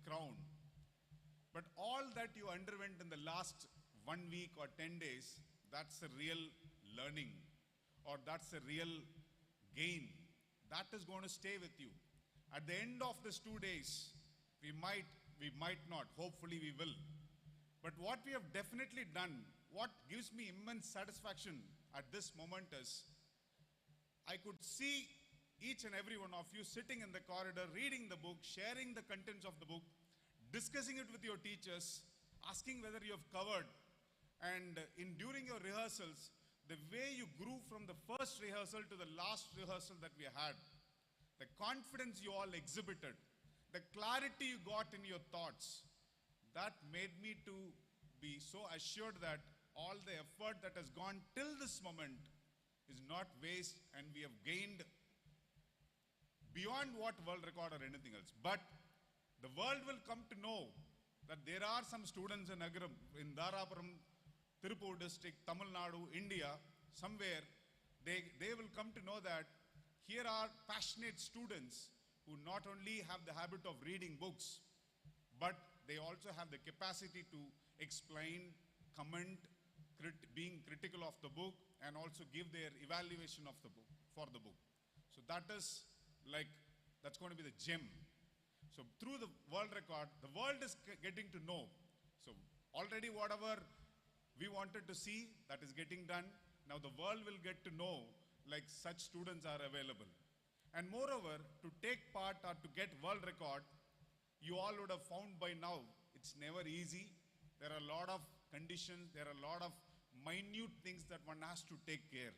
crown. But all that you underwent in the last 1 week or 10 days, that's a real learning, or that's a real gain. That is going to stay with you. At the end of these 2 days, we might not, hopefully we will. But what we have definitely done, what gives me immense satisfaction at this moment is, I could see each and every one of you sitting in the corridor, reading the book, sharing the contents of the book, discussing it with your teachers, asking whether you have covered. And during your rehearsals, the way you grew from the first rehearsal to the last rehearsal that we had, the confidence you all exhibited, the clarity you got in your thoughts, that made me to be so assured that all the effort that has gone till this moment is not waste, and we have gained beyond what world record or anything else. But the world will come to know that there are some students in Agaram, in Dharapuram, Tirupur district, Tamil Nadu, India, somewhere, they will come to know that here are passionate students who not only have the habit of reading books, but they also have the capacity to explain, comment, being critical of the book, and also give their evaluation of the book, for the book. So that is like, that's going to be the gem. So through the world record, the world is getting to know. So already whatever we wanted to see, that is getting done. Now the world will get to know like such students are available. And moreover, to take part or to get world record, you all would have found by now, it's never easy. There are a lot of conditions, there are a lot of minute things that one has to take care.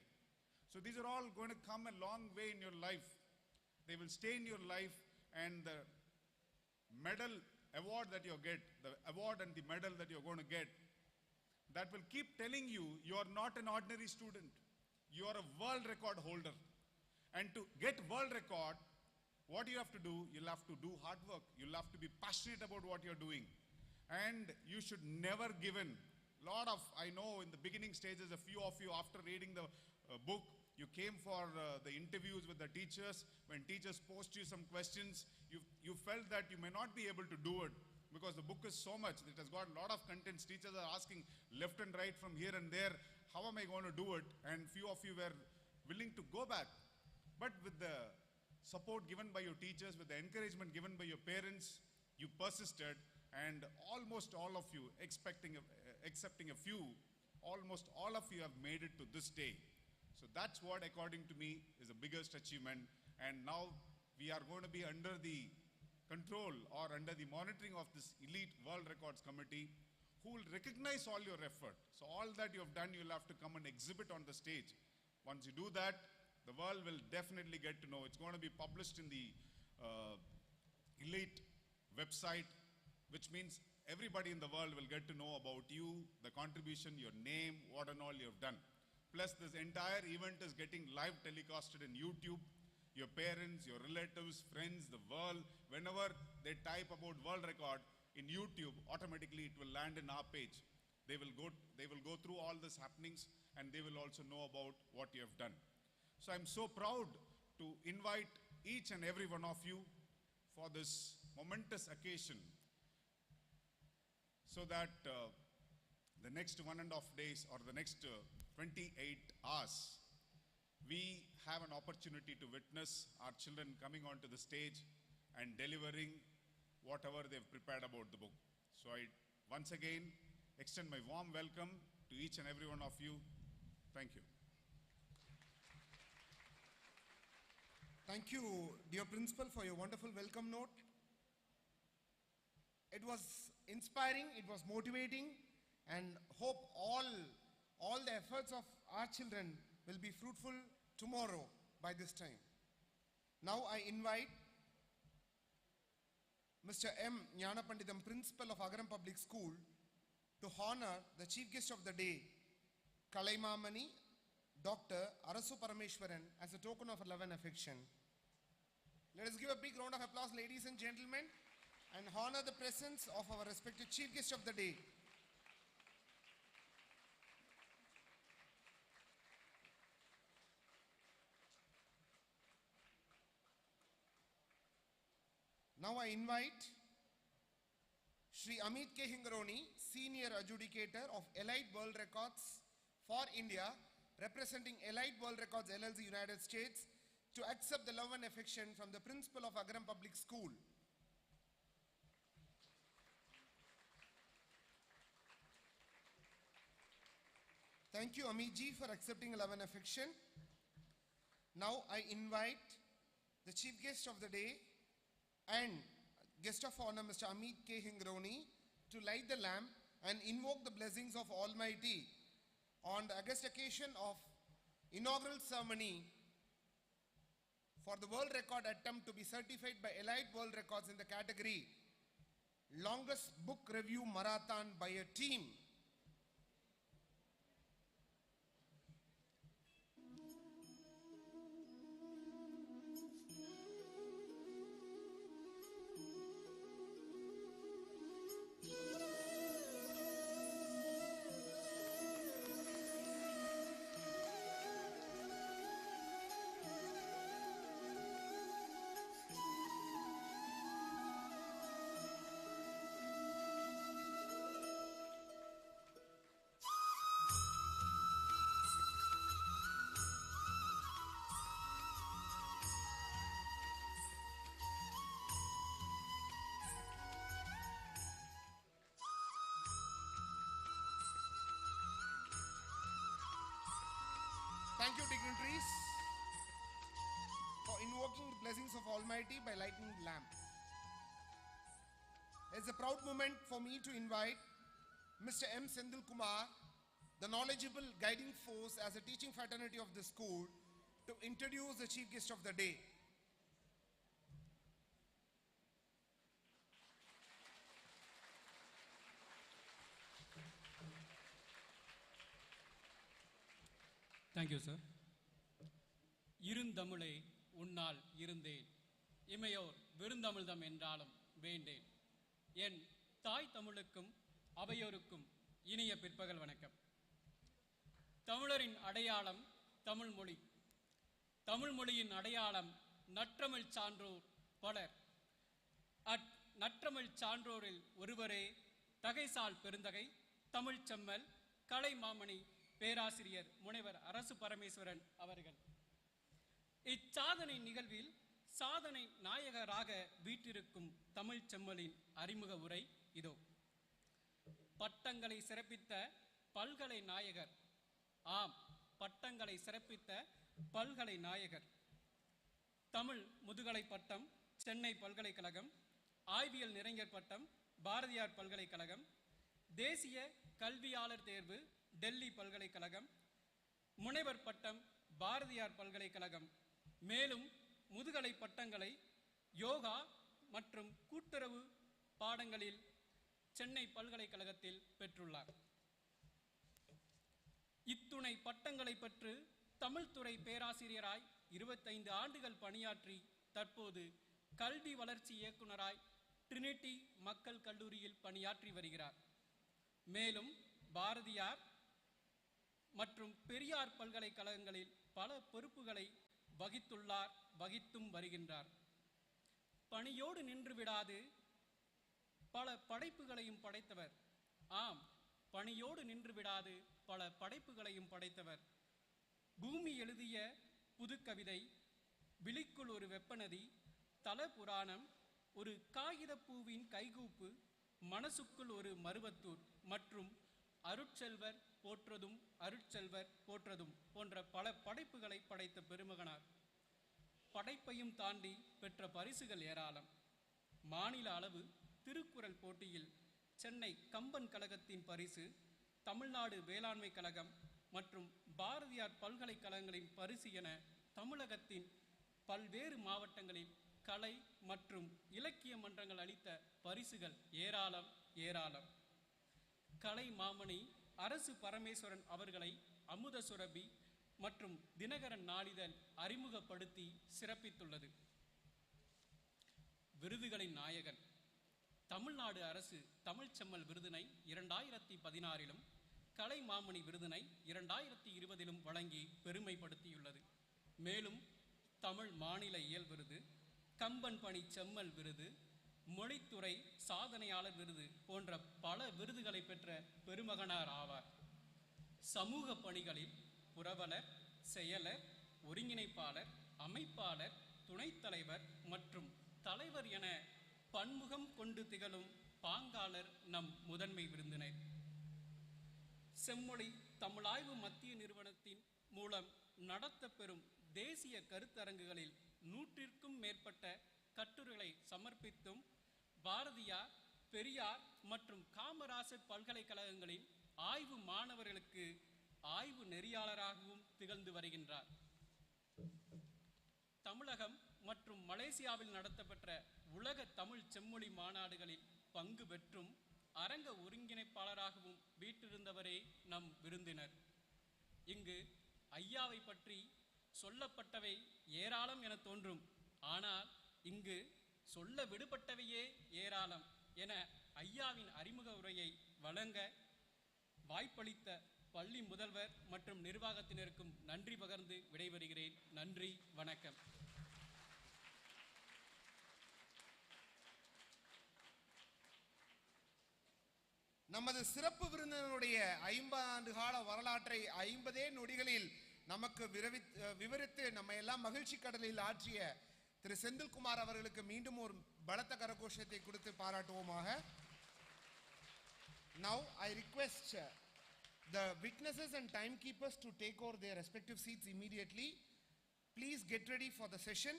So these are all going to come a long way in your life. They will stay in your life, and the medal, award that you get, the award and the medal that you're going to get, that will keep telling you, you are not an ordinary student. You are a world record holder. And to get world record, what you have to do, you'll have to do hard work. You'll have to be passionate about what you're doing. And you should never give in. I know in the beginning stages, a few of you, after reading the book, you came for the interviews with the teachers. When teachers posed you some questions, you felt that you may not be able to do it because the book is so much. It has got a lot of contents. Teachers are asking left and right from here and there, how am I going to do it? And few of you were willing to go back. But with the support given by your teachers, with the encouragement given by your parents, you persisted, and almost all of you, excepting a few, almost all of you have made it to this day. So that's what, according to me, is the biggest achievement. And now we are going to be under the control or under the monitoring of this elite world records committee, who will recognize all your effort. So all that you have done, you'll have to come and exhibit on the stage. Once you do that, the world will definitely get to know. It's going to be published in the elite website, which means everybody in the world will get to know about you, the contribution, your name, what and all you have done. Plus, this entire event is getting live telecasted in YouTube. Your parents, your relatives, friends, the world, whenever they type about world record in YouTube, automatically it will land in our page. They will go through all these happenings, and they will also know about what you have done. So I'm so proud to invite each and every one of you for this momentous occasion, so that the next 1.5 days or the next 28 hours, we have an opportunity to witness our children coming onto the stage and delivering whatever they've prepared about the book. So I once again extend my warm welcome to each and every one of you. Thank you. Thank you, dear Principal, for your wonderful welcome note. It was inspiring, it was motivating, and hope all the efforts of our children will be fruitful tomorrow by this time. Now I invite Mr. M. Jnanapanditham, Principal of Agaram Public School, to honor the Chief Guest of the Day, Kalaimamani, Dr. Arasu Parameshwaran, as a token of love and affection. Let us give a big round of applause, ladies and gentlemen, and honor the presence of our respected Chief Guest of the Day. Now I invite Shri Amit K. Hingroni, Senior Adjudicator of Elite World Records for India, representing Elite World Records LLC United States, to accept the love and affection from the Principal of Agaram Public School. Thank you, Amit ji, for accepting love and affection. Now I invite the chief guest of the day and guest of honor, Mr. Amit K. Hingroni, to light the lamp and invoke the blessings of Almighty on the august occasion of inaugural ceremony for the world record attempt to be certified by Elite World Records in the category Longest Book Review Marathon by a Team. Thank you, dignitaries, for invoking the blessings of Almighty by lighting the lamp. It's a proud moment for me to invite Mr. M. Sendil Kumar, the knowledgeable guiding force as a teaching fraternity of the school, to introduce the chief guest of the day. Thank you, sir. இருந்தமிழே உன்னால் இருந்தேன் இமையோர் விருந்தமிழ்தம் என்றாலும் வேண்டேன் என் தாய் தமிழுக்கும் அவையோருக்கும் இனிய பிற்பகல் வணக்கம். தமிழரின் அடையாளம் தமிழ் மொழி. தமிழ் மொழியின் அடையாளம் நற்றமிழ் சான்றோர் பலர். நற்றமிழ் சான்றோரில் ஒருவரே தகைசால் பெருந்தகை தமிழ் செம்மல் கலை மாமணி பேராசிரியர் முனைவர் அரசு பரமேஸ்வரன் அவர்கள். இச்சாதனை நிகழ்வில் சாதனை நாயகராக வீற்றிருக்கும் தமிழ் செம்மலின் அறிமுக உரை இதோ. பட்டங்களை சிறப்பித்த பல்கலை நாயகர். ஆம், பட்டங்களை சிறப்பித்த பல்கலை நாயகர். தமிழ் முதுகலை பட்டம் சென்னை பல்கலைக்கழகம், ஆய்வியல் நிறைஞர் பட்டம் பாரதியார் பல்கலைக்கழகம், தேசிய கல்வியாளர் தேர்வு டெல்லி பல்கலைக்கழகம், முனைவர் பட்டம் பாரதியார் பல்கலைக்கழகம், மேலும் முதுகலை பட்டங்களை யோகா மற்றும் கூட்டுறவு பாடங்களில் சென்னை பல்கலைக்கழகத்தில் பெற்றுள்ளார். இத்துணை பட்டங்களை பெற்று தமிழ்துறை பேராசிரியராய் 25 ஆண்டுகள் பணியாற்றி தற்போது கல்வி வளர்ச்சி இயக்குநராய் ட்ரினிட்டி மக்கள் கல்லூரியில் பணியாற்றி வருகிறார். மேலும் பாரதியார் மற்றும் பெரியார் பல்கலைக்கழகங்களில் பல பொறுப்புகளை வகித்தும் வருகின்றார். பணியோடு நின்று விடாது பல படைப்புகளையும் படைத்தவர். ஆம், பணியோடு நின்று விடாது பல படைப்புகளையும் படைத்தவர். பூமி எழுதிய புதுக்கவிதை, விழிக்குள் ஒரு வெப்பநதி, தல புராணம், ஒரு காகிதப்பூவின் கைகூப்பு, மனசுக்குள் ஒரு மருவத்தூர் மற்றும் அருட்செல்வர் போற்றதும் அருட்செல்வர் போற்றதும் போன்ற பல படைப்புகளை படைத்த பெருமகனார். படைப்பையும் தாண்டி பெற்ற பரிசுகள் ஏராளம். மாநில அளவு திருக்குறள் போட்டியில் சென்னை கம்பன் கழகத்தின் பரிசு, தமிழ்நாடு வேளாண்மை கழகம் மற்றும் பாரதியார் பல்கலைக்கழகங்களின் பரிசு என தமிழகத்தின் பல்வேறு மாவட்டங்களில் கலை மற்றும் இலக்கிய மன்றங்கள் அளித்த பரிசுகள் ஏராளம் ஏராளம். கலை மாமணி அரசு பரமேஸ்வரன் அவர்களை அமுத சுரபி மற்றும் தினகரன் நாளிதழ் அறிமுகப்படுத்தி சிறப்பித்துள்ளது. விருதுகளின் நாயகன். தமிழ்நாடு அரசு தமிழ் செம்மல் விருதினை 2016 கலை மாமணி விருதினை 2020 வழங்கி பெருமைப்படுத்தியுள்ளது. மேலும் தமிழ் மாநில இயல் விருது, கம்பன் பணி செம்மல் விருது, மொழித்துறை சாதனையாளர் விருது போன்ற பல விருதுகளை பெற்ற பெருமகனார் ஆவார். சமூக பணிகளில் புரவலர், செயலர், ஒருங்கிணைப்பாளர், அமைப்பாளர், துணைத் தலைவர் மற்றும் தலைவர் என பன்முகம் கொண்டு திகழும் பாங்காளர் நம் முதன்மை விருந்தினர். செம்மொழி தமிழாய்வு மத்திய நிறுவனத்தின் மூலம் நடத்தப்பெறும் தேசிய கருத்தரங்குகளில் 100க்கும் மேற்பட்ட கட்டுரைகளை சமர்ப்பித்தும் பாரதியார், பெரியார் மற்றும் காமராசர் பல்கலைக்கழகங்களின் ஆய்வு மாணவர்களுக்கு ஆய்வு நெறியாளராகவும் திகழ்ந்து வருகின்றார். தமிழகம் மற்றும் மலேசியாவில் நடத்தப்பெற்ற உலக தமிழ் செம்மொழி மாநாடுகளில் பங்கு பெற்றும் அரங்க ஒருங்கிணைப்பாளராகவும் வீற்றிருந்தவரே நம் விருந்தினர். இங்கு ஐயாவை பற்றி சொல்லப்பட்டவை ஏராளம் என தோன்றும். ஆனால் இங்கு சொல்ல விடுபட்டவையே ஏராளம் என ஐயாவின் அறிமுக உரையை வழங்க வாய்ப்பளித்த பள்ளி முதல்வர் மற்றும் நிர்வாகத்தினருக்கும் நன்றி பகர்ந்து விடைபெறுகிறேன். நன்றி, வணக்கம். நமது சிறப்பு விருந்தினருடைய 50 ஆண்டு கால வரலாற்றை 50 நொடிகளில் நமக்கு விவரித்து நம்ம எல்லாம் மகிழ்ச்சி கடலில் ஆற்றிய திரு செந்தில்குமார் அவர்களுக்கு மீண்டும் ஒரு பலத்த கரகோஷத்தை கொடுத்து பாராட்டுவோமாக. Now I request the witnesses and timekeepers to take over their respective seats immediately. Please get ready for the session.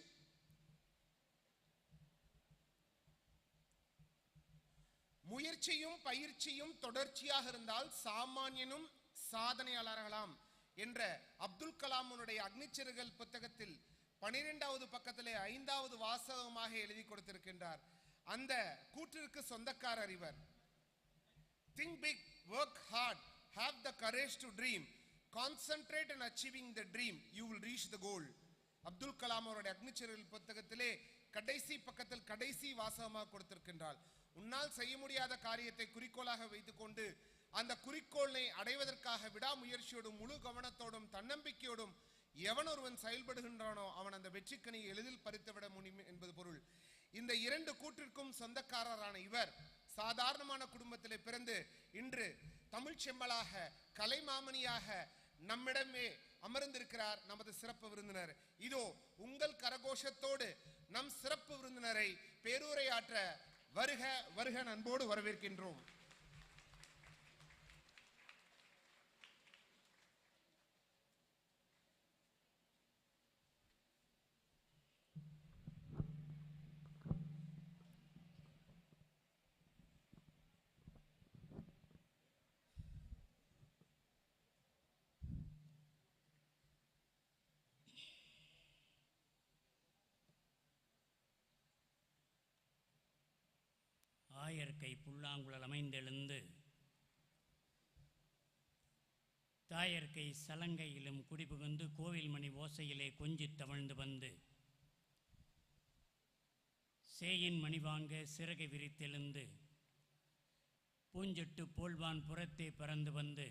முயற்சியும் பயிற்சியும் தொடர்ச்சியாக இருந்தால் சாமானியனும் சாதனையாளர்களாம் என்ற அப்துல் கலாமுடைய அக்னிச்சிறகுகள் புத்தகத்தில் 12வது பக்கத்திலே 5வது வாசகமாக எழுதி கொடுத்திருக்கின்றார். அந்த கூற்றிற்கு சொந்தக்காரர் இவர். Think big, work hard, have the courage to dream, concentrate on achieving the dream, you will reach the goal. Abdul Kalam அவருடைய அக்னிச்சிறகுகள் புத்தகத்திலே கடைசி பக்கத்தில் கடைசி வாசகமாக கொடுத்திருக்கின்றார். உன்னால் செய்ய முடியாத காரியத்தை குறிக்கோளாக வைத்துக்கொண்டு அந்த குறிக்கோளை அடைவதற்காக விடாமுயற்சியோடும் முழு கவனத்தோடும் தன்னம்பிக்கையோடும் எவன் ஒருவன் செயல்படுகின்றானோ அவன் அந்த வெற்றிக்கனியை எளிதில் பறித்துவிட முடியும் என்பது பொருள். இந்த 2 கூற்றிற்கும் சொந்தக்காரரான இவர் சாதாரணமான குடும்பத்திலே பிறந்து இன்று தமிழ் செம்மலாக கலைமாமணியாக நம்மிடமே அமர்ந்திருக்கிறார் நமது சிறப்பு விருந்தினர். இதோ உங்கள் கரகோஷத்தோடு நம் சிறப்பு விருந்தினரை பேருரையாற்ற வருக வருக அன்போடு வரவேற்கின்றோம். ஆயர்கை புல்லாங்குழல் அமைந்தெழுந்து தாயர்கை சலங்கையிலும் குடிபுகுந்து கோவில் மணி ஓசையிலே கொஞ்சித் தவழ்ந்து வந்து சேயின் மணி வாங்க சிறகை விரித்தெழுந்து பூஞ்செட்டு போல்வான் புறத்தே பறந்து வந்து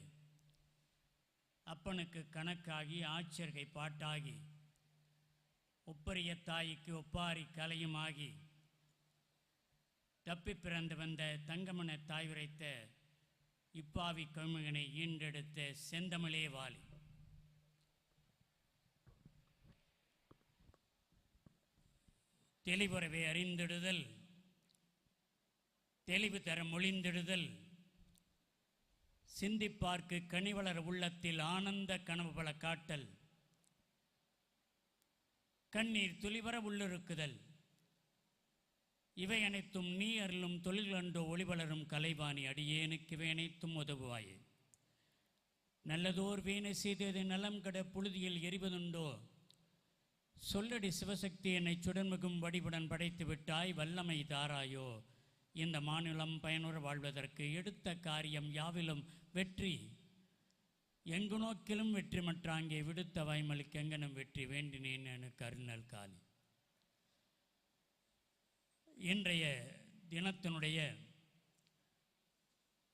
அப்பனுக்கு கணக்காகி ஆட்சியர்கை பாட்டாகி ஒப்பரிய தாய்க்கு ஒப்பாரி கலையுமாகி தப்பி பிறந்து வந்த தங்கமன தாய் உரைத்த இப்பாவி கவிமகனை ஈண்டெடுத்த செந்தமிழே வாலி. தெளிவுறவை அறிந்திடுதல், தெளிவு தர மொழிந்திடுதல், சிந்திப்பார்க்கு கனிவளர் உள்ளத்தில் ஆனந்த கனவு பல காட்டல், கண்ணீர் துளிவர உள்ளிருக்குதல், இவை அனைத்தும் நீ அருளும் தொழில்கண்டோ ஒளிவளரும் கலைவாணி அடியேனுக்கு இவை அனைத்தும் உதவுவாயே. நல்லதோர் வீணை செய்தது நலம் கட புழுதியில் எரிவதுண்டோ, சொல்லடி சிவசக்தி என்னை சுடன்மிகும் வடிவுடன் படைத்து விட்டாய், வல்லமை தாராயோ. இந்த மாநிலம் பயனுற வாழ்வதற்கு எடுத்த காரியம் யாவிலும் வெற்றி, எங்கு நோக்கிலும் வெற்றி மற்றாங்கே விடுத்த வாய்மலுக்கு எங்கனும் வெற்றி வேண்டினேன் எனக்கு அருணல் காலி. இன்றைய தினத்தினுடைய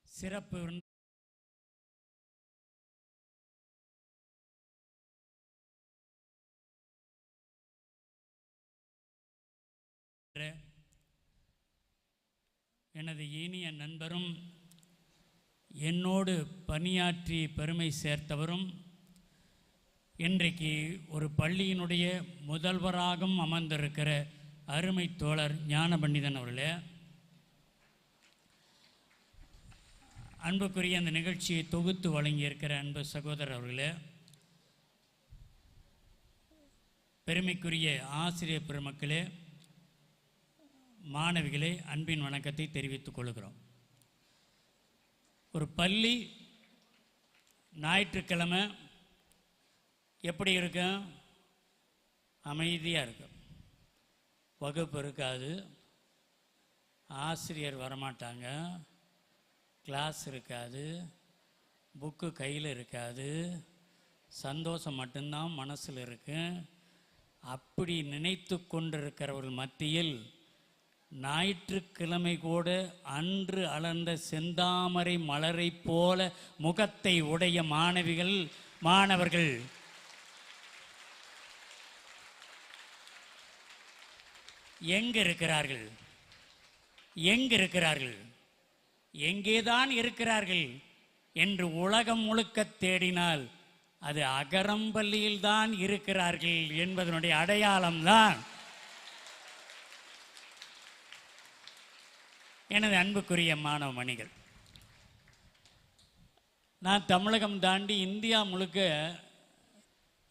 சிறப்பு எனது இனிய நண்பரும் என்னோடு பணியாற்றி பெருமை சேர்த்தவரும் இன்றைக்கு ஒரு பள்ளியினுடைய முதல்வராகவும் அமர்ந்திருக்கிற அருமை தோழர் ஞான பண்டிதன் அவர்களே, அன்புக்குரிய அந்த நிகழ்ச்சியை தொகுத்து வழங்கியிருக்கிற அன்பு சகோதரர் அவர்களே, பெருமைக்குரிய ஆசிரியர் பெருமக்களே, மாணவிகளே, அன்பின் வணக்கத்தை தெரிவித்துக் கொள்கிறோம். ஒரு பள்ளி ஞாயிற்றுக்கிழமை எப்படி இருக்கும்? அமைதியாக இருக்கும். வகுப்பு இருக்காது, ஆசிரியர் வரமாட்டாங்க, கிளாஸ் இருக்காது, புக்கு கையில் இருக்காது, சந்தோஷம் மட்டும்தான் மனசில் இருக்கு. அப்படி நினைத்து கொண்டிருக்கிறவர்கள் மத்தியில் ஞாயிற்றுக்கிழமை கூட அன்று அலர்ந்த செந்தாமரை மலரை போல முகத்தை உடைய மாணவர்கள் எங்கிருக்கிறார்கள்? எங்கேதான் இருக்கிறார்கள் என்று உலகம் முழுக்க தேடினால் அது அகரம் பள்ளியில்தான் இருக்கிறார்கள் என்பதனுடைய அடையாளம்தான் எனது அன்புக்குரிய மாணவ மணிகள். நான் தமிழகம் தாண்டி இந்தியா முழுக்க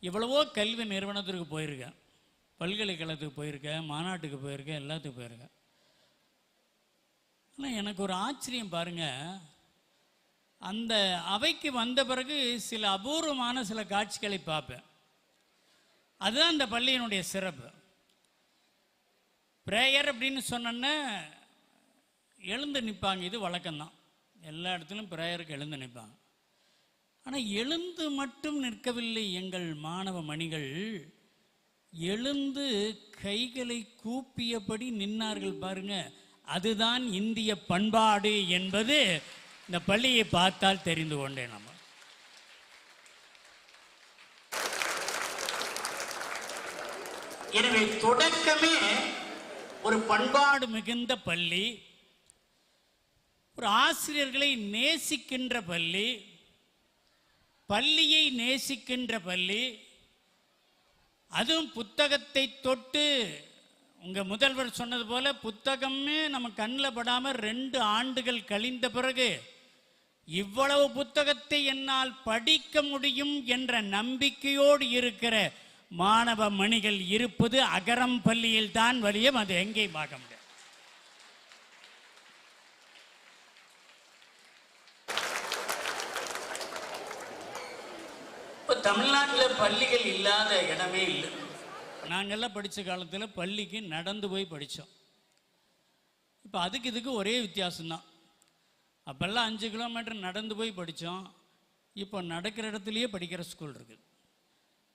எவ்வளவோ கல்வி நிறுவனத்திற்கு போயிருக்கேன், பல்கலைக்கழகத்துக்கு போயிருக்கேன், மாநாட்டுக்கு போயிருக்கேன், எல்லாத்துக்கும் போயிருக்கேன். ஆனால் எனக்கு ஒரு ஆச்சரியம் பாருங்கள், அந்த அவைக்கு வந்த பிறகு சில அபூர்வமான சில காட்சிகளை பார்ப்பேன். அதுதான் அந்த பள்ளியினுடைய சிறப்பு. ப்ரேயர் அப்படின்னு சொன்னோன்னே எழுந்து நிற்பாங்க, இது வழக்கம்தான், எல்லா இடத்துலையும் ப்ரேயருக்கு எழுந்து நிற்பாங்க. ஆனால் எழுந்து மட்டும் நிற்கவில்லை எங்கள் மாணவ மணிகள், எழுந்து கைகளை கூப்பியபடி நின்னார்கள் பாருங்க. அதுதான் இந்திய பண்பாடு என்பது இந்த பள்ளியை பார்த்தால் தெரிந்து கொண்டேன். நம்ம எனவே தொடக்கமே ஒரு பண்பாடு மிகுந்த பள்ளி, ஒரு ஆசிரியர்களை நேசிக்கின்ற பள்ளி, பள்ளியை நேசிக்கின்ற பள்ளி, அதுவும் புத்தகத்தை தொட்டு உங்கள் முதல்வர் சொன்னது போல புத்தகமே நம்ம கண்ணில் படாமல் 2 ஆண்டுகள் கழிந்த பிறகு இவ்வளவு புத்தகத்தை என்னால் படிக்க முடியும் என்ற நம்பிக்கையோடு இருக்கிற மாணவ மணிகள் இருப்பது அகரம் பள்ளியில் தான் வழியும், அது எங்கேயும் பார்க்க முடியாது. இப்போ தமிழ்நாட்டில் பள்ளிகள் இல்லாத இடமே இல்லை. நாங்கள்லாம் படித்த காலத்தில் பள்ளிக்கு நடந்து போய் படித்தோம். இப்போ இதுக்கு ஒரே வித்தியாசம்தான். அப்போல்லாம் 5 கிலோமீட்டர் நடந்து போய் படித்தோம். இப்போ நடக்கிற இடத்துலையே படிக்கிற ஸ்கூல் இருக்குது.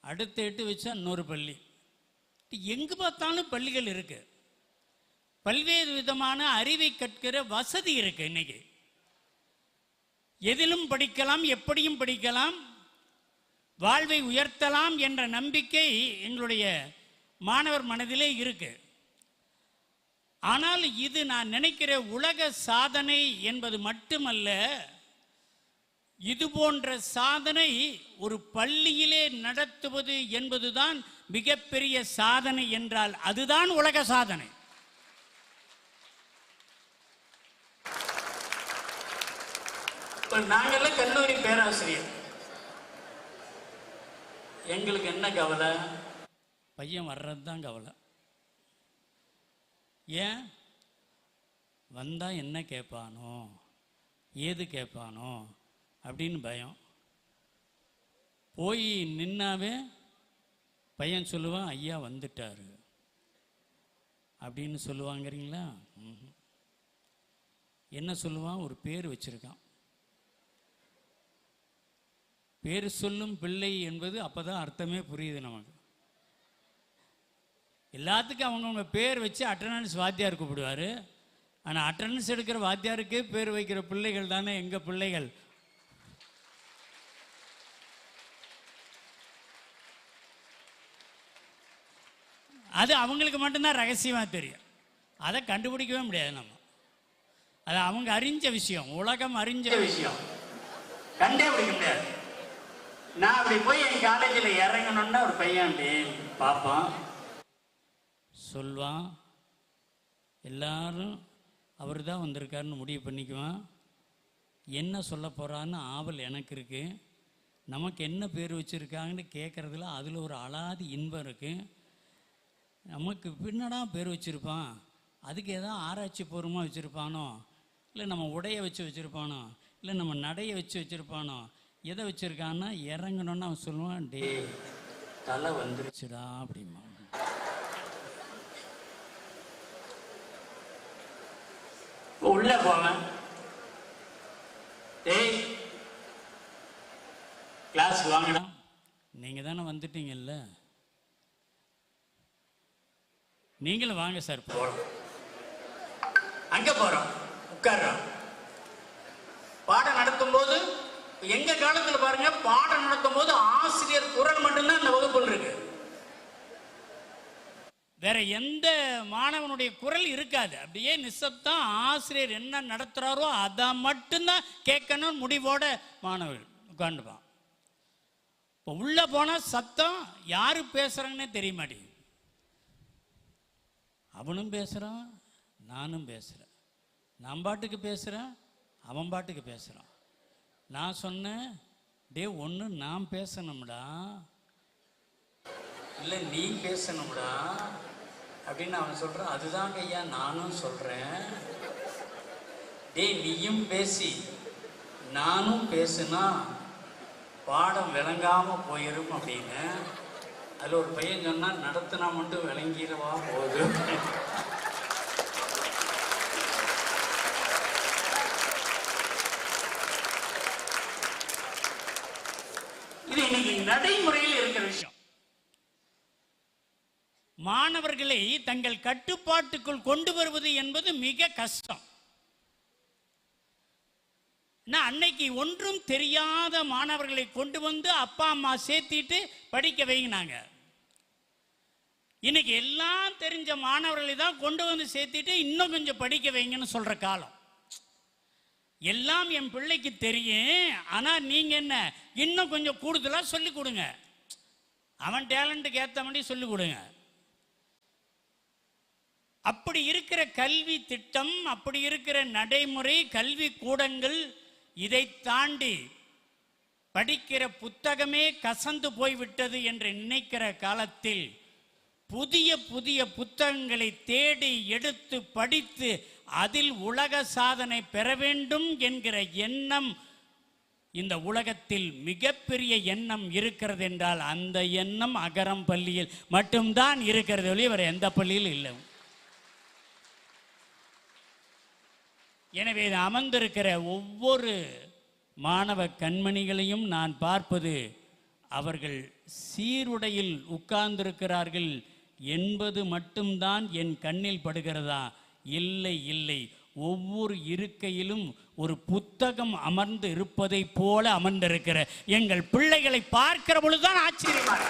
அடுத்த 8 வச்சா இன்னொரு பள்ளி. எங்கே பார்த்தாலும் பள்ளிகள் இருக்குது. பல்வேறு விதமான அறிவை கற்கிற வசதி இருக்குது. இன்னைக்கு எதிலும் படிக்கலாம், எப்படியும் படிக்கலாம், வாழ்வை உயர்த்தலாம் என்ற நம்பிக்கை எங்களுடைய மாணவர் மனதிலே இருக்கு. ஆனால் இது நான் நினைக்கிற உலக சாதனை என்பது மட்டுமல்ல, இது போன்ற சாதனை ஒரு பள்ளியிலே நடத்துவது என்பதுதான் மிகப்பெரிய சாதனை என்றால் அதுதான் உலக சாதனை. நாங்கள்லாம் கல்லூரி பேராசிரியர், எங்களுக்கு என்ன கவலை? பையன் வர்றது தான் கவலை. ஏன் வந்தால் என்ன கேட்பானோ, ஏது கேட்பானோ அப்படின்னு பயம். போய் நின்னாவே பையன் சொல்லுவான், ஐயா வந்துட்டாரு அப்படின்னு சொல்லுவாங்கிறீங்களா? என்ன சொல்லுவான்? ஒரு பேர் வச்சிருக்கான். பேர் சொல்லும் பிள்ளை என்பது அப்போதான் அர்த்தமே புரியுது நமக்கு. எல்லாத்துக்கும் அவங்கவுங்க பேர் வச்சு அட்டண்டன்ஸ் வாத்தியார் கூப்பிடுவார். ஆனால் அட்டண்டன்ஸ் எடுக்கிற வாத்தியாருக்கே பேர் வைக்கிற பிள்ளைகள் தானே எங்கள் பிள்ளைகள். அது அவங்களுக்கு மட்டும்தான் ரகசியமாக தெரியும். அதை கண்டுபிடிக்கவே முடியாது நம்ம. அது அவங்க அறிஞ்ச விஷயம், உலகம் அறிஞ்ச விஷயம், கண்டே பிடிக்க முடியாது. நான் அப்படி போய் என் காலேஜில் இறங்கணுன்னா ஒரு பையன் அப்படி பார்ப்பான், சொல்வான், எல்லாரும் அவர் தான் வந்திருக்காருன்னு முடிவு பண்ணிக்குவான். என்ன சொல்ல போகிறான்னு ஆவல் எனக்கு இருக்குது. நமக்கு என்ன பேர் வச்சுருக்காங்கன்னு கேட்குறதுல அதில் ஒரு அலாதி இன்பம் இருக்குது. நமக்கு பின்னடா பேர் வச்சுருப்பான், அதுக்கு எதாவது ஆராய்ச்சி பூர்வமாக வச்சுருப்பானோ, இல்லை நம்ம உடையை வச்சு வச்சுருப்பானோ, இல்லை நம்ம நடையை வச்சு வச்சுருப்பானோ, எதை வச்சுருக்கான்னா இறங்கணுன்னு அவன் சொல்லுவான், டே தலை வந்துருச்சுடா அப்படிமா. உள்ளே போவேன், டேய் கிளாஸ் வாங்கடா, நீங்கள் தானே வந்துட்டீங்கல்ல, நீங்களும் வாங்க சார் போகிறோம். அங்கே போகிறோம், உட்கார்றோம். பாடம் நடத்தும் போது எங்க காலத்தில் பாருங்க, பாடம் நடத்தும் போது ஆசிரியர் குரல் மட்டும்தான் அந்த வகுப்பில் இருக்கு, வேற எந்த மாணவனுடைய குரல் இருக்காது. அப்படியே நிசப்தம், ஆசிரியர் என்ன நடத்துறாரோ அதை மட்டும்தான் கேட்கணும் முடிவோட மாணவர்கள் உட்காந்துப்பான். இப்போ உள்ள போனா சத்தம், யாரு பேசுறாங்கன்னே தெரிய மாட்டேங்குது. அவனும் பேசுறான், நானும் பேசுறேன், நான் பாட்டுக்கு பேசுறேன், அவன் பாட்டுக்கு பேசுறான். நான் சொன்னேன், டே ஒன்று நான் பேசணும்டா, இல்லை நீ பேசணும்டா அப்படின்னு அவன் சொல்கிறான். அதுதாங்க ஐயா நானும் சொல்கிறேன், டே நீயும் பேசி நானும் பேசுனா பாடம் விளங்காமல் போயிடும் அப்படின்னு. அதில் ஒரு பையன் சொன்னால், நடத்தினா மட்டும் விளங்கிடவா போகுது. இது இன்னைக்கு நடைமுறையில் இருக்கிற விஷயம். மாணவர்களை தங்கள் கட்டுப்பாட்டுக்குள் கொண்டு வருவது என்பது மிக கஷ்டம். அன்னைக்கு ஒன்றும் தெரியாத மாணவர்களை கொண்டு வந்து அப்பா அம்மா சேர்த்திட்டு படிக்க வைங்கினாங்க. இன்னைக்கு எல்லாம் தெரிஞ்ச மாணவர்களை தான் கொண்டு வந்து சேர்த்திட்டு இன்னும் கொஞ்சம் படிக்க வைங்கன்னு சொல்ற காலம். எல்லாம் என் பிள்ளைக்கு தெரியும், ஆனா நீங்க என்ன இன்னும் கொஞ்சம் கூடுதலா சொல்லி கொடுங்க, அவன் டேலண்ட்டுக்கு ஏற்ற மாதிரி சொல்லி கொடுங்க. அப்படி இருக்கிற கல்வி திட்டம், அப்படி இருக்கிற நடைமுறை, கல்வி கூடங்கள், இதை தாண்டி படிக்கிற புத்தகமே கசந்து போய்விட்டது என்று நினைக்கிற காலத்தில் புதிய புதிய புத்தகங்களை தேடி எடுத்து படித்து அதில் உலக சாதனை பெற வேண்டும் என்கிற எண்ணம் இந்த உலகத்தில் மிகப்பெரிய எண்ணம் இருக்கிறது என்றால் அந்த எண்ணம் அகரம் பள்ளியில் மட்டும்தான் இருக்கிறது, ஒழிய வேற எந்த பள்ளியில் இல்லை. எனவே அமர்ந்திருக்கிற ஒவ்வொரு மாணவ கண்மணிகளையும் நான் பார்ப்பது, அவர்கள் சீருடையில் உட்கார்ந்திருக்கிறார்கள் என்பது மட்டும்தான் என் கண்ணில் படுகிறதா? இல்லை இல்லை, ஒவ்வொரு இருக்கையிலும் ஒரு புத்தகம் அமர்ந்து இருப்பதை போல அமர்ந்திருக்கிற எங்கள் பிள்ளைகளை பார்க்கிற பொழுதுதான் ஆச்சரியமாக.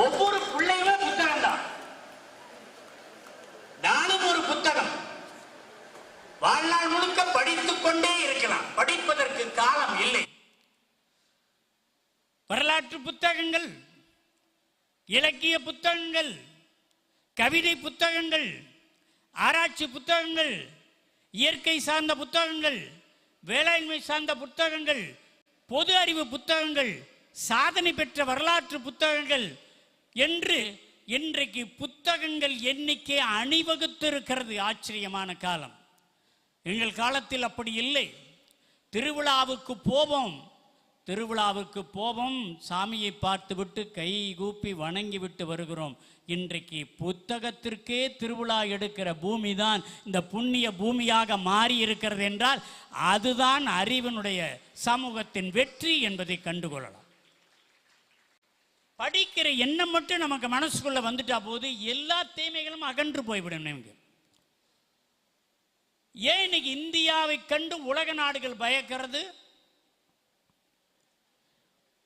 ஒவ்வொரு பிள்ளையுமே புத்தகம் தான். நானும் ஒரு புத்தகம். வாழ்நாள் முழுக்க படித்துக் கொண்டே இருக்கலாம், படிப்பதற்கு காலம் இல்லை. வரலாற்று புத்தகங்கள், இலக்கிய புத்தகங்கள், கவிதை புத்தகங்கள், ஆராய்ச்சி புத்தகங்கள், இயற்கை சார்ந்த புத்தகங்கள், வேளாண்மை சார்ந்த புத்தகங்கள், பொது அறிவு புத்தகங்கள், சாதனை பெற்ற வரலாற்று புத்தகங்கள் என்று இன்றைக்கு புத்தகங்கள் எண்ணிக்கை அணிவகுத்து இருக்கிறது. ஆச்சரியமான காலம். எங்கள் காலத்தில் அப்படி இல்லை. திருவிழாவுக்கு போவோம், சாமியை பார்த்துவிட்டு கை கூப்பி வணங்கிவிட்டு வருகிறோம். இன்றைக்கு புத்தகத்திற்கே திருவிழா எடுக்கிற பூமி தான் இந்த புண்ணிய பூமியாக மாறி இருக்கிறது என்றால் அதுதான் அறிவினுடைய சமூகத்தின் வெற்றி என்பதை கண்டுகொள்ளலாம். படிக்கிற எண்ணம் மட்டும் நமக்கு மனசுக்குள்ள வந்துட்டா போது எல்லா தீமைகளும் அகன்று போய்விடும். நமக்கு ஏன் இன்னைக்கு இந்தியாவை கண்டு உலக நாடுகள் பயக்கிறது?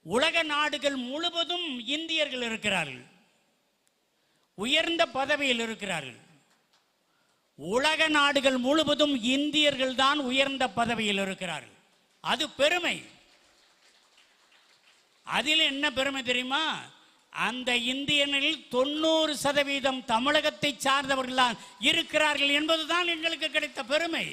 உலக நாடுகள் முழுவதும் இந்தியர்கள் இருக்கிறார்கள். உயர்ந்த பதவியில் இருக்கிறார்கள். உலக நாடுகள் முழுவதும் இந்தியர்கள் தான் உயர்ந்த பதவியில் இருக்கிறார்கள். அது பெருமை. அதில் என்ன பெருமை தெரியுமா? அந்த இந்தியனில் 90% தமிழகத்தை சார்ந்தவர்கள் இருக்கிறார்கள் என்பதுதான் எங்களுக்கு கிடைத்த பெருமை.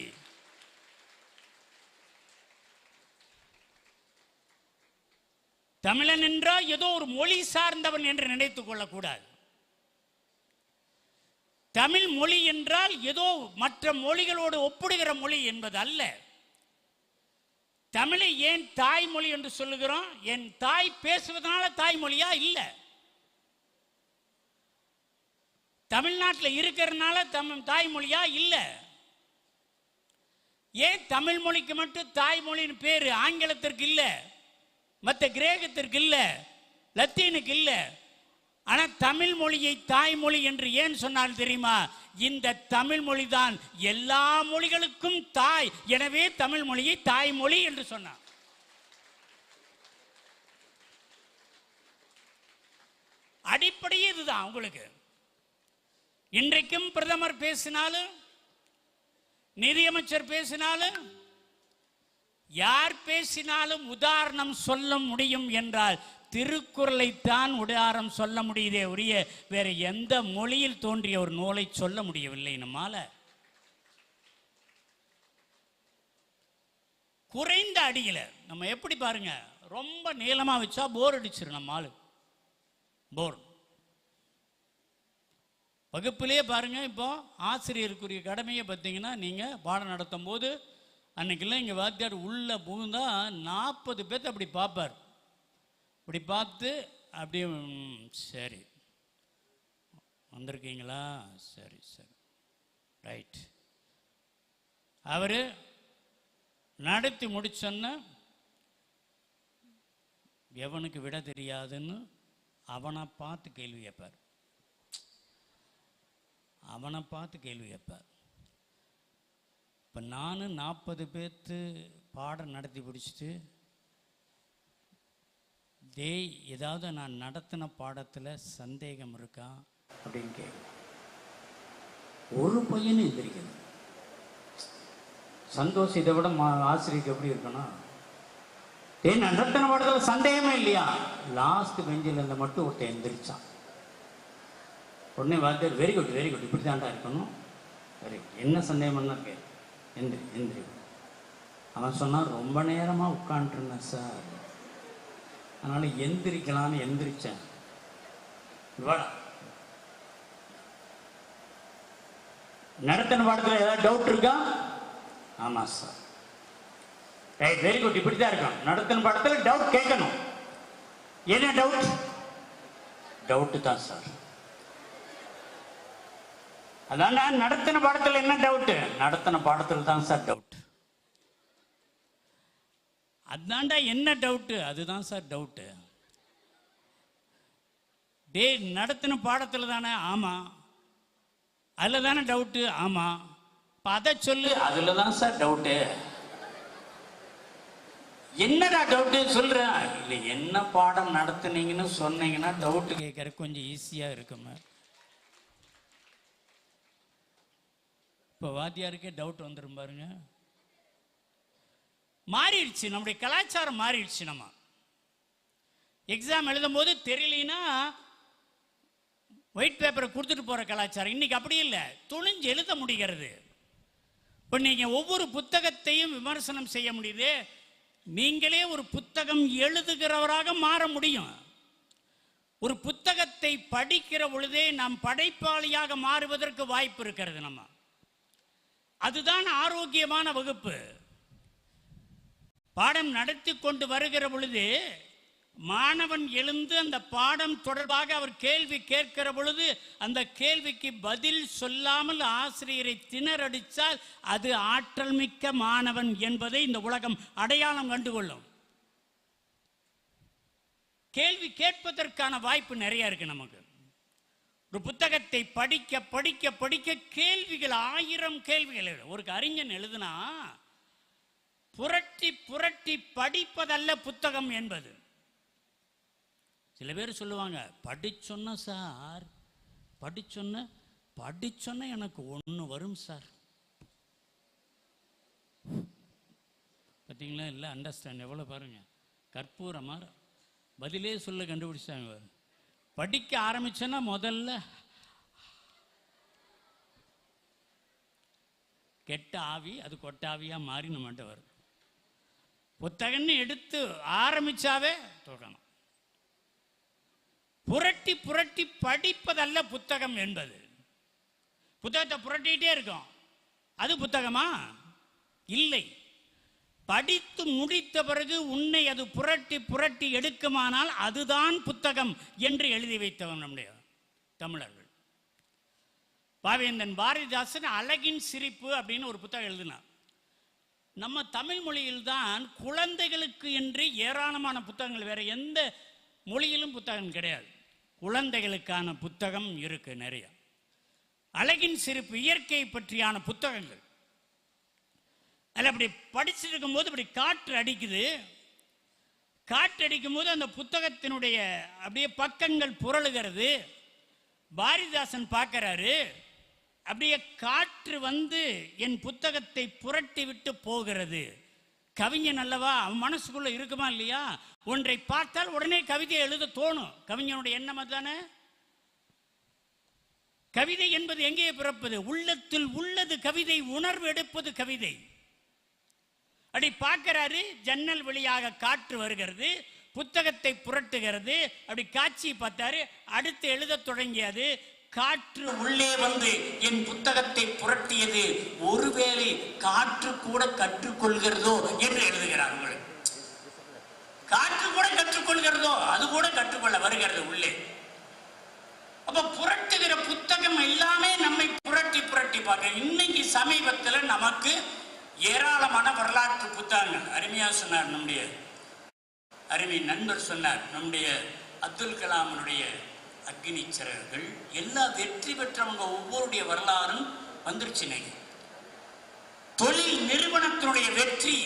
தமிழன் என்றால் ஏதோ ஒரு மொழி சார்ந்தவன் என்று நினைத்துக் கொள்ளக்கூடாது. தமிழ் மொழி என்றால் ஏதோ மற்ற மொழிகளோடு ஒப்பிடுகிற மொழி என்பது அல்ல. தமிழை ஏன் தாய்மொழி என்று சொல்லுகிறோம்? என் தாய் பேசுவதனால தாய்மொழியா? இல்ல. தமிழ்நாட்டில் இருக்கிறதுனால தாய்மொழியா? இல்ல. ஏன் தமிழ் மொழிக்கு மட்டும் தாய்மொழின்னு பேரு? ஆங்கிலத்திற்கு இல்ல, மற்ற கிரேக்கத்திற்கு இல்ல, லத்தீனுக்கு இல்ல. ஆனா தமிழ் மொழியை தாய்மொழி என்று ஏன் சொன்னால் தெரியுமா? இந்த தமிழ் மொழி தான் எல்லா மொழிகளுக்கும் தாய். எனவே தமிழ் மொழியை தாய்மொழி என்று சொன்னார். அடிப்படையே இதுதான். உங்களுக்கு இன்றைக்கும் பிரதமர் பேசினாலும், நிதியமைச்சர் பேசினாலும், யார் பேசினாலும் உதாரணம் சொல்ல முடியும் என்றால் திருக்குறளை தான் உதாரணம் சொல்ல முடியுதே ஒழிய வேற எந்த மொழியில் தோன்றிய ஒரு நூலை சொல்ல முடியவில்லை நம்மால. குறைந்த அடியில நம்ம எப்படி பாருங்க, ரொம்ப நீளமா வச்சா போர் அடிச்சிடும் நம்ம ஆளு. போர். வகுப்பிலே பாருங்க, இப்போ ஆசிரியருக்குரிய கடமையை பார்த்தீங்கன்னா, நீங்க பாடம் நடத்தும் போது அன்னைக்கெல்லாம் இங்கே வாத்தியார் உள்ள புகுந்தா 40 பேர்த்து அப்படி பார்ப்பார். இப்படி பார்த்து அப்படியே சரி வந்திருக்கீங்களா, சரி சரி ரைட். அவர் நடத்தி முடிச்சோன்னா எவனுக்கு விட தெரியாதுன்னு அவனை பார்த்து கேள்வி கேட்பார். அவனை பார்த்து கேள்வி கேட்பார். இப்போ நானும் 40 பேர்த்து பாடம் நடத்தி பிடிச்சிட்டு, டேய் ஏதாவது நான் நடத்தின பாடத்தில் சந்தேகம் இருக்கா அப்படின்னு கேட்க, ஒரு பையனும் எந்திரிக்கணும். சந்தோஷம் இதை விட ஆசிரியருக்கு எப்படி இருக்கணும்? டேய் நடத்தின பாடத்தில் சந்தேகமே இல்லையா? லாஸ்ட் பெஞ்சில் இருந்த மட்டும் ஒருத்தர் எந்திரிச்சான். உடனே வாத்தியார் வெரி குட் வெரி குட், இப்படி தாண்டா இருக்கணும், வெரி குட், என்ன சந்தேகம்னா கேட்க, எந்திரி எந்திரி. அவன் சொன்னான், ரொம்ப நேரமாக உட்காண்ட்ருந்தேன் சார், அதனால எந்திரிக்கலான்னு எந்திரிச்சேன். நடத்தின பாடத்தில் ஏதாவது டவுட் இருக்கா? ஆமாம் சார். ரைட் வெரி குட், இப்படி தான் இருக்கும். நடத்தின பாடத்தில் டவுட் கேட்கணும். என்ன டவுட்? டவுட்டு தான் சார். அதான் நடத்தின பாடத்தில் என்ன டவுட்டு? நடத்தின பாடத்தில் தான் சார் டவுட். அதான்டா என்ன டவுட்டு? அதுதான் சார் டவுட்டு. டே நடத்தின பாடத்தில் தானே? ஆமாம். அதில் தானே டவுட்டு? ஆமாம். இப்போ அதை சொல்லு. அதில் தான் சார் டவுட்டு. என்னடா டவுட்டு சொல்கிறேன். இல்லை என்ன பாடம் நடத்துனீங்கன்னு சொன்னீங்கன்னா டவுட்டு கேட்குற கொஞ்சம் ஈஸியாக இருக்குமே. இப்போ வாத்தியாருக்கே டவுட் வந்துடும் பாருங்க. மாறிடுச்சு, நம்முடைய கலாச்சாரம் மாறிடுச்சு. நம்ம எக்ஸாம் எழுதும் போது தெரியலனா ஒயிட் பேப்பரை கொடுத்துட்டு போகிற கலாச்சாரம் இன்னைக்கு அப்படி இல்லை, துணிஞ்சு எழுத முடிகிறது. இப்போ நீங்கள் ஒவ்வொரு புத்தகத்தையும் விமர்சனம் செய்ய முடியுது. நீங்களே ஒரு புத்தகம் எழுதுகிறவராக மாற முடியும். ஒரு புத்தகத்தை படிக்கிற பொழுதே நாம் படைப்பாளியாக மாறுவதற்கு வாய்ப்பு இருக்கிறது. நம்ம அதுதான் ஆரோக்கியமான வகுப்பு. பாடம் நடத்தி கொண்டு வருகிற பொழுது மாணவன் எழுந்து அந்த பாடம் தொடர்பாக அவர் கேள்வி கேட்கிற பொழுது அந்த கேள்விக்கு பதில் சொல்லாமல் ஆசிரியரை திணறடித்தால் அது ஆற்றல் மிக்க மாணவன் என்பதை இந்த உலகம் அடையாளம் கண்டுகொள்ளும். கேள்வி கேட்பதற்கான வாய்ப்பு நிறைய இருக்கு நமக்கு. ஒரு புத்தகத்தை படிக்க படிக்க படிக்க கேள்விகள் 1000 கேள்விகள். ஒரு அறிஞன் எழுதுனா புரட்டி புரட்டி படிப்பதல்ல புத்தகம் என்பது. சில பேர் சொல்லுவாங்க, படிச்சொன்ன சார் படிச்சொன்ன எனக்கு ஒன்று வரும் சார். பார்த்தீங்களா? இல்லை அண்டர்ஸ்டாண்ட் எவ்வளோ பாருங்க, கற்பூரமாக பதிலே சொல்ல கண்டுபிடிச்சாங்க. படிக்க ஆரம்பிச்சேன்னா முதல்ல கெட்ட ஆவி அது கொட்டாவியாக மாறி நம்மகிட்ட வரும். புத்தகம்னு எடுத்து ஆரம்பிச்சாவே தொடங்கணும். புரட்டி புரட்டி படிப்பதல்ல புத்தகம் என்பது. புத்தகத்தை புரட்டிகிட்டே இருக்கும், அது புத்தகமா? இல்லை. படித்து முடித்த பிறகு உன்னை அது புரட்டி புரட்டி எடுக்குமானால் அதுதான் புத்தகம் என்று எழுதி வைத்தவன் நம்முடைய தமிழர்கள். பாவேந்தன் பாரதிதாசன் அழகின் சிரிப்பு அப்படின்னு ஒரு புத்தகம் எழுதினார். நம்ம தமிழ் மொழியில்தான் குழந்தைகளுக்கு என்று ஏராளமான புத்தகங்கள், வேற எந்த மொழியிலும் புத்தகம் கிடையாது. குழந்தைகளுக்கான புத்தகம் இருக்கு நிறைய. அழகின் சிரிப்பு இயற்கையை பற்றியான புத்தகங்கள். அதில் அப்படி படிச்சுட்டு இருக்கும்போது அப்படி காற்று அடிக்குது. காற்று அடிக்கும் போது அந்த புத்தகத்தினுடைய அப்படியே பக்கங்கள் புரளுகிறது. பாரதிதாசன் பார்க்கிறாரு, அப்படியே காற்று வந்து என் புத்தகத்தை புரட்டி விட்டு போகிறது. கவிஞன் அல்லவா, அவன் மனசுக்குள்ள இருக்குமா இல்லையா? ஒன்றை பார்த்தால் உடனே கவிதை எழுத தோணும். கவிஞனுடைய எண்ணம் அதுதானே. கவிதை என்பது எங்கே பிறப்பது? உள்ளத்தில் உள்ளது கவிதை, உணர்வு எடுப்பது கவிதை. அப்படி பார்க்கிறாரு, ஜன்னல் வழியாக காற்று வருகிறது, புத்தகத்தை புரட்டுகிறது. அப்படி காட்சியை பார்த்தாரு, அடுத்து எழுத தொடங்கியது. காற்று உள்ளே வந்து என் புத்தகத்தை புரட்டியது, ஒருவேளை காற்று கூட கற்றுக்கொள்கிறதோ என்று எழுதுகிறார். காற்று கூட கற்றுக்கொள்கிறதோ, அது கூட கற்றுக்கொள்ள வருகிறது உள்ளே. அப்ப புரட்டுகிற புத்தகம் எல்லாமே நம்மை புரட்டி புரட்டி பார்க்க. இன்னைக்கு சமீபத்தில் நமக்கு ஏராளமான வரலாற்று புத்தகங்கள், அருமையா சொன்னார் நம்முடைய அருமை நண்பர் சொன்னார், நம்முடைய அப்துல் கலாமுடைய அக்னி சிறகுகள், எல்லா வெற்றி பெற்றவங்க ஒவ்வொருடைய வரலாறும் வந்துருச்சு. தொழில் நிறுவனத்தினுடைய வெற்றி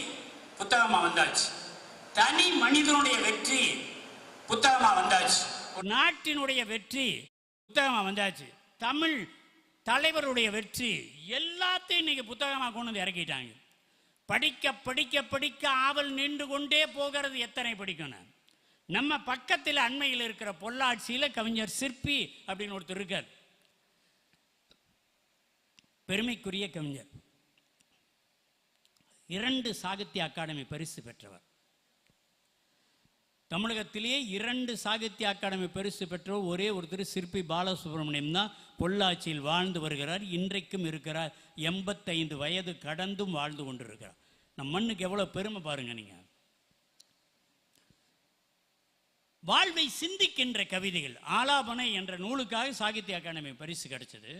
புத்தகமா வந்தாச்சு, தனி மனிதனுடைய வெற்றி புத்தகமா வந்தாச்சு, நாட்டினுடைய வெற்றி புத்தகமா வந்தாச்சு, தமிழ் தலைவருடைய வெற்றி எல்லாத்தையும் இன்னைக்கு புத்தகமாக கொண்டு வந்து இறக்கிட்டாங்க. படிக்க படிக்க படிக்க ஆவல் நின்று கொண்டே போகிறது. எத்தனை படிக்கணும்? நம்ம பக்கத்தில் அண்மையில் இருக்கிற பொள்ளாச்சியில் கவிஞர் சிற்பி அப்படின்னு ஒருத்தர் இருக்கார், பெருமைக்குரிய கவிஞர், 2 சாகித்ய அகாடமி பரிசு பெற்றவர். தமிழகத்திலேயே 2 சாகித்ய அகாடமி பரிசு பெற்றவர் ஒரே ஒருத்தர் சிற்பி பாலசுப்ரமணியம் தான். பொள்ளாச்சியில் வாழ்ந்து வருகிறார், இன்றைக்கும் இருக்கிறார். 85 வயது கடந்தும் வாழ்ந்து கொண்டிருக்கிறார். நம் மண்ணுக்கு எவ்வளவு பெருமை பாருங்க நீங்க. வாழ்வை சிந்திக்கின்ற கவிதைகள். ஆலாபனை என்ற நூலுக்காக சாகித்ய அகாடமி பரிசு கிடைச்சது.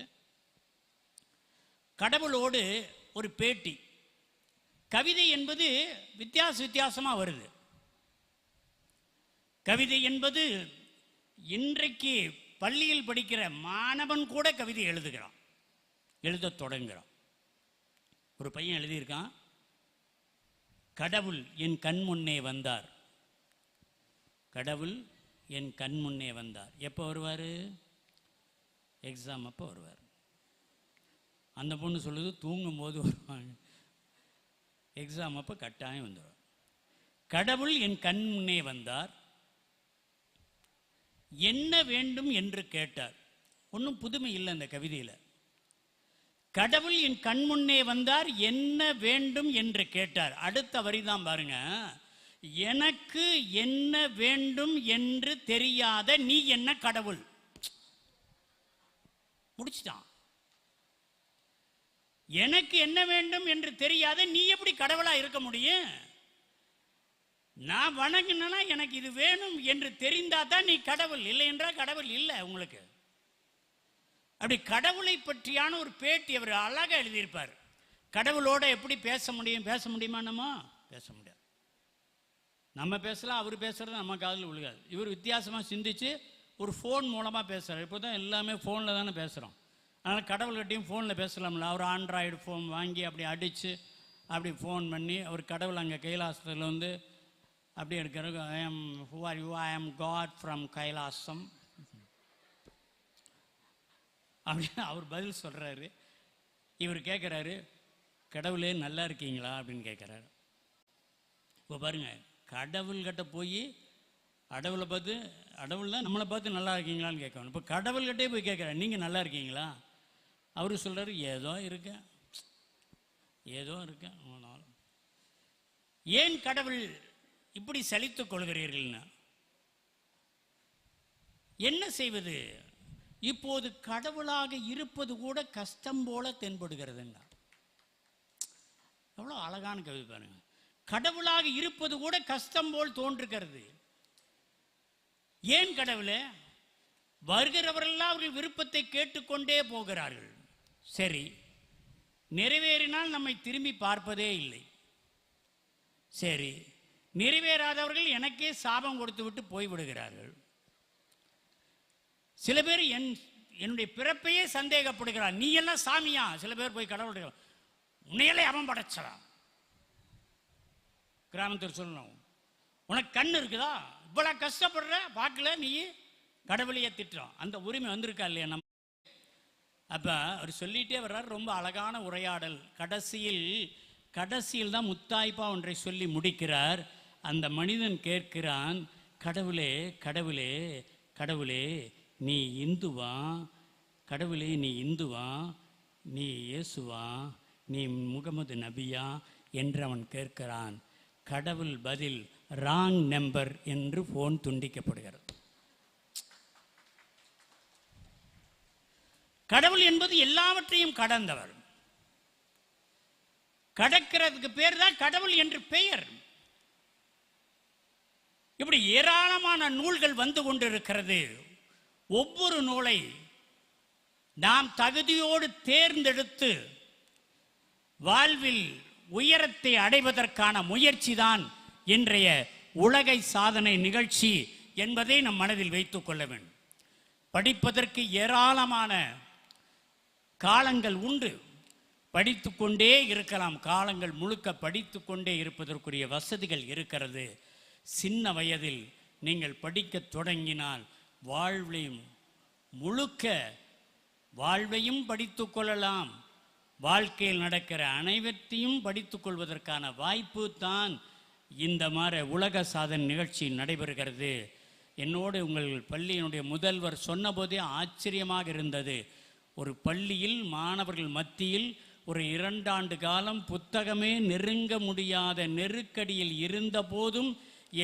கடவுளோடு ஒரு பேட்டி. கவிதை என்பது வித்தியாசமா வருது. கவிதை என்பது இன்றைக்கு பள்ளியில் படிக்கிற மாணவன் கூட கவிதை எழுதுகிறான், எழுத தொடங்குகிறான். ஒரு பையன் எழுதியிருக்கான், கடவுள் என் கண் முன்னே வந்தார், கடவுள் என் கண் முன்னே வந்தார். எப்போ வருவார்? எக்ஸாம் அப்போ வருவார். அந்த பொண்ணு சொல்லுது தூங்கும்போது வருவாங்க, எக்ஸாம் அப்போ கட்டாயம் வந்துடுவார். கடவுள் என் கண் முன்னே வந்தார், என்ன வேண்டும் என்று கேட்டார். ஒன்றும் புதுமை இல்லை அந்த கவிதையில். கடவுள் என் கண் முன்னே வந்தார், என்ன வேண்டும் என்று கேட்டார். அடுத்த வரிதான் பாருங்க, எனக்கு என்ன வேண்டும் என்று தெரியாத நீ என்ன கடவுள். முடிச்சிட்டான். எனக்கு என்ன வேண்டும் என்று தெரியாத நீ எப்படி கடவுளா இருக்க முடியும்? நான் வணங்கினா எனக்கு இது வேணும் என்று தெரிந்தா தான் நீ கடவுள், இல்லை என்றால் கடவுள் இல்லை உங்களுக்கு. அப்படி கடவுளை பற்றியான ஒரு பேட்டி அவர் அழகா எழுதியிருப்பார். கடவுளோட எப்படி பேச முடியுமா? நம்ம பேச முடியாது. நம்ம பேசலாம், அவர் பேசுறது நம்ம காதில் விழுகாது. இவர் வித்தியாசமாக சிந்திச்சு ஒரு ஃபோன் மூலமாக பேசுகிறார். இப்போ தான் எல்லாமே ஃபோனில் தானே பேசுகிறோம். அதனால் கடவுள்கிட்டையும் ஃபோனில் பேசலாம்ல. அவர் ஆண்ட்ராய்டு ஃபோன் வாங்கி அப்படி அடித்து அப்படி ஃபோன் பண்ணி அவர் கடவுள் அங்கே கைலாசத்தில் வந்து அப்படி எடுக்கிறது. I am who are you? I am god from Kailasam. அப்படின்னு அவர் பதில் சொல்கிறாரு. இவர் கேட்குறாரு, கடவுளே நல்லா இருக்கீங்களா அப்படின்னு கேட்குறாரு. இப்போ பாருங்கள், கடவுள்கிட்ட போய் கடவுள் தான் நம்மளை பார்த்து நல்லா இருக்கீங்களான்னு கேட்கணும். இப்போ கடவுள்கிட்டே போய் கேட்குறாரு, நீங்கள் நல்லா இருக்கீங்களா? அவரு சொல்கிறாரு, ஏதோ இருக்கேன். ஏன் கடவுள் இப்படி சலித்துக் கொள்கிறீர்கள்னா என்ன செய்வது? இப்போது கடவுளாக இருப்பது கூட கஷ்டம் போல தென்படுகிறதுங்க. எவ்வளோ அழகான கவி பாருங்க. கடவுளாக இருப்பது கூட கஷ்டம் போல் தோன்றுகிறது. ஏன் கடவுளே? வருகிறவரெல்லாம் அவர்கள் விருப்பத்தை கேட்டுக்கொண்டே போகிறார்கள். சரி, நிறைவேறினால் நம்மை திரும்பி பார்ப்பதே இல்லை. சரி, நிறைவேறாதவர்கள் எனக்கே சாபம் கொடுத்து விட்டு போய்விடுகிறார்கள். சில பேர் என்னுடைய பிறப்பையே சந்தேகப்படுகிறார். நீ எல்லாம் சாமியா? சில பேர் போய் கடவுள் உன்னையிலே அவன் படைச்சலாம். கிராமத்தில் சொல்லணும், உனக்கு கண் இருக்குதா? இவ்வளவு கஷ்டப்படுற பார்க்கல, நீ கடவுளையே திட்டுறோம். அந்த உரிமை வந்திருக்கா இல்லையா நம்ம? அப்போ அவர் சொல்லிகிட்டே வர்றார். ரொம்ப அழகான உரையாடல். கடைசியில் தான் முத்தாய்ப்பா ஒன்றை சொல்லி முடிக்கிறார். அந்த மனிதன் கேட்கிறான், கடவுளே கடவுளே கடவுளே நீ இந்துவா? கடவுளே நீ இந்துவா? நீ இயேசுவா? நீ முகமது நபியா என்று அவன் கேட்கிறான். கடவுள் பதில், ராங் நம்பர் என்று போன் துண்டிக்கப்படுகிறது. கடவுள் என்பது எல்லாவற்றையும் கடந்தவர். கடக்கிறதுக்கு பேர் தான் கடவுள் என்று பெயர். இப்படி ஏராளமான நூல்கள் வந்து கொண்டிருக்கிறது. ஒவ்வொரு நூலை நாம் தகுதியோடு தேர்ந்தெடுத்து வாழ்வில் உயரத்தை அடைவதற்கான முயற்சி தான் இன்றைய உலகை சாதனை நிகழ்ச்சி என்பதை நம் மனதில் வைத்துக் கொள்ள வேண்டும். படிப்பதற்கு ஏராளமான காலங்கள் உண்டு. படித்துக்கொண்டே இருக்கலாம். காலங்கள் முழுக்க படித்துக்கொண்டே இருப்பதற்குரிய வசதிகள் இருக்கிறது. சின்ன வயதில் நீங்கள் படிக்க தொடங்கினால் வாழ்வையும் படித்து கொள்ளலாம். வாழ்க்கையில் நடக்கிற அனைவற்றையும் படித்துக் கொள்வதற்கான வாய்ப்பு தான் இந்த மாதிரி உலக சாதனை நிகழ்ச்சி நடைபெறுகிறது. என்னோடு உங்கள் பள்ளியினுடைய முதல்வர் சொன்னபோதே ஆச்சரியமாக இருந்தது. ஒரு பள்ளியில் மாணவர்கள் மத்தியில் ஒரு 2 ஆண்டு காலம் புத்தகமே நெருங்க முடியாத நெருக்கடியில் இருந்த போதும்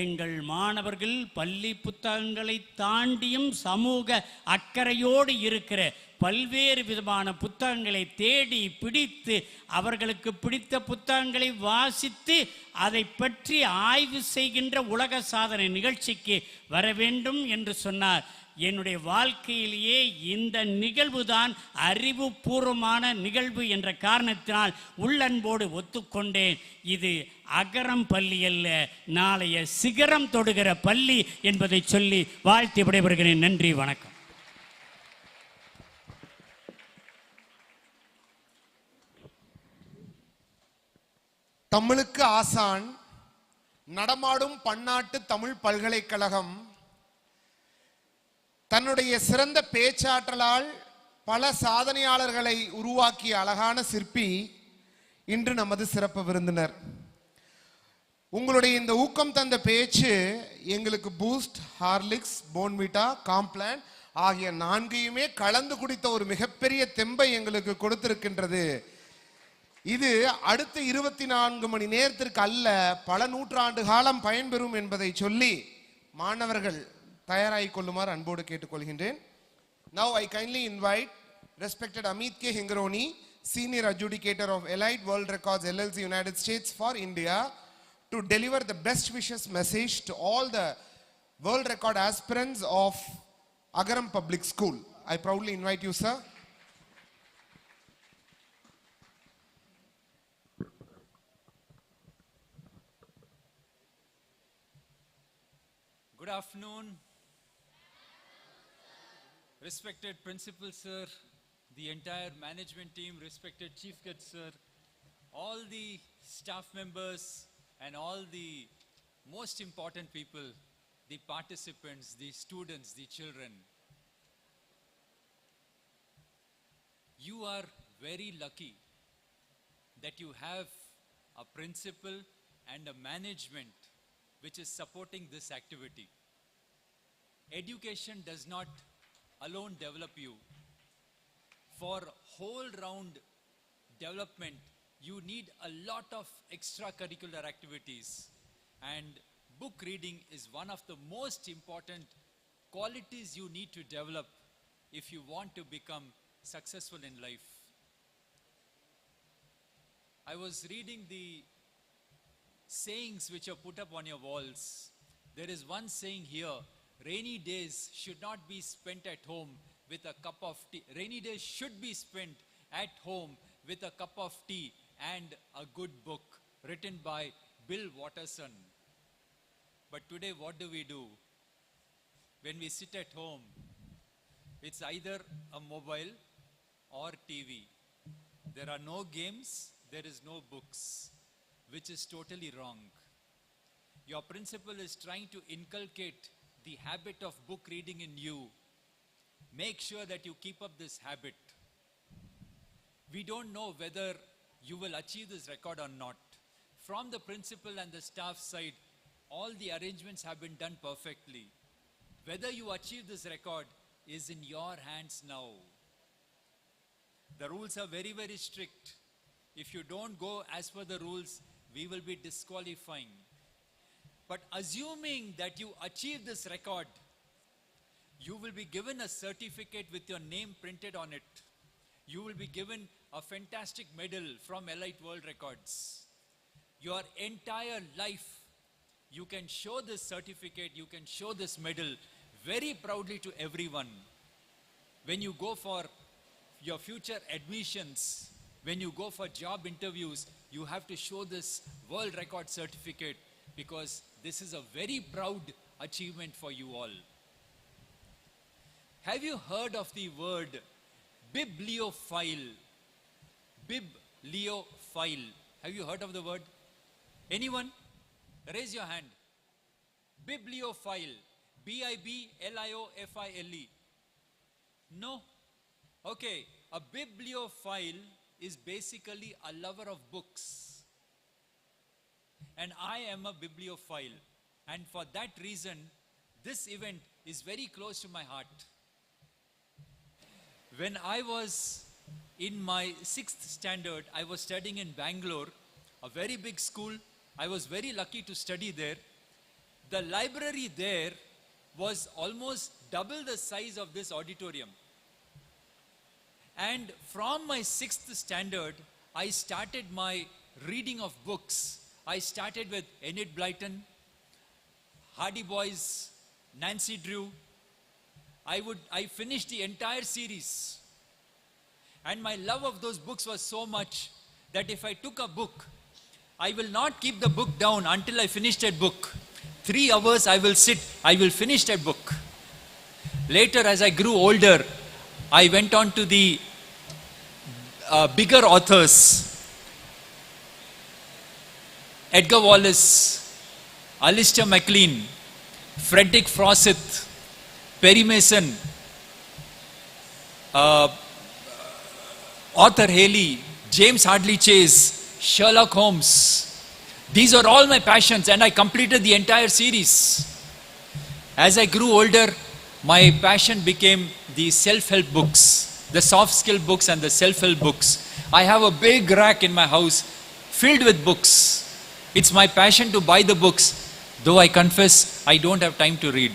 எங்கள் மாணவர்கள் பள்ளி புத்தகங்களை தாண்டியும் சமூக அக்கறையோடு இருக்கிற பல்வேறு விதமான புத்தகங்களை தேடி பிடித்து அவர்களுக்கு பிடித்த புத்தகங்களை வாசித்து அதை பற்றி ஆய்வு செய்கின்ற உலக சாதனை நிகழ்ச்சிக்கு வர வேண்டும் என்று சொன்னார். என்னுடைய வாழ்க்கையிலேயே இந்த நிகழ்வுதான் அறிவுபூர்வமான நிகழ்வு என்ற காரணத்தினால் உள்ளன்போடு ஒத்துக்கொண்டேன். இது அகரம் பள்ளி அல்ல, நாளைய சிகரம் தொடுகிற பள்ளி என்பதை சொல்லி வாழ்த்தி விடைபெறுகிறேன். நன்றி, வணக்கம். தமிழுக்கு ஆசான், நடமாடும் பன்னாட்டு தமிழ் பல்கலைக்கழகம் தன்னுடைய சிறந்த பேச்சாற்றலால் பல சாதனையாளர்களை உருவாக்கிய அழகான சிற்பி இன்று நமது சிறப்பு விருந்தினர். உங்களுடைய இந்த ஊக்கம் தந்த பேச்சு எங்களுக்கு பூஸ்ட், ஹார்லிக்ஸ், போன்விட்டா, காம்ப்ளான் ஆகிய 4ஐயுமே கலந்து குடித்த ஒரு மிகப்பெரிய தெம்பை எங்களுக்கு கொடுத்திருக்கின்றது. இது அடுத்த 24 மணி நேரத்திற்கு அல்ல, பல நூற்றாண்டு காலம் பயன்பெறும் என்பதை சொல்லி மாணவர்கள் தயாராகிக் கொள்ளுமாறு அன்போடு கேட்டுக்கொள்கின்றேன். Now I kindly invite respected Amit K. Hingroni, Senior Adjudicator of Elite World Records LLC United States for India, to deliver the best wishes message to all the world record aspirants of Agaram Public School. I proudly invite you, sir. Good afternoon. Respected Principal Sir, the entire management team, respected Chief Guest Sir, all the staff members and all the most important people, the participants, the students, the children. You are very lucky that you have a principal and a management which is supporting this activity. Education does not alone develop you. For whole round development, you need a lot of extracurricular activities, and book reading is one of the most important qualities you need to develop if you want to become successful in life. I was reading the sayings which are put up on your walls. There is one saying here: rainy days should not be spent at home with a cup of tea. Rainy days should be spent at home with a cup of tea and a good book, written by Bill Watterson. But today what do? When we sit at home, it's either a mobile or TV. There are no games, there is no books, which is totally wrong. Your principal is trying to inculcate the habit of book reading in you. Make sure that you keep up this habit. We don't know whether you will achieve this record or not. From the principal and the staff side, all the arrangements have been done perfectly. Whether you achieve this record is in your hands now. The rules are very, very strict. If you don't go as per the rules, we will be disqualifying. But assuming that you achieve this record, you will be given a certificate with your name printed on it. You will be given a fantastic medal from Elite World Records. Your entire life, you can show this certificate, you can show this medal very proudly to everyone. When you go for your future admissions, when you go for job interviews, you have to show this world record certificate, because this is a very proud achievement for you all. Have you heard of the word bibliophile? Bibliophile. Have you heard of the word? Anyone? Raise your hand. Bibliophile. B-I-B-L-I-O-F-I-L-E. No? Okay. A bibliophile is basically a lover of books. And I am a bibliophile. And for that reason, this event is very close to my heart. When I was in my 6th standard, I was studying in Bangalore, a very big school. I was very lucky to study there. The library there was almost double the size of this auditorium. And from my 6th standard, I started my reading of books. I started with Enid Blyton, Hardy Boys, Nancy Drew. I finished the entire series. And my love of those books was so much that if I took a book, I will not keep the book down until I finish that book. 3 hours I will sit, I will finish that book. Later, as I grew older, I went on to the bigger authors. Edgar Wallace, Alistair MacLean, Frederick Fawcett, Perry Mason, Arthur Haley, James Hadley Chase, Sherlock Holmes. These are all my passions, and I completed the entire series. As I grew older, my passion became the self-help books, the soft skill books and the self-help books. I have a big rack in my house filled with books. It's my passion to buy the books, though I confess I don't have time to read.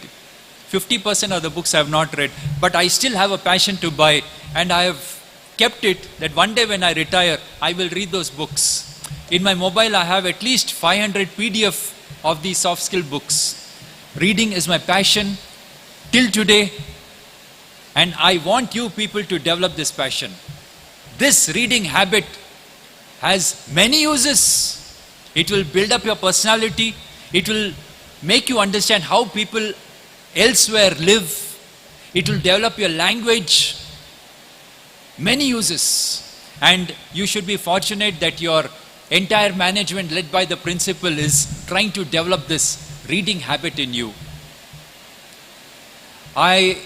50% of the books I have not read, but I still have a passion to buy, and I have kept it that one day when I retire, I will read those books. In my mobile, I have at least 500 PDF of these soft skill books. Reading is my passion till today, and I want you people to develop this passion. This reading habit has many uses. It will build up your personality. It will make you understand how people elsewhere live. It will develop your language. Many uses. And you should be fortunate that your entire management led by the principal is trying to develop this reading habit in you. I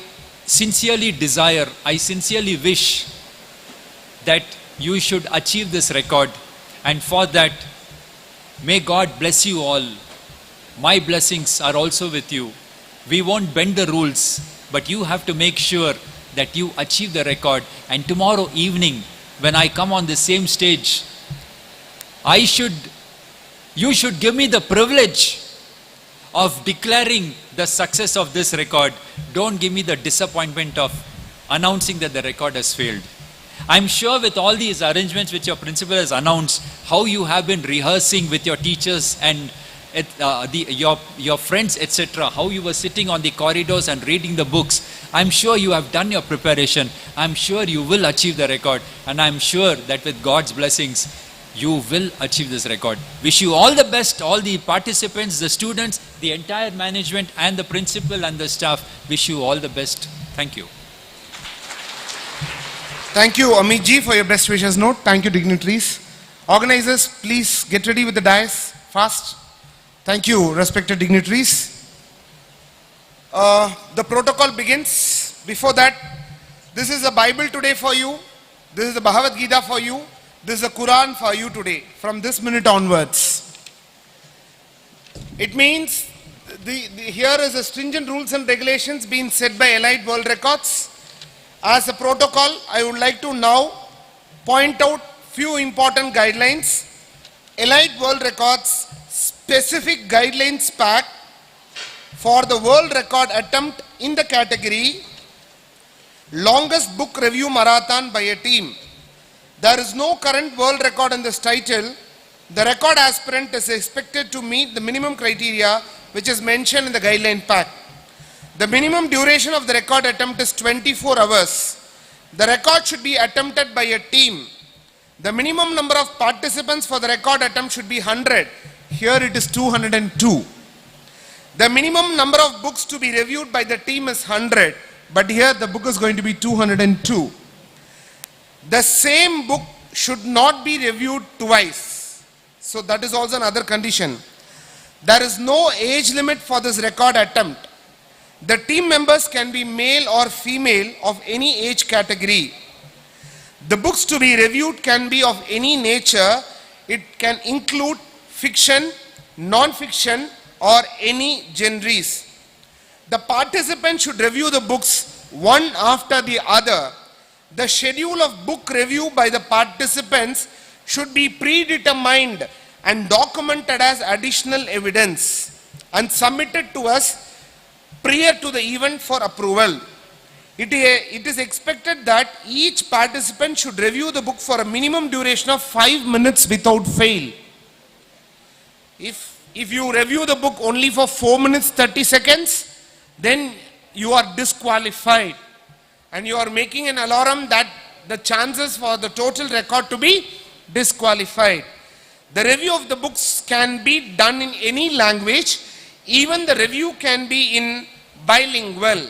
sincerely desire, I sincerely wish that you should achieve this record. And for that, may God bless you all. My blessings are also with you. We won't bend the rules, but you have to make sure that you achieve the record. And tomorrow evening, when I come on the same stage, you should give me the privilege of declaring the success of this record. Don't give me the disappointment of announcing that the record has failed. I'm sure with all these arrangements which your principal has announced, how you have been rehearsing with your teachers and your friends, etc., how you were sitting on the corridors and reading the books, I'm sure you have done your preparation. I'm sure you will achieve the record, and I'm sure that with God's blessings, you will achieve this record. Wish you all the best, all the participants, the students, the entire management, and the principal and the staff. Wish you all the best. Thank you. Thank you, Amit ji, for your best wishes note. Thank you, dignitaries. Organizers, please get ready with the dais fast. Thank you, respected dignitaries. The protocol begins. Before that, this is the Bible today for you. This is the Bhagavad Gita for you. This is the Quran for you today, from this minute onwards. It means here is the stringent rules and regulations being set by Allied World Records. As a protocol, I would like to now point out few important guidelines. Allied World Records specific guidelines pack for the world record attempt in the category longest book review marathon by a team. There is no current world record in this title. The record aspirant is expected to meet the minimum criteria which is mentioned in the guideline pack. The minimum duration of the record attempt is 24 hours. The record should be attempted by a team. The minimum number of participants for the record attempt should be 100. Here it is 202. The minimum number of books to be reviewed by the team is 100, but here the book is going to be 202. The same book should not be reviewed twice. So that is also another condition. There is no age limit for this record attempt. The team members can be male or female of any age category. The books to be reviewed can be of any nature. It can include fiction, non-fiction, or any genres. The participants should review the books one after the other. The schedule of book review by the participants should be predetermined and documented as additional evidence and submitted to us prior to the event for approval. It is expected that each participant should review the book for a minimum duration of 5 minutes without fail. If you review the book only for 4 minutes 30 seconds, then you are disqualified. And you are making an alarm that the chances for the total record to be disqualified. The review of the books can be done in any language. Even the review can be in bilingual.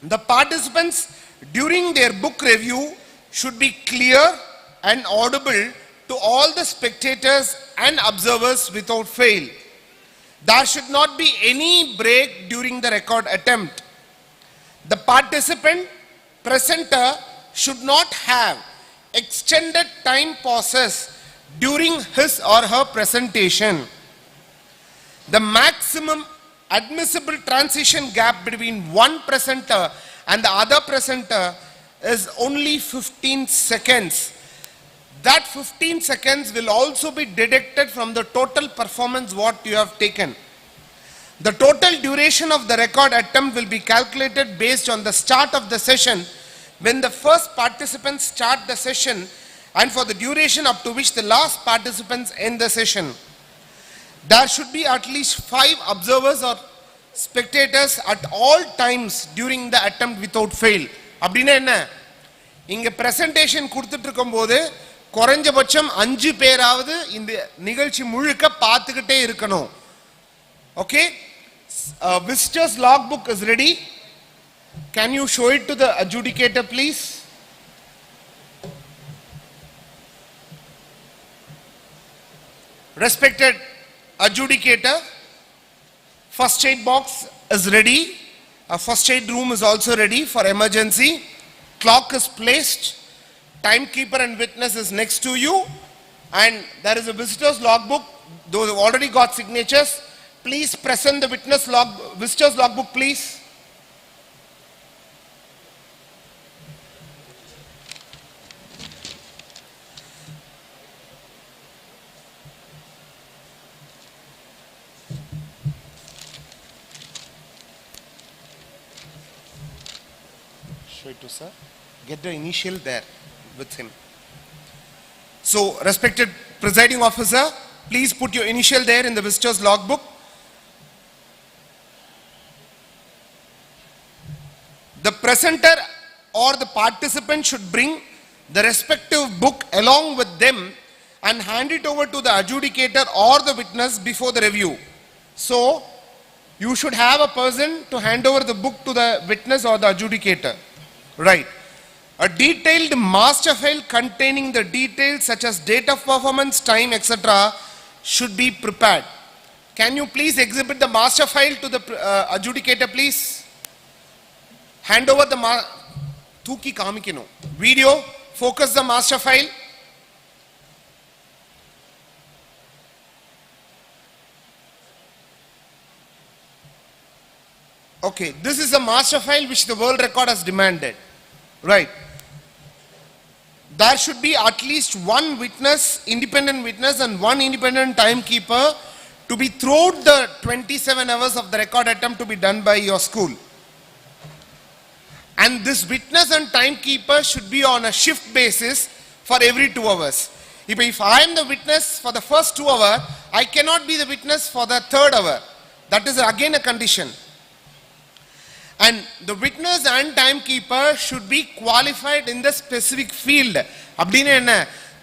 The participants during their book review should be clear and audible to all the spectators and observers without fail. There should not be any break during the record attempt. The participant presenter should not have extended time pauses during his or her presentation. The maximum admissible transition gap between one presenter and the other presenter is only 15 seconds. That 15 seconds will also be deducted from the total performance what you have taken. The total duration of the record attempt will be calculated based on the start of the session when the first participants start the session and for the duration up to which the last participants end the session. There should be at least 5 observers or spectators at all times during the attempt without fail. அப்படினா என்ன? இங்க presentation கொடுத்துட்டு இருக்கும்போது குறைஞ்சபட்சம் 5 பேராவது இந்த நிகழ்ச்சி முழுக்க பார்த்துக்கிட்டே இருக்கணும். Okay? Visitors logbook is ready. Can you show it to the adjudicator, please? Respected adjudicator, first aid box is ready. A first aid room is also ready for emergency. Clock is placed. Timekeeper and witness is next to you. And there is a visitor's logbook. Those who already got signatures, please present the visitor's logbook, please. Show it to sir. Get the initial there with him. So, respected presiding officer, please put your initial there in the visitor's logbook. The presenter or the participant should bring the respective book along with them and hand it over to the adjudicator or the witness before the review. So, you should have a person to hand over the book to the witness or the adjudicator. Right. A detailed master file containing the details such as date of performance, time, etc. should be prepared. Can you please exhibit the master file to the adjudicator, please? Hand over the Tuki kamikino. Video, focus the master file. Okay, this is the master file which the world record has demanded. Right. There should be at least one witness, independent witness and one independent timekeeper to be throughout the 27 hours of the record attempt to be done by your school. And this witness and timekeeper should be on a shift basis for every 2 hours. If I am the witness for the first 2 hours, I cannot be the witness for the 3rd hour. That is again a condition. And the witness and timekeeper should be qualified in the specific field.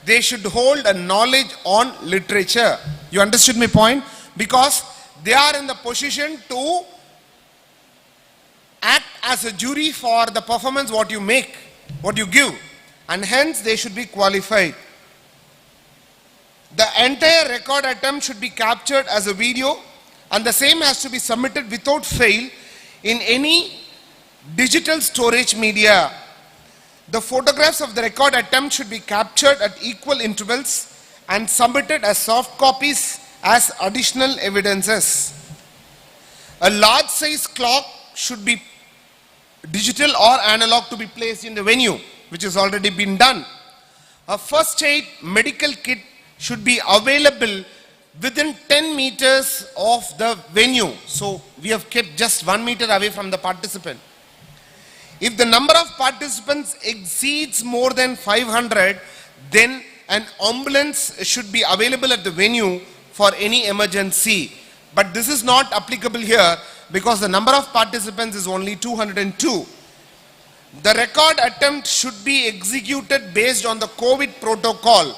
They should hold a knowledge on literature. You understood my point? Because they are in the position to act as a jury for the performance what you make, what you give. And hence they should be qualified. The entire record attempt should be captured as a video and the same has to be submitted without fail in any digital storage media. The photographs of the record attempt should be captured at equal intervals and submitted as soft copies as additional evidences. A large size clock should be digital or analog to be placed in the venue, which has already been done. A first aid medical kit should be available within 10 meters of the venue. So we have kept just 1 meter away from the participant. If the number of participants exceeds more than 500, then an ambulance should be available at the venue for any emergency. But this is not applicable here because the number of participants is only 202. The record attempt should be executed based on the COVID protocol.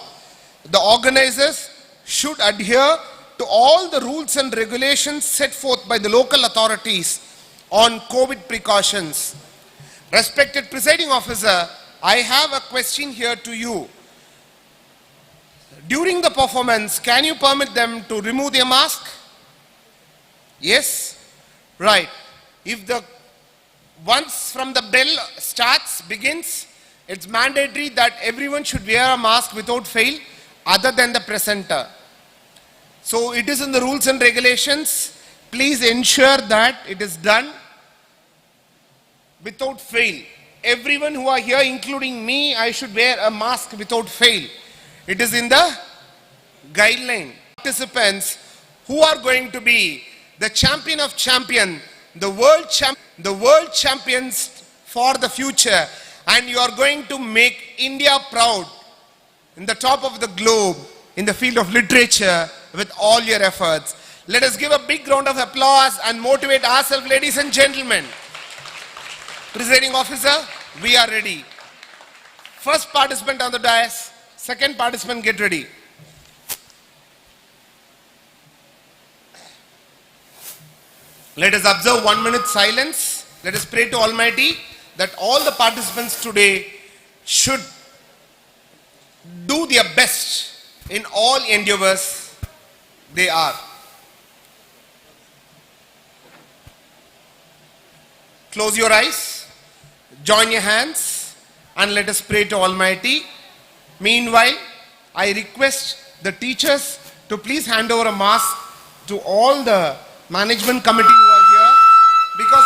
The organizers should adhere to all the rules and regulations set forth by the local authorities on COVID precautions. Respected presiding officer, I have a question here to you. During the performance, can you permit them to remove their mask? Yes? Right. If the once from the bell begins, it's mandatory that everyone should wear a mask without fail other than the presenter. So it is in the rules and regulations. Please ensure that it is done without fail. Everyone who are here, including me, I should wear a mask without fail. It is in the guideline. Participants who are going to be the champion of champion, the world champions for the future, and you are going to make India proud in the top of the globe in the field of literature with all your efforts. Let us give a big round of applause and motivate ourselves, ladies and gentlemen. Presiding officer, we are ready. First participant on the dais, second participant, get ready. Let us observe 1 minute silence. Let us pray to Almighty that all the participants today should do their best in all endeavors they are. Close your eyes, join your hands, and let us pray to Almighty Meanwhile, I request the teachers to please hand over a mask to all the management committee who are here, because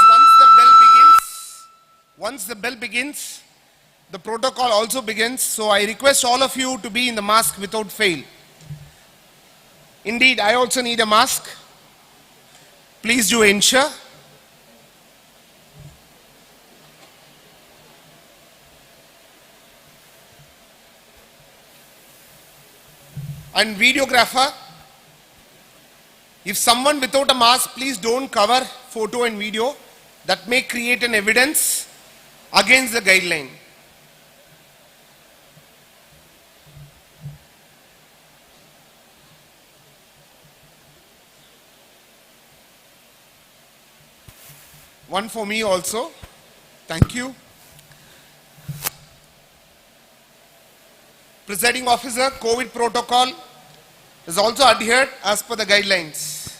once the bell begins, the protocol also begins. So I request all of you to be in the mask without fail. Indeed, I also need a mask. Please do ensure. And videographer, if someone without a mask, please don't cover photo and video. That may create an evidence against the guideline. One for me also. Thank you. Presiding officer, COVID protocol is also adhered as per the guidelines.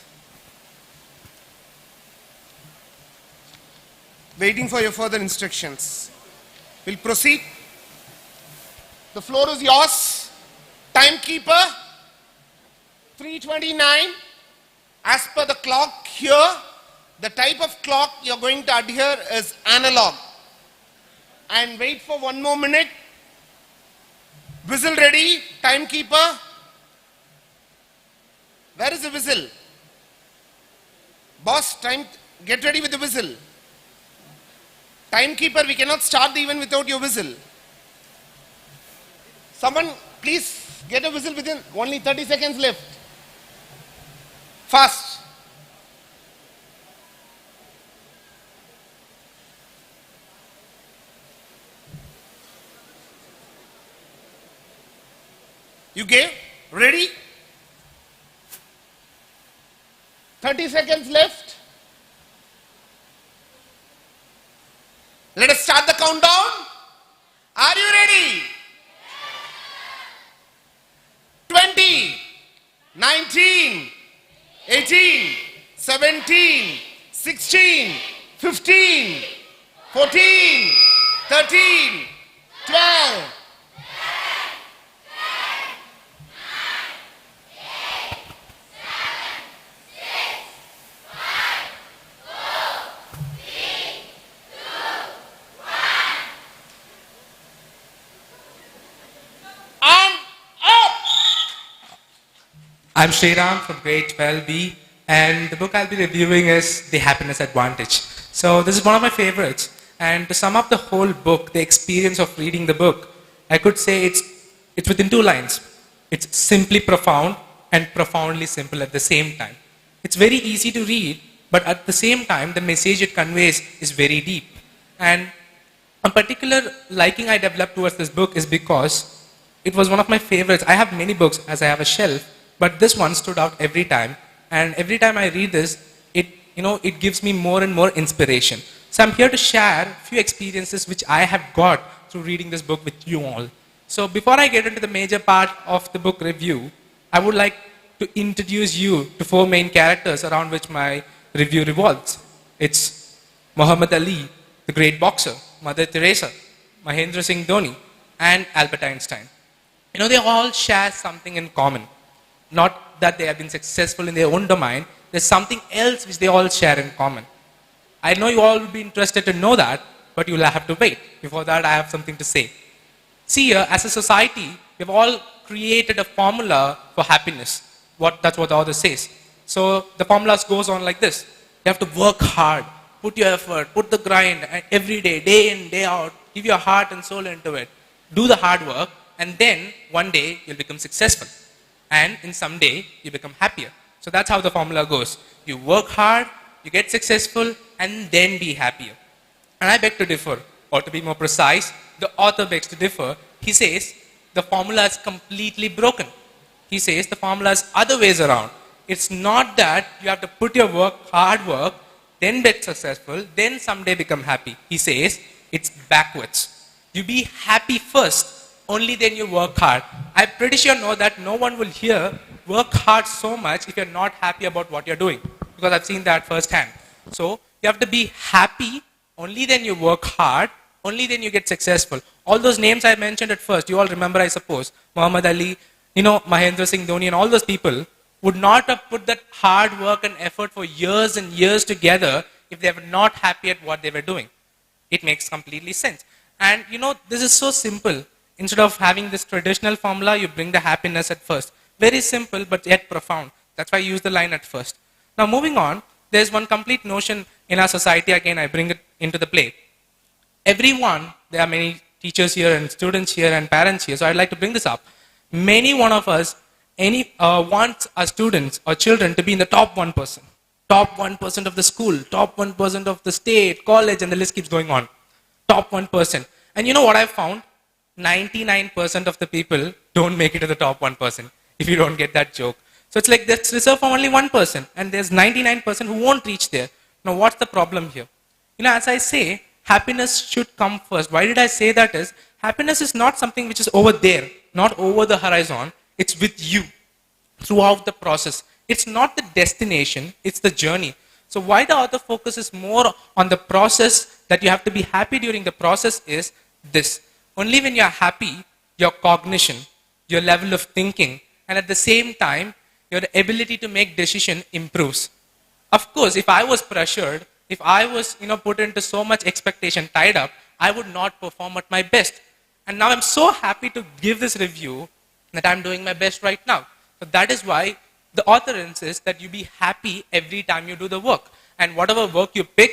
Waiting for your further instructions. We'll proceed. The floor is yours. Timekeeper, 3:29. As per the clock here, the type of clock you're going to adhere is analog. And wait for 1 more minute. Whistle ready, timekeeper. Where is the whistle? Boss, get ready with the whistle. Timekeeper, we cannot start the event without your whistle. Someone, please get a whistle within only 30 seconds left. Fast. You gave? Ready? 30 seconds left. Let us start the countdown. Are you ready? 20, 19, 18, 17, 16, 15, 14, 13, 12, I'm Sriram from grade 12B, and the book I'll be reviewing is The Happiness Advantage. So this is one of my favorites, and to sum up the whole book, the experience of reading the book, I could say it's within 2 lines. It's simply profound and profoundly simple at the same time. It's very easy to read, but at the same time, the message it conveys is very deep. And a particular liking I developed towards this book is because it was one of my favorites. I have many books as I have a shelf, but this one stood out every time. And every time I read this, it gives me more and more inspiration. So I'm here to share a few experiences which I have got through reading this book with you all. So before I get into the major part of the book review, I would like to introduce you to 4 main characters around which my review revolves. It's Muhammad Ali, the great boxer, Mother Teresa, Mahendra Singh Dhoni, and Albert Einstein. They all share something in common. Not that they have been successful in their own domain, there's something else which they all share in common. I know you all will be interested to know that, but you'll have to wait. Before that, I have something to say. See here, as a society, we've all created a formula for happiness. That's what the author says. So the formula goes on like this. You have to work hard, put your effort, put the grind, and every day in, day out, give your heart and soul into it. Do the hard work, and then one day you'll become successful. And in some day, you become happier. So that's how the formula goes. You work hard, you get successful, and then be happier. And I beg to differ, or to be more precise, the author begs to differ. He says the formula is completely broken. He says the formula is other ways around. It's not that you have to put your hard work, then get successful, then someday become happy. He says it's backwards. You be happy first, only then you work hard. I'm pretty sure that no one will here work hard so much if you're not happy about what you're doing, because I've seen that firsthand. So you have to be happy, only then you work hard, only then you get successful. All those names I mentioned at first, you all remember, I suppose. Muhammad Ali, Mahendra Singh Dhoni and all those people would not have put that hard work and effort for years and years together if they were not happy at what they were doing. It makes completely sense. And this is so simple. Instead of having this traditional formula, you bring the happiness at first. Very simple, but yet profound. That's why I use the line at first. Now moving on, there's one complete notion in our society, again I bring it into the play. Everyone, there are many teachers here and students here and parents here, so I'd like to bring this up. Many one of us wants our students or children to be in the top 1%. Top 1% of the school, top 1% of the state, college, and the list keeps going on. Top 1%. And you know what I've found? 99% of the people don't make it to the top 1% if you don't get that joke. So it's like that's reserved for only 1%, and there's 99% who won't reach there. Now what's the problem here? As I say, happiness should come first. Why did I say that is, happiness is not something which is over there, not over the horizon. It's with you throughout the process. It's not the destination, it's the journey. So why the author focuses more on the process, that you have to be happy during the process, is this. Only when you are happy, your cognition, your level of thinking, and at the same time, your ability to make decision improves. Of course, if I was pressured, if I was put into so much expectation, tied up, I would not perform at my best. And now I'm so happy to give this review that I'm doing my best right now. So that is why the author insists that you be happy every time you do the work. And whatever work you pick,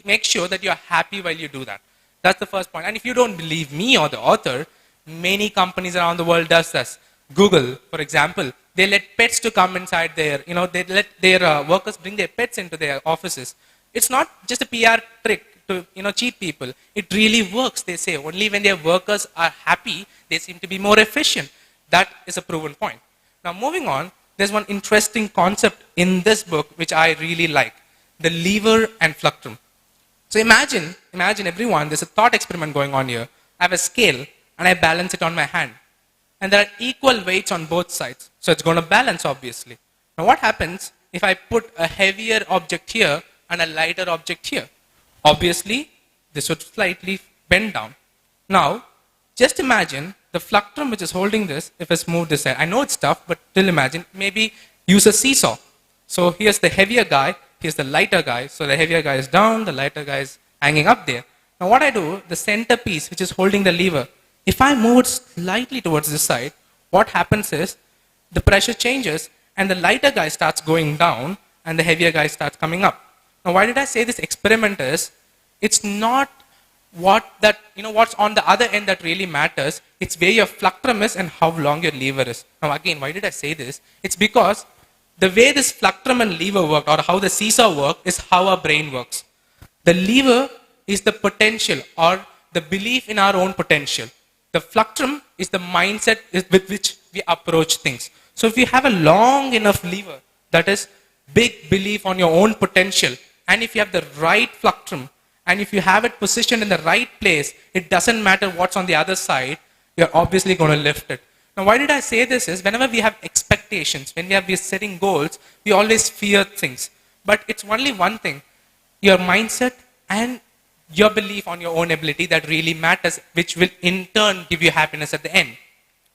make sure that you're happy while you do that. That's the first point. And if you don't believe me or the author, many companies around the world does this. Google, for example, they let pets to come inside their, they let their workers bring their pets into their offices. It's not just a PR trick to, cheat people. It really works, they say. Only when their workers are happy, they seem to be more efficient. That is a proven point. Now moving on, there's one interesting concept in this book which I really like. The lever and fulcrum. So imagine everyone, there's a thought experiment going on here. I have a scale and I balance it on my hand. And there are equal weights on both sides. So it's going to balance, obviously. Now what happens if I put a heavier object here and a lighter object here? Obviously, this would slightly bend down. Now, just imagine the fulcrum which is holding this, if it's moved this side. I know it's tough, but still imagine, maybe use a seesaw. So here's the heavier guy, here's the lighter guy. So the heavier guy is down, the lighter guy is hanging up there. Now what I do, the center piece which is holding the lever, if I move it slightly towards this side, what happens is the pressure changes and the lighter guy starts going down and the heavier guy starts coming up. Now why did I say this experiment is, it's not what's on the other end that really matters. It's where your fulcrum is and how long your lever is. Now again, why did I say this? It's because the way this fulcrum and lever work, or how the seesaw work, is how our brain works. The lever is the potential or the belief in our own potential. The fulcrum is the mindset with which we approach things. So if you have a long enough lever, that is big belief on your own potential, and if you have the right fulcrum, and if you have it positioned in the right place, it doesn't matter what's on the other side, you're obviously going to lift it. Now why did I say this is, whenever we have expectations, when we're setting goals, we always fear things. But it's only one thing, your mindset and your belief on your own ability that really matters, which will in turn give you happiness at the end.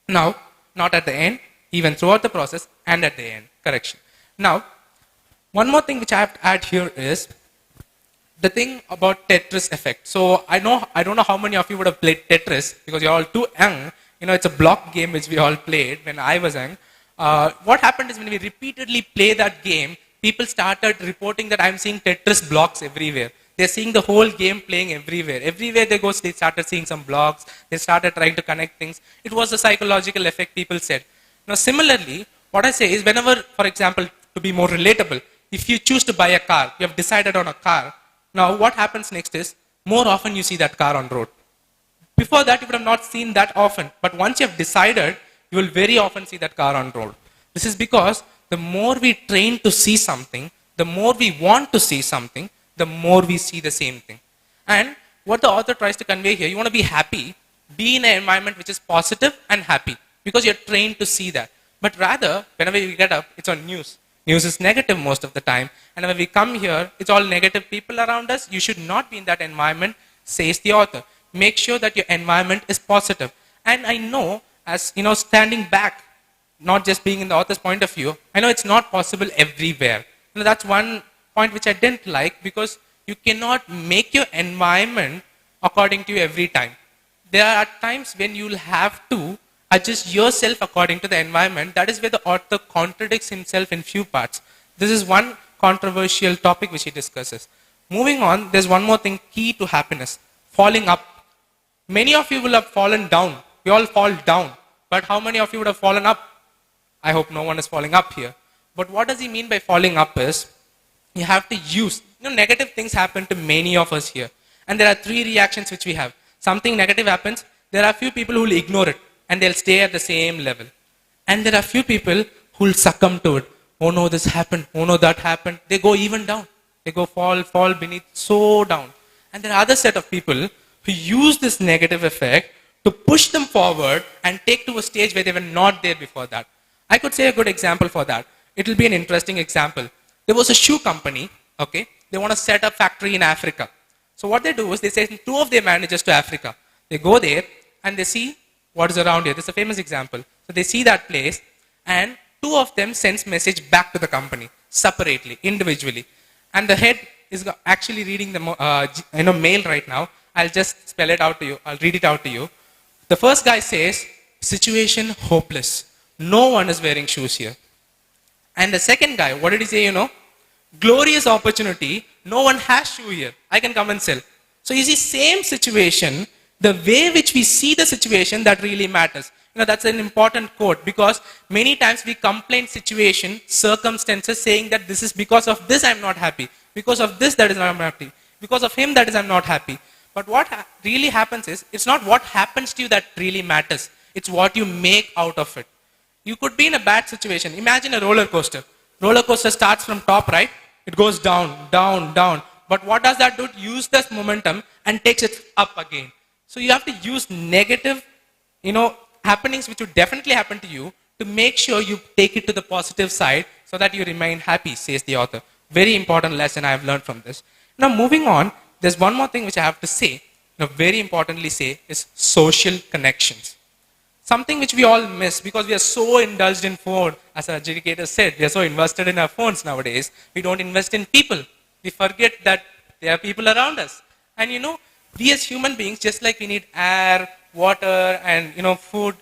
Now, not at the end, even throughout the process and at the end. Correction. Now, one more thing which I have to add here is the thing about Tetris effect. So I don't know how many of you would have played Tetris because you're all too young. It's a block game which we all played when I was young. What happened is when we repeatedly play that game, people started reporting that I'm seeing Tetris blocks everywhere. They're seeing the whole game playing everywhere. Everywhere they go, they started seeing some blocks. They started trying to connect things. It was a psychological effect, people said. Now, similarly, what I say is whenever, for example, to be more relatable, if you choose to buy a car, you have decided on a car. Now, what happens next is, more often you see that car on road. Before that, you would have not seen that often. But once you have decided, you will very often see that car on road. This is because the more we train to see something, the more we want to see something, the more we see the same thing. And what the author tries to convey here, you want to be happy, be in an environment which is positive and happy, because you're trained to see that. But rather, whenever you get up, it's on news. News is negative most of the time. And when we come here, it's all negative people around us. You should not be in that environment, says the author. make sure that your environment is positive. And I know, as standing back, not just being in the author's point of view, I know it's not possible everywhere. That's one point which I didn't like, because you cannot make your environment according to you every time. There are times when you'll have to adjust yourself according to the environment. That is where the author contradicts himself in few parts. This is one controversial topic which he discusses. Moving on, there's one more thing key to happiness: falling up. Many of you will have fallen down. We all fall down. But how many of you would have fallen up? I hope no one is falling up here. But what does he mean by falling up is, you have to use, negative things happen to many of us here. And there are three reactions which we have. Something negative happens, there are few people who will ignore it and they'll stay at the same level. And there are few people who will succumb to it. Oh no, this happened. Oh no, that happened. They go even down. They go fall beneath, so down. And there are other set of people who use this negative effect to push them forward and take to a stage where they were not there before that. I could say a good example for that. It will be an interesting example. There was a shoe company, okay? They want to set up factory in Africa. So what they do is they send two of their managers to Africa. They go there and they see what is around here. This is a famous example. So they see that place and two of them sends message back to the company separately, individually. And the head is actually reading the mail right now. I'll just spell it out to you. I'll read it out to you. The first guy says, situation hopeless. No one is wearing shoes here. And the second guy, what did he say, glorious opportunity. No one has shoe here. I can come and sell. So you see, same situation, the way which we see the situation, that really matters. That's an important quote, because many times we complain situation, circumstances, saying that this is because of this I'm not happy. Because of this, that is I'm happy. Because of him, that is I'm not happy. But what really happens is, it's not what happens to you that really matters. It's what you make out of it. You could be in a bad situation. Imagine a roller coaster. Roller coaster starts from top, right? It goes down, down, down. But what does that do? It uses this momentum and takes it up again. So you have to use negative, happenings which would definitely happen to you to make sure you take it to the positive side so that you remain happy, says the author. Very important lesson I have learned from this. Now moving on, there's one more thing which I have to say, very importantly say, is social connections. Something which we all miss because we are so indulged in phone. As our educator said, we are so invested in our phones nowadays. We don't invest in people. We forget that there are people around us. And we as human beings, just like we need air, water, and food,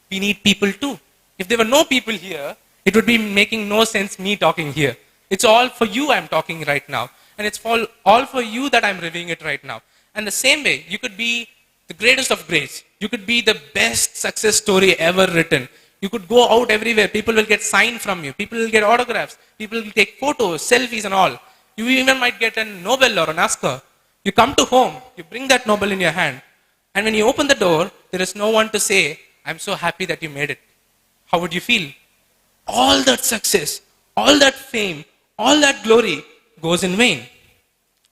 we need people too. If there were no people here, it would be making no sense me talking here. It's all for you I'm talking right now. And it's all for you that I'm reviewing it right now. And the same way, you could be the greatest of greats. You could be the best success story ever written. You could go out everywhere. People will get signed from you. People will get autographs. People will take photos, selfies and all. You even might get a Nobel or an Oscar. You come to home, you bring that Nobel in your hand. And when you open the door, there is no one to say, I'm so happy that you made it. How would you feel? All that success, all that fame, all that glory goes in vain.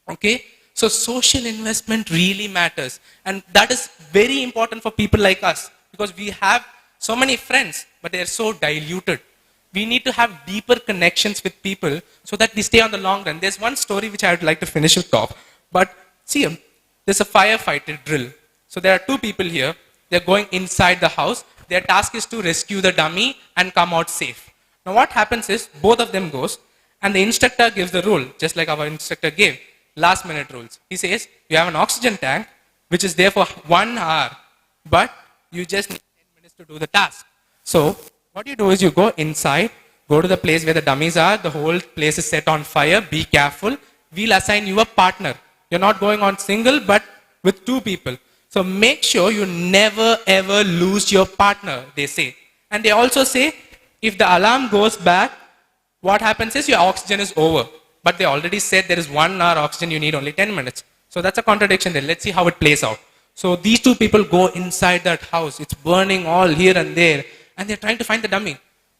Okay? So social investment really matters. And that is very important for people like us, because we have so many friends, but they are so diluted. We need to have deeper connections with people so that we stay on the long run. There's one story which I would like to finish with off. But see, there's a firefighter drill. So there are two people here. They're going inside the house. Their task is to rescue the dummy and come out safe. Now what happens is, both of them goes, and the instructor gives the rule, just like our instructor gave. Last minute rules. He says, you have an oxygen tank, which is there for 1 hour, but you just need 10 minutes to do the task. So what you do is you go inside, go to the place where the dummies are, the whole place is set on fire, be careful. We'll assign you a partner. You're not going on single, but with two people. So make sure you never ever lose your partner, they say. And they also say, if the alarm goes back, what happens is your oxygen is over. But they already said there is 1 hour oxygen, you need only 10 minutes. So that's a contradiction there. Let's see how it plays out. So these two people go inside that house. It's burning all here and there. And they're trying to find the dummy.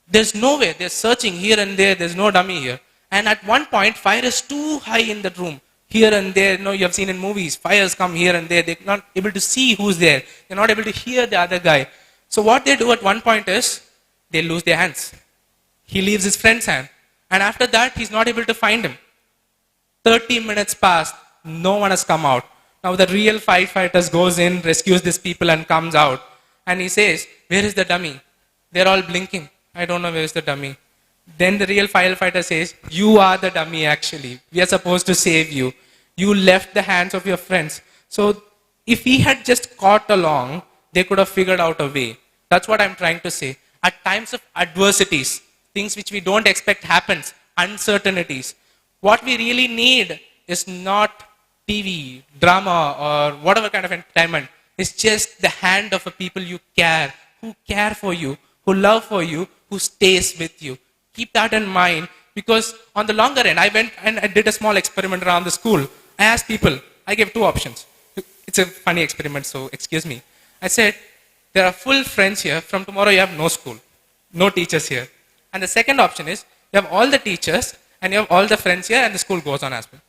There's nowhere. They're searching here and there. There's no dummy here. And at one point, fire is too high in that room. Here and there, you have seen in movies, fires come here and there. They're not able to see who's there. They're not able to hear the other guy. So what they do at one point is, they lose their hands. He leaves his friend's hand. And after that, he's not able to find him. 30 minutes passed. No one has come out. Now the real firefighters goes in, rescues these people and comes out. And he says, where is the dummy? They're all blinking. I don't know where is the dummy. Then the real firefighter says, you are the dummy actually. We are supposed to save you. You left the hands of your friends. So if he had just caught along, they could have figured out a way. That's what I'm trying to say. At times of adversities, things which we don't expect happens, uncertainties, what we really need is not TV, drama, or whatever kind of entertainment. It's just the hand of a people you care, who care for you, who love for you, who stays with you. Keep that in mind, because on the longer end, I went and I did a small experiment around the school. I asked people, I gave 2 options. It's a funny experiment, so excuse me. I said, there are full friends here. From tomorrow you have no school, no teachers here. And the second option is, you have all the teachers and you have all the friends here and the school goes on as well.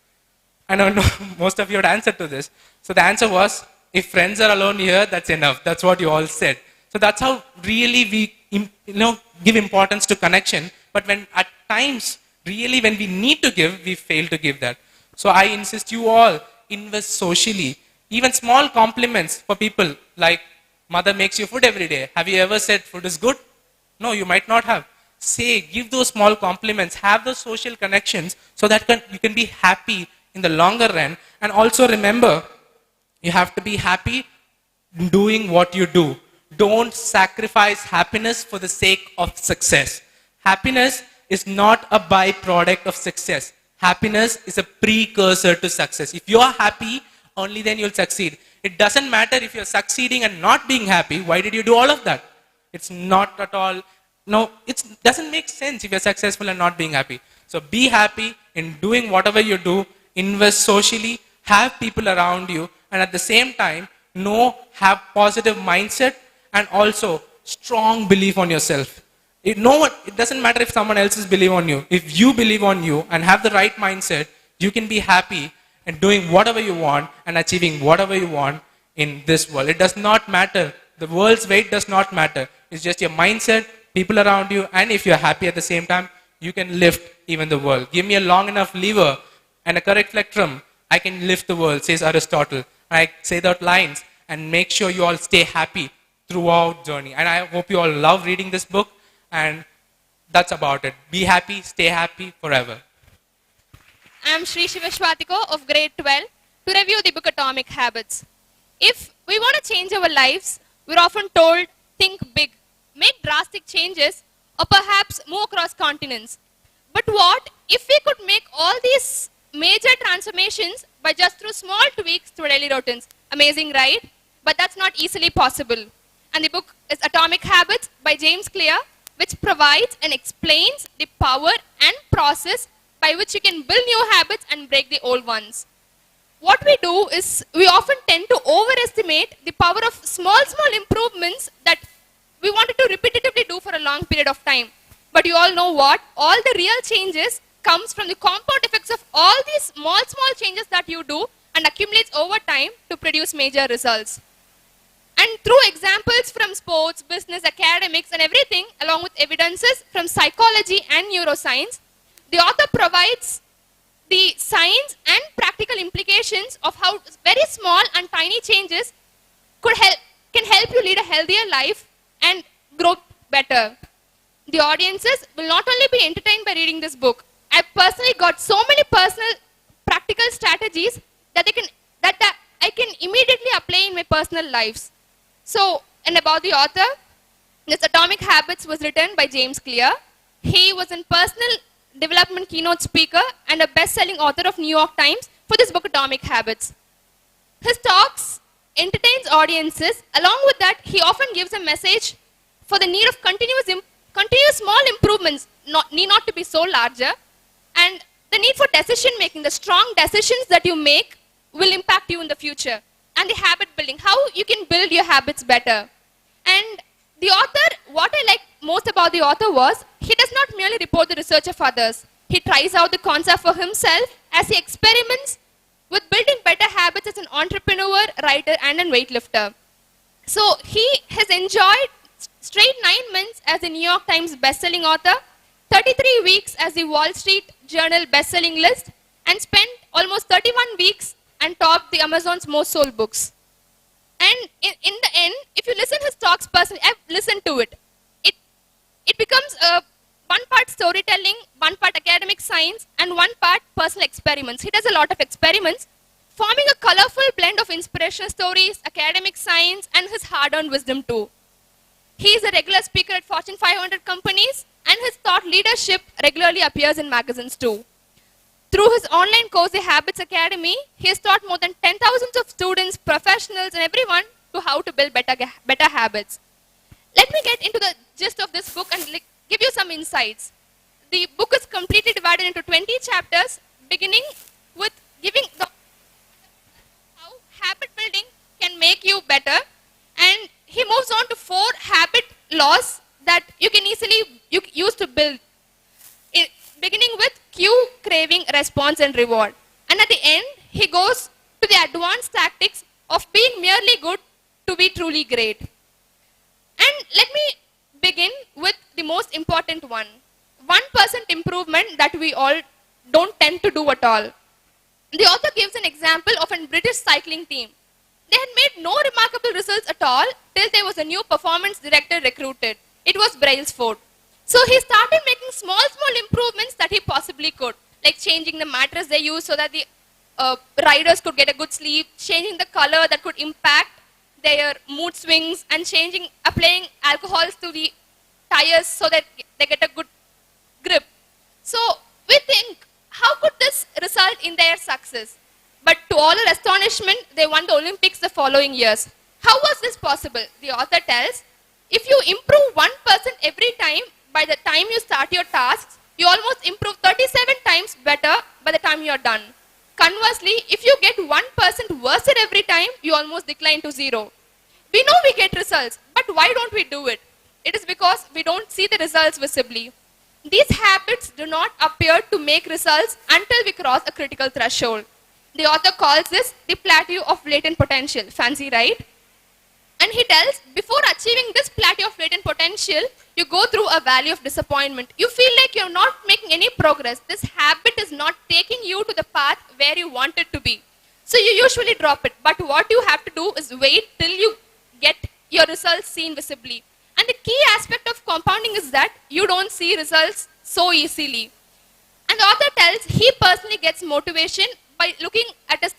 I know most of you had answered to this. So the answer was, if friends are alone here, that's enough. That's what you all said. So that's how really we give importance to connection. But when at times, really when we need to give, we fail to give that. So I insist you all invest socially. Even small compliments for people like mother makes you food every day. Have you ever said food is good? No, you might not have. Say, give those small compliments, have those social connections so that you can be happy in the longer run. And also remember, you have to be happy doing what you do. Don't sacrifice happiness for the sake of success. Happiness is not a byproduct of success. Happiness is a precursor to success. If you are happy, only then you'll succeed. It doesn't matter if you're succeeding and not being happy. Why did you do all of that? It's not at all, no, it doesn't make sense if you're successful and not being happy. So be happy in doing whatever you do, invest socially, have people around you, and at the same time, have positive mindset and also strong belief on yourself. It doesn't matter if someone else's believe on you. If you believe on you and have the right mindset, you can be happy and doing whatever you want and achieving whatever you want in this world. It does not matter. The world's weight does not matter. It's just your mindset, people around you, and if you're happy at the same time, you can lift even the world. Give me a long enough lever and a correct plectrum, I can lift the world, says Aristotle. I say that lines and make sure you all stay happy throughout journey. And I hope you all love reading this book, and that's about it. Be happy, stay happy forever. I am Sri Shivashwatiko of grade 12 to review the book Atomic Habits. If we want to change our lives, we're often told, think big, make drastic changes, or perhaps move across continents. But what if we could make all these major transformations by just through small tweaks to our daily routines? Amazing, right? But that's not easily possible. And the book is Atomic Habits by James Clear, which provides and explains the power and process by which you can build new habits and break the old ones. What we do is we often tend to overestimate the power of small improvements that we wanted to repetitively do for a long period of time. But you all know what? All the real changes comes from the compound effects of all these small changes that you do and accumulates over time to produce major results. And through examples from sports, business, academics and everything, along with evidences from psychology and neuroscience, the author provides the science and practical implications of how very small and tiny changes can help you lead a healthier life and grow better. The audiences will not only be entertained by reading this book. I personally got so many personal practical strategies that I can immediately apply in my personal lives. So, and about the author, this Atomic Habits was written by James Clear. He was a personal development keynote speaker and a best-selling author of New York Times for this book Atomic Habits. His talks entertains audiences. Along with that, he often gives a message for the need of continuous small improvements, need not to be so larger, and the need for decision making. The strong decisions that you make will impact you in the future. And the habit building, how you can build your habits better. And the author, what I like most about the author was, he does not merely report the research of others. He tries out the concept for himself as he experiments with building better habits as an entrepreneur, writer, and a weightlifter. So he has enjoyed straight 9 months as a New York Times bestselling author, 33 weeks as the Wall Street Journal bestselling list, and spent almost 31 weeks and topped the Amazon's most sold books. And in the end, if you listen his talks personally, I've listened to it. It becomes one part storytelling, one part academic science, and one part personal experiments. He does a lot of experiments, forming a colorful blend of inspirational stories, academic science, and his hard-earned wisdom too. He is a regular speaker at Fortune 500 companies, and his thought leadership regularly appears in magazines too. Through his online course, The Habits Academy, he has taught more than 10,000 of students, professionals, and everyone to how to build better habits. Let me get into the gist of this book and give you some insights. The book is completely divided into 20 chapters, beginning with giving the how habit building can make you better, and he moves on to 4 habit laws that you can easily use to build. Beginning with cue, craving, response, and reward. And at the end, he goes to the advanced tactics of being merely good to be truly great. And let me begin with the most important one. 1% improvement that we all don't tend to do at all. The author gives an example of a British cycling team. They had made no remarkable results at all till there was a new performance director recruited. It was Brailsford. So he started making small improvements that he possibly could, like changing the mattress they used so that the riders could get a good sleep, changing the color that could impact their mood swings, and applying alcohols to the tires so that they get a good grip. So we think, how could this result in their success? But to all our astonishment, they won the Olympics the following years. How was this possible? The author tells, if you improve 1% every time, by the time you start your tasks, you almost improve 37 times better by the time you are done. Conversely, if you get 1% worse every time, you almost decline to 0. We know we get results, but why don't we do it? It is because we don't see the results visibly. These habits do not appear to make results until we cross a critical threshold. The author calls this the plateau of latent potential. Fancy, right? And he tells, before achieving this plateau of latent potential, you go through a valley of disappointment. You feel like you're not making any progress. This habit is not taking you to the path where you want it to be. So you usually drop it. But what you have to do is wait till you get your results seen visibly. And the key aspect of compounding is that you don't see results so easily. And the author tells he personally gets motivation by looking at a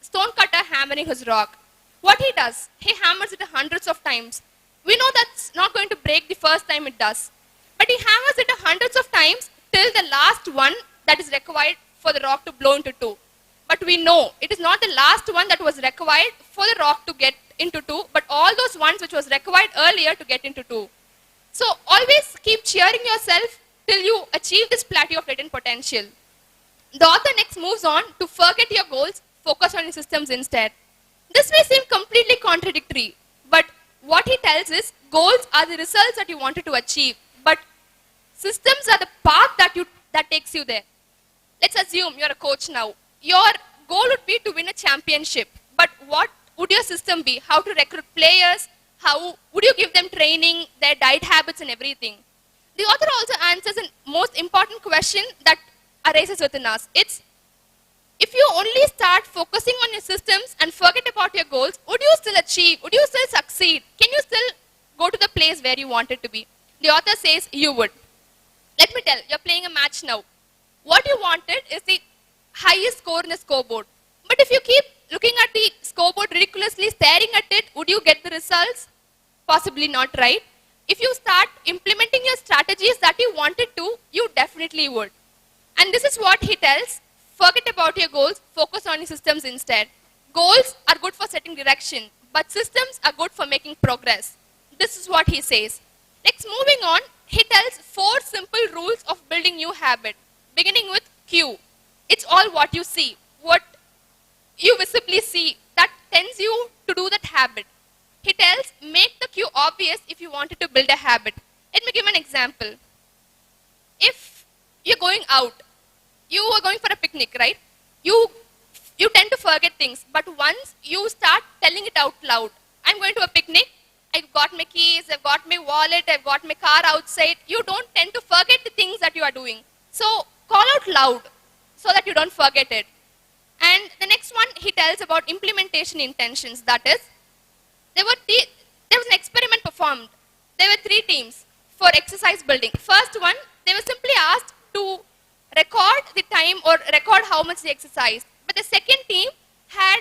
stonecutter hammering his rock. What he does, he hammers it hundreds of times. We know that's not going to break the first time it does. But he hammers it hundreds of times till the last one that is required for the rock to blow into 2. But we know it is not the last one that was required for the rock to get into 2, but all those ones which was required earlier to get into 2. So always keep cheering yourself till you achieve this plateau of latent potential. The author next moves on to forget your goals, focus on your systems instead. This may seem completely contradictory, but what he tells is goals are the results that you wanted to achieve, but systems are the path that takes you there. Let's assume you're a coach now. Your goal would be to win a championship, but what would your system be? How to recruit players? How would you give them training, their diet habits and everything? The author also answers a most important question that arises within us. It's, if you only start focusing on your systems and forget about your goals, would you still achieve? Would you still succeed? Can you still go to the place where you wanted to be? The author says you would. Let me tell, you're playing a match now. What you wanted is the highest score in the scoreboard. But if you keep looking at the scoreboard ridiculously, staring at it, would you get the results? Possibly not, right? If you start implementing your strategies that you wanted to, you definitely would. And this is what he tells. Forget about your goals, focus on your systems instead. Goals are good for setting direction, but systems are good for making progress. This is what he says. Next, moving on, he tells 4 simple rules of building new habit, beginning with cue. It's all what you see, what you visibly see that tends you to do that habit. He tells, make the cue obvious if you wanted to build a habit. Let me give an example. If you're going out, you are going for a picnic, right? You tend to forget things, but once you start telling it out loud, I'm going to a picnic, I've got my keys, I've got my wallet, I've got my car outside, you don't tend to forget the things that you are doing. So call out loud so that you don't forget it. And the next one, he tells about implementation intentions. That is, there was an experiment performed. There were 3 teams for exercise building. First one, they were simply asked to record the time or record how much they exercised. But the second team had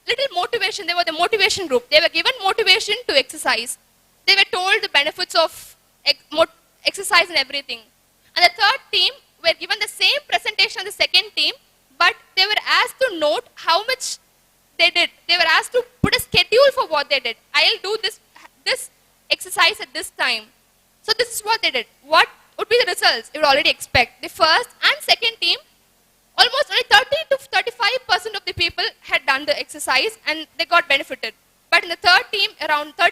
little motivation. They were the motivation group. They were given motivation to exercise. They were told the benefits of exercise and everything. And the third team were given the same presentation as the second team, but they were asked to note how much they did. They were asked to put a schedule for what they did. I'll do this exercise at this time. So this is what they did. What would be the results? You would already expect. The first and second team, almost only 30 to 35% of the people had done the exercise and they got benefited. But in the third team, around 91%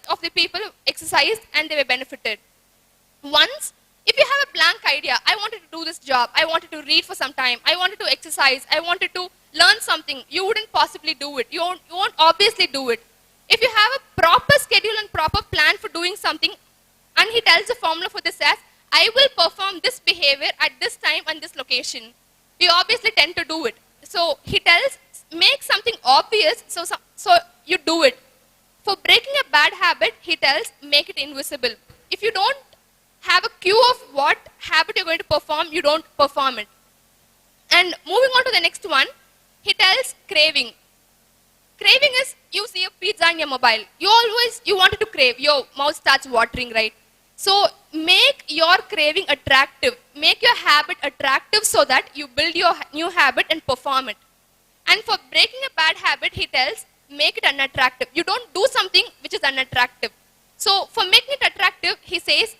of the people exercised and they were benefited. Once, if you have a blank idea, I wanted to do this job, I wanted to read for some time, I wanted to exercise, I wanted to learn something, you wouldn't possibly do it. You won't obviously do it. If you have a proper schedule and proper plan for doing something, and he tells the formula for this as, I will perform this behavior at this time and this location. We obviously tend to do it. So he tells, make something obvious so you do it. For breaking a bad habit, he tells, make it invisible. If you don't have a cue of what habit you're going to perform, you don't perform it. And moving on to the next one, he tells craving. Craving is, you see a pizza in your mobile. You wanted to crave, your mouth starts watering, right? So make your craving attractive. Make your habit attractive so that you build your new habit and perform it. And for breaking a bad habit, he tells, make it unattractive. You don't do something which is unattractive. So for making it attractive, he says,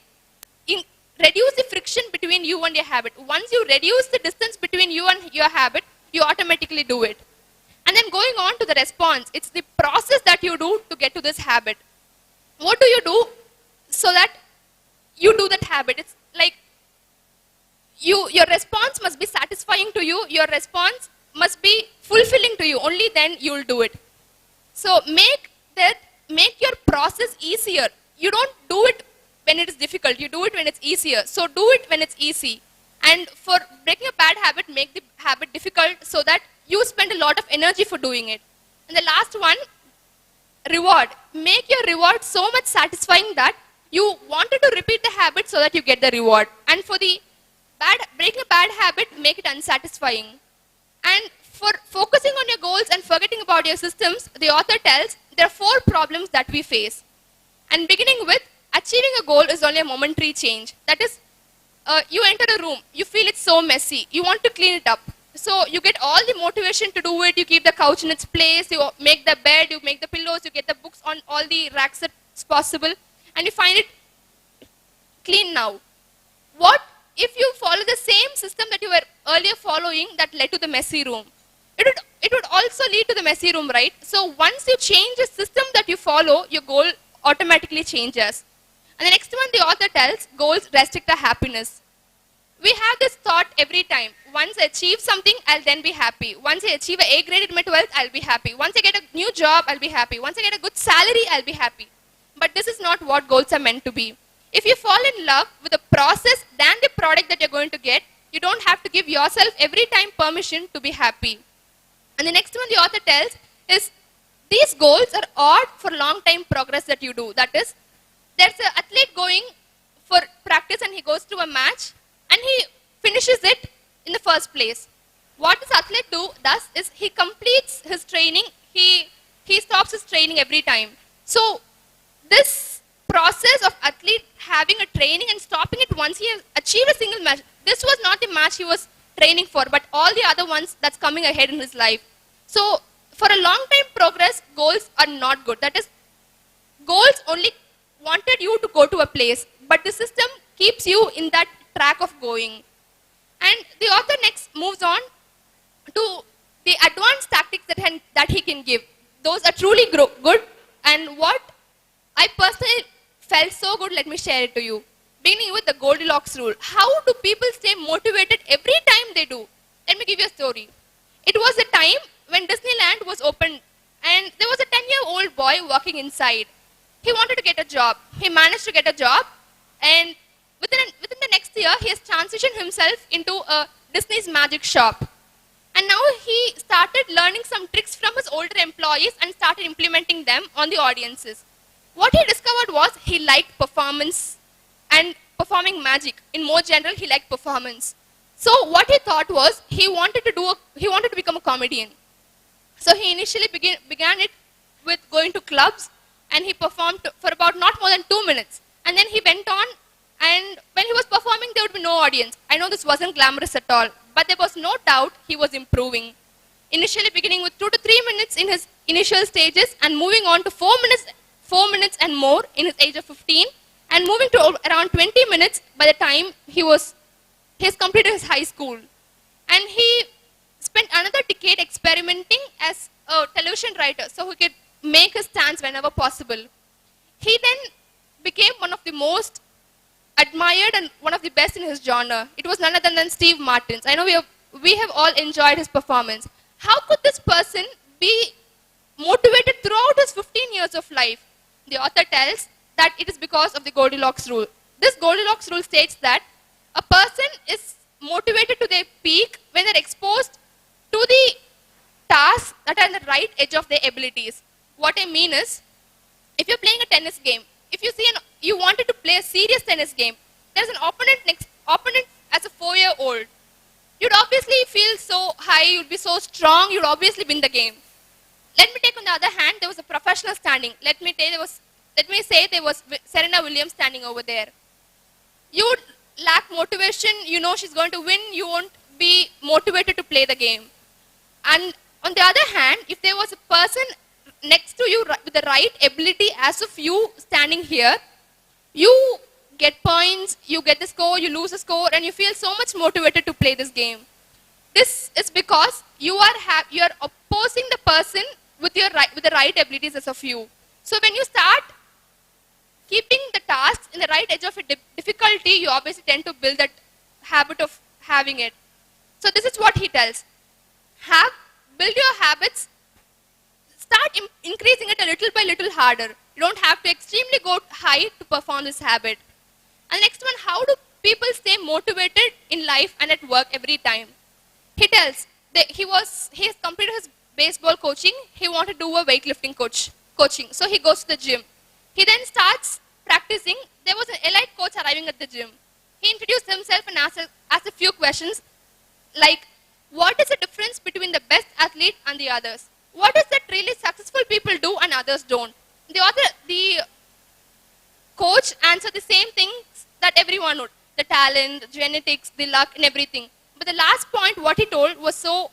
reduce the friction between you and your habit. Once you reduce the distance between you and your habit, you automatically do it. And then going on to the response, it's the process that you do to get to this habit. What do you do so that you do that habit? It's like your response must be satisfying to you. Your response must be fulfilling to you. Only then you will do it. So make your process easier. You don't do it when it is difficult. You do it when it's easier. So do it when it's easy. And for breaking a bad habit, make the habit difficult so that you spend a lot of energy for doing it. And the last one, reward. Make your reward so much satisfying that you wanted to repeat the habit so that you get the reward. And for the breaking a bad habit, make it unsatisfying. And for focusing on your goals and forgetting about your systems, the author tells there are 4 problems that we face. And beginning with, achieving a goal is only a momentary change. That is, you enter a room, you feel it's so messy, you want to clean it up. So you get all the motivation to do it, you keep the couch in its place, you make the bed, you make the pillows, you get the books on all the racks that's possible, and you find it clean now. What if you follow the same system that you were earlier following that led to the messy room? It would also lead to the messy room, right? So once you change the system that you follow, your goal automatically changes. And the next one, the author tells, goals restrict our happiness. We have this thought every time. Once I achieve something, I'll then be happy. Once I achieve an A grade in my 12th, I'll be happy. Once I get a new job, I'll be happy. Once I get a good salary, I'll be happy. But this is not what goals are meant to be. If you fall in love with the process than the product that you're going to get, you don't have to give yourself every time permission to be happy. And the next one the author tells is, these goals are odd for long-time progress that you do. That is, there's an athlete going for practice and he goes to a match and he finishes it in the first place. What this athlete does is he completes his training, he stops his training every time. So this process of athlete having a training and stopping it once he has achieved a single match, this was not the match he was training for, but all the other ones that's coming ahead in his life. So for a long time progress, goals are not good. That is, goals only wanted you to go to a place, but the system keeps you in that track of going. And the author next moves on to the advanced tactics that he can give. Those are truly good, and what I personally felt so good, let me share it to you. Beginning with the Goldilocks rule. How do people stay motivated every time they do? Let me give you a story. It was a time when Disneyland was opened and there was a 10-year-old boy walking inside. He wanted to get a job. He managed to get a job, and within the next year, he has transitioned himself into a Disney's magic shop. And now he started learning some tricks from his older employees and started implementing them on the audiences. What he discovered was he liked performance and performing magic. In more general, he liked performance. So what he thought was he wanted to become a comedian. So he initially began it with going to clubs, and he performed for about not more than 2 minutes. And then he went on, and when he was performing, there would be no audience. I know this wasn't glamorous at all, but there was no doubt he was improving. Initially beginning with 2 to 3 minutes in his initial stages and moving on to 4 minutes and more in his age of 15, and moving to around 20 minutes by the time he has completed his high school. And he spent another decade experimenting as a television writer so he could make his stands whenever possible. He then became one of the most admired and one of the best in his genre. It was none other than Steve Martin's. I know we have all enjoyed his performance. How could this person be motivated throughout his 15 years of life? The author tells that it is because of the Goldilocks rule. This Goldilocks rule states that a person is motivated to their peak when they're exposed to the tasks that are on the right edge of their abilities. What I mean is, if you're playing a tennis game, if you see you wanted to play a serious tennis game, there's an opponent as a 4-year-old. You'd obviously feel so high, you'd be so strong, you'd obviously win the game. Let me take on the other hand, there was a professional standing. Let me say there was Serena Williams standing over there. You would lack motivation, you know she's going to win, you won't be motivated to play the game. And on the other hand, if there was a person next to you with the right ability as of you standing here, you get points, you get the score, you lose the score, and you feel so much motivated to play this game. This is because you are opposing the person with the right abilities as of you. So when you start keeping the tasks in the right edge of difficulty, you obviously tend to build that habit of having it. So this is what he tells. Build your habits, start increasing it a little by little harder. You don't have to extremely go high to perform this habit. And next one, how do people stay motivated in life and at work every time? He tells that he has completed his baseball coaching. He wanted to do a weightlifting coaching. So he goes to the gym. He then starts practicing. There was an elite coach arriving at the gym. He introduced himself and asked a few questions like, what is the difference between the best athlete and the others? What is that really successful people do and others don't? The coach answered the same things that everyone would. The talent, the genetics, the luck and everything. But the last point, what he told was so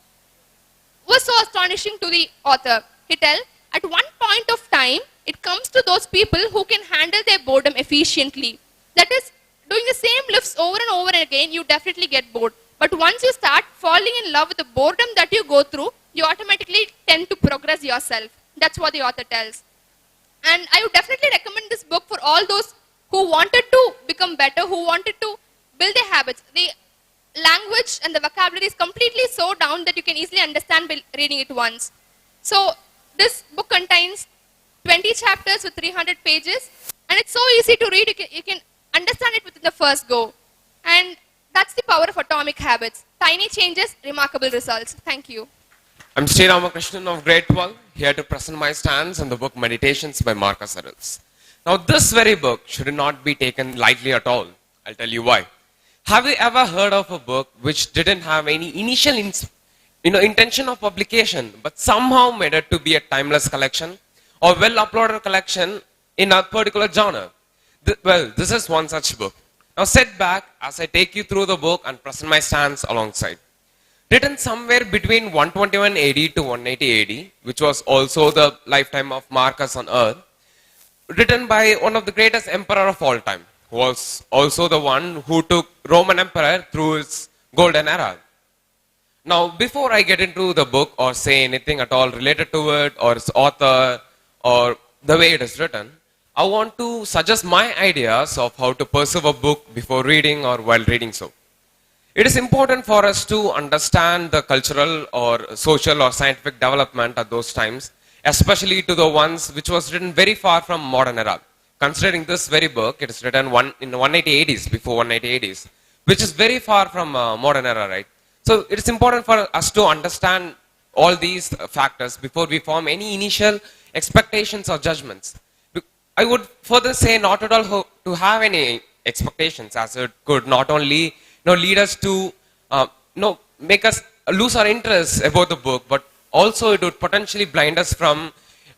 astonishing to the author. He tells, at one point of time, it comes to those people who can handle their boredom efficiently. That is, doing the same lifts over and over again, you definitely get bored. But once you start falling in love with the boredom that you go through, you automatically tend to progress yourself. That's what the author tells. And I would definitely recommend this book for all those who wanted to become better, who wanted to build their habits. The language and the vocabulary is completely so down that you can easily understand by reading it once. So this book contains 20 chapters with 300 pages, and it's so easy to read, you can understand it within the first go. And that's the power of atomic habits. Tiny changes, remarkable results. Thank you. I'm Sri Ramakrishnan of grade 12, here to present my stance on the book Meditations by Marcus Aurelius. Now this very book should not be taken lightly at all. I'll tell you why. Have you ever heard of a book which didn't have any initial intention of publication, but somehow made it to be a timeless collection or well-uploaded collection in a particular genre? Well, this is one such book. Now sit back as I take you through the book and present my stance alongside. Written somewhere between 121 AD to 180 AD, which was also the lifetime of Marcus on earth, written by one of the greatest emperor of all time, who was also the one who took Roman emperor through his golden era. Now, before I get into the book or say anything at all related to it or its author or the way it is written, I want to suggest my ideas of how to perceive a book before reading or while reading so. It is important for us to understand the cultural or social or scientific development at those times, especially to the ones which was written very far from modern era. Considering this very book, it is written in the 180 ADs, before 180 ADs, which is very far from modern era, right? So it is important for us to understand all these factors before we form any initial expectations or judgments. I would further say not at all to have any expectations, as it could not only lead us to make us lose our interest about the book, but also it would potentially blind us from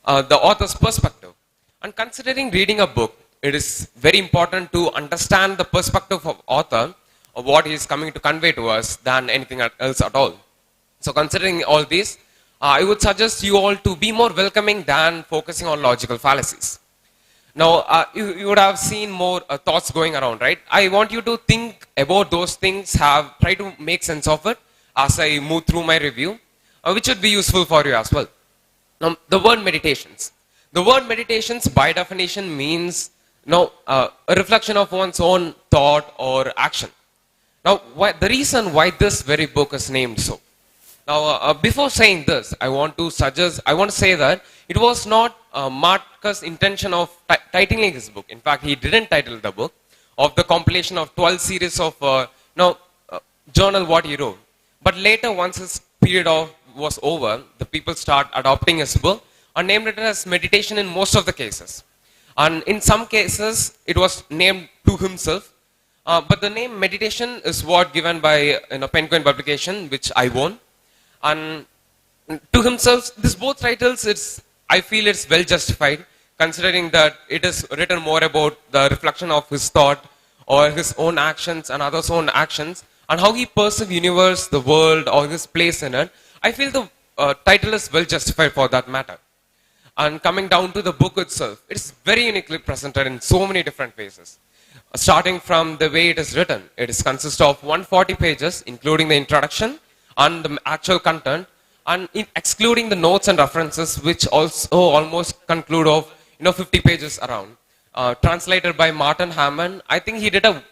the author's perspective. And considering reading a book, it is very important to understand the perspective of author of what he is coming to convey to us than anything else at all. So considering all this, I would suggest you all to be more welcoming than focusing on logical fallacies. Now, you would have seen more thoughts going around, right? I want you to think about those things, try to make sense of it as I move through my review, which would be useful for you as well. Now, the word meditations. The word meditations by definition means a reflection of one's own thought or action. Now, the reason why this very book is named so. Now, before saying this, I want to say that it was not Marcus' intention of titling his book. In fact, he didn't title the book of the compilation of 12 series of journal what he wrote. But later, once his period was over, the people start adopting his book and named it as meditation in most of the cases. And in some cases, it was named to himself. But the name meditation is what given by Penguin publication, which I own. And to himself, this both titles, I feel it's well justified, considering that it is written more about the reflection of his thought or his own actions and others' own actions, and how he perceives universe, the world, or his place in it. I feel the title is well justified for that matter. And coming down to the book itself, it's very uniquely presented in so many different phases. Starting from the way it is written, it consists of 140 pages, including the introduction and the actual content, and excluding the notes and references, which also almost conclude of 50 pages around. Translated by Martin Hammond. I think he did a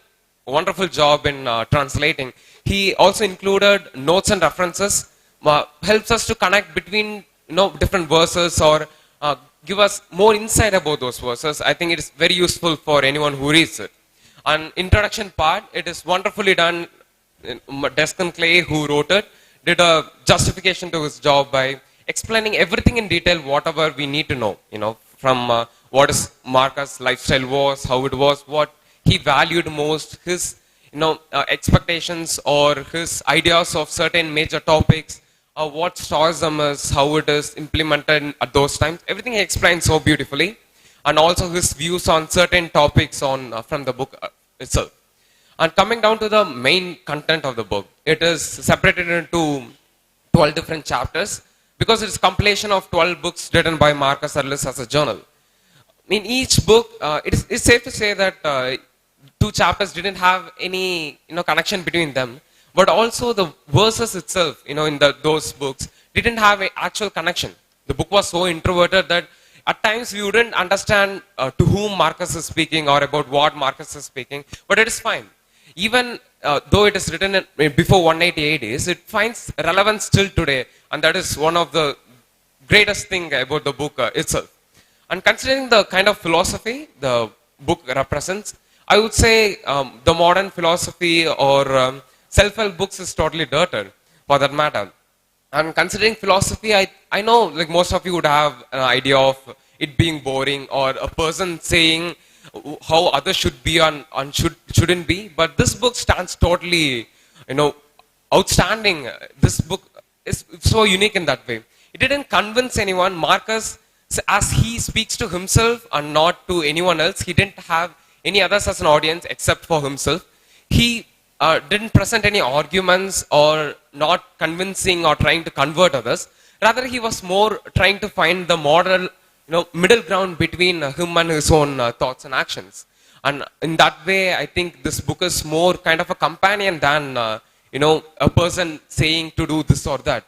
wonderful job in translating. He also included notes and references, helps us to connect between different verses or give us more insight about those verses. I think it is very useful for anyone who reads it. And introduction part, it is wonderfully done. Destin Clay, who wrote it, did a justification to his job by explaining everything in detail, whatever we need to know, from what his Marcus' lifestyle was, how it was, what he valued most, his expectations or his ideas of certain major topics, what Stoicism is, how it is implemented at those times. Everything he explained so beautifully, and also his views on certain topics from the book itself. And coming down to the main content of the book, it is separated into 12 different chapters because it's a compilation of 12 books written by Marcus Aurelius as a journal. In each book, it's safe to say that 2 chapters didn't have any connection between them, but also the verses itself, in those books, didn't have an actual connection. The book was so introverted that at times we wouldn't understand to whom Marcus is speaking or about what Marcus is speaking, but it is fine. Even though it is written before 188 days, it finds relevance still today, and that is one of the greatest thing about the book itself. And considering the kind of philosophy the book represents, I would say the modern philosophy or self-help books is totally dirted, for that matter. And considering philosophy, I know like most of you would have an idea of it being boring or a person saying how others should be and shouldn't be. But this book stands totally, outstanding. This book is so unique in that way. It didn't convince anyone. Marcus, as he speaks to himself and not to anyone else, he didn't have any others as an audience except for himself. He didn't present any arguments or not convincing or trying to convert others. Rather, he was more trying to find the moral, middle ground between him and his own thoughts and actions. And in that way, I think this book is more kind of a companion than, a person saying to do this or that.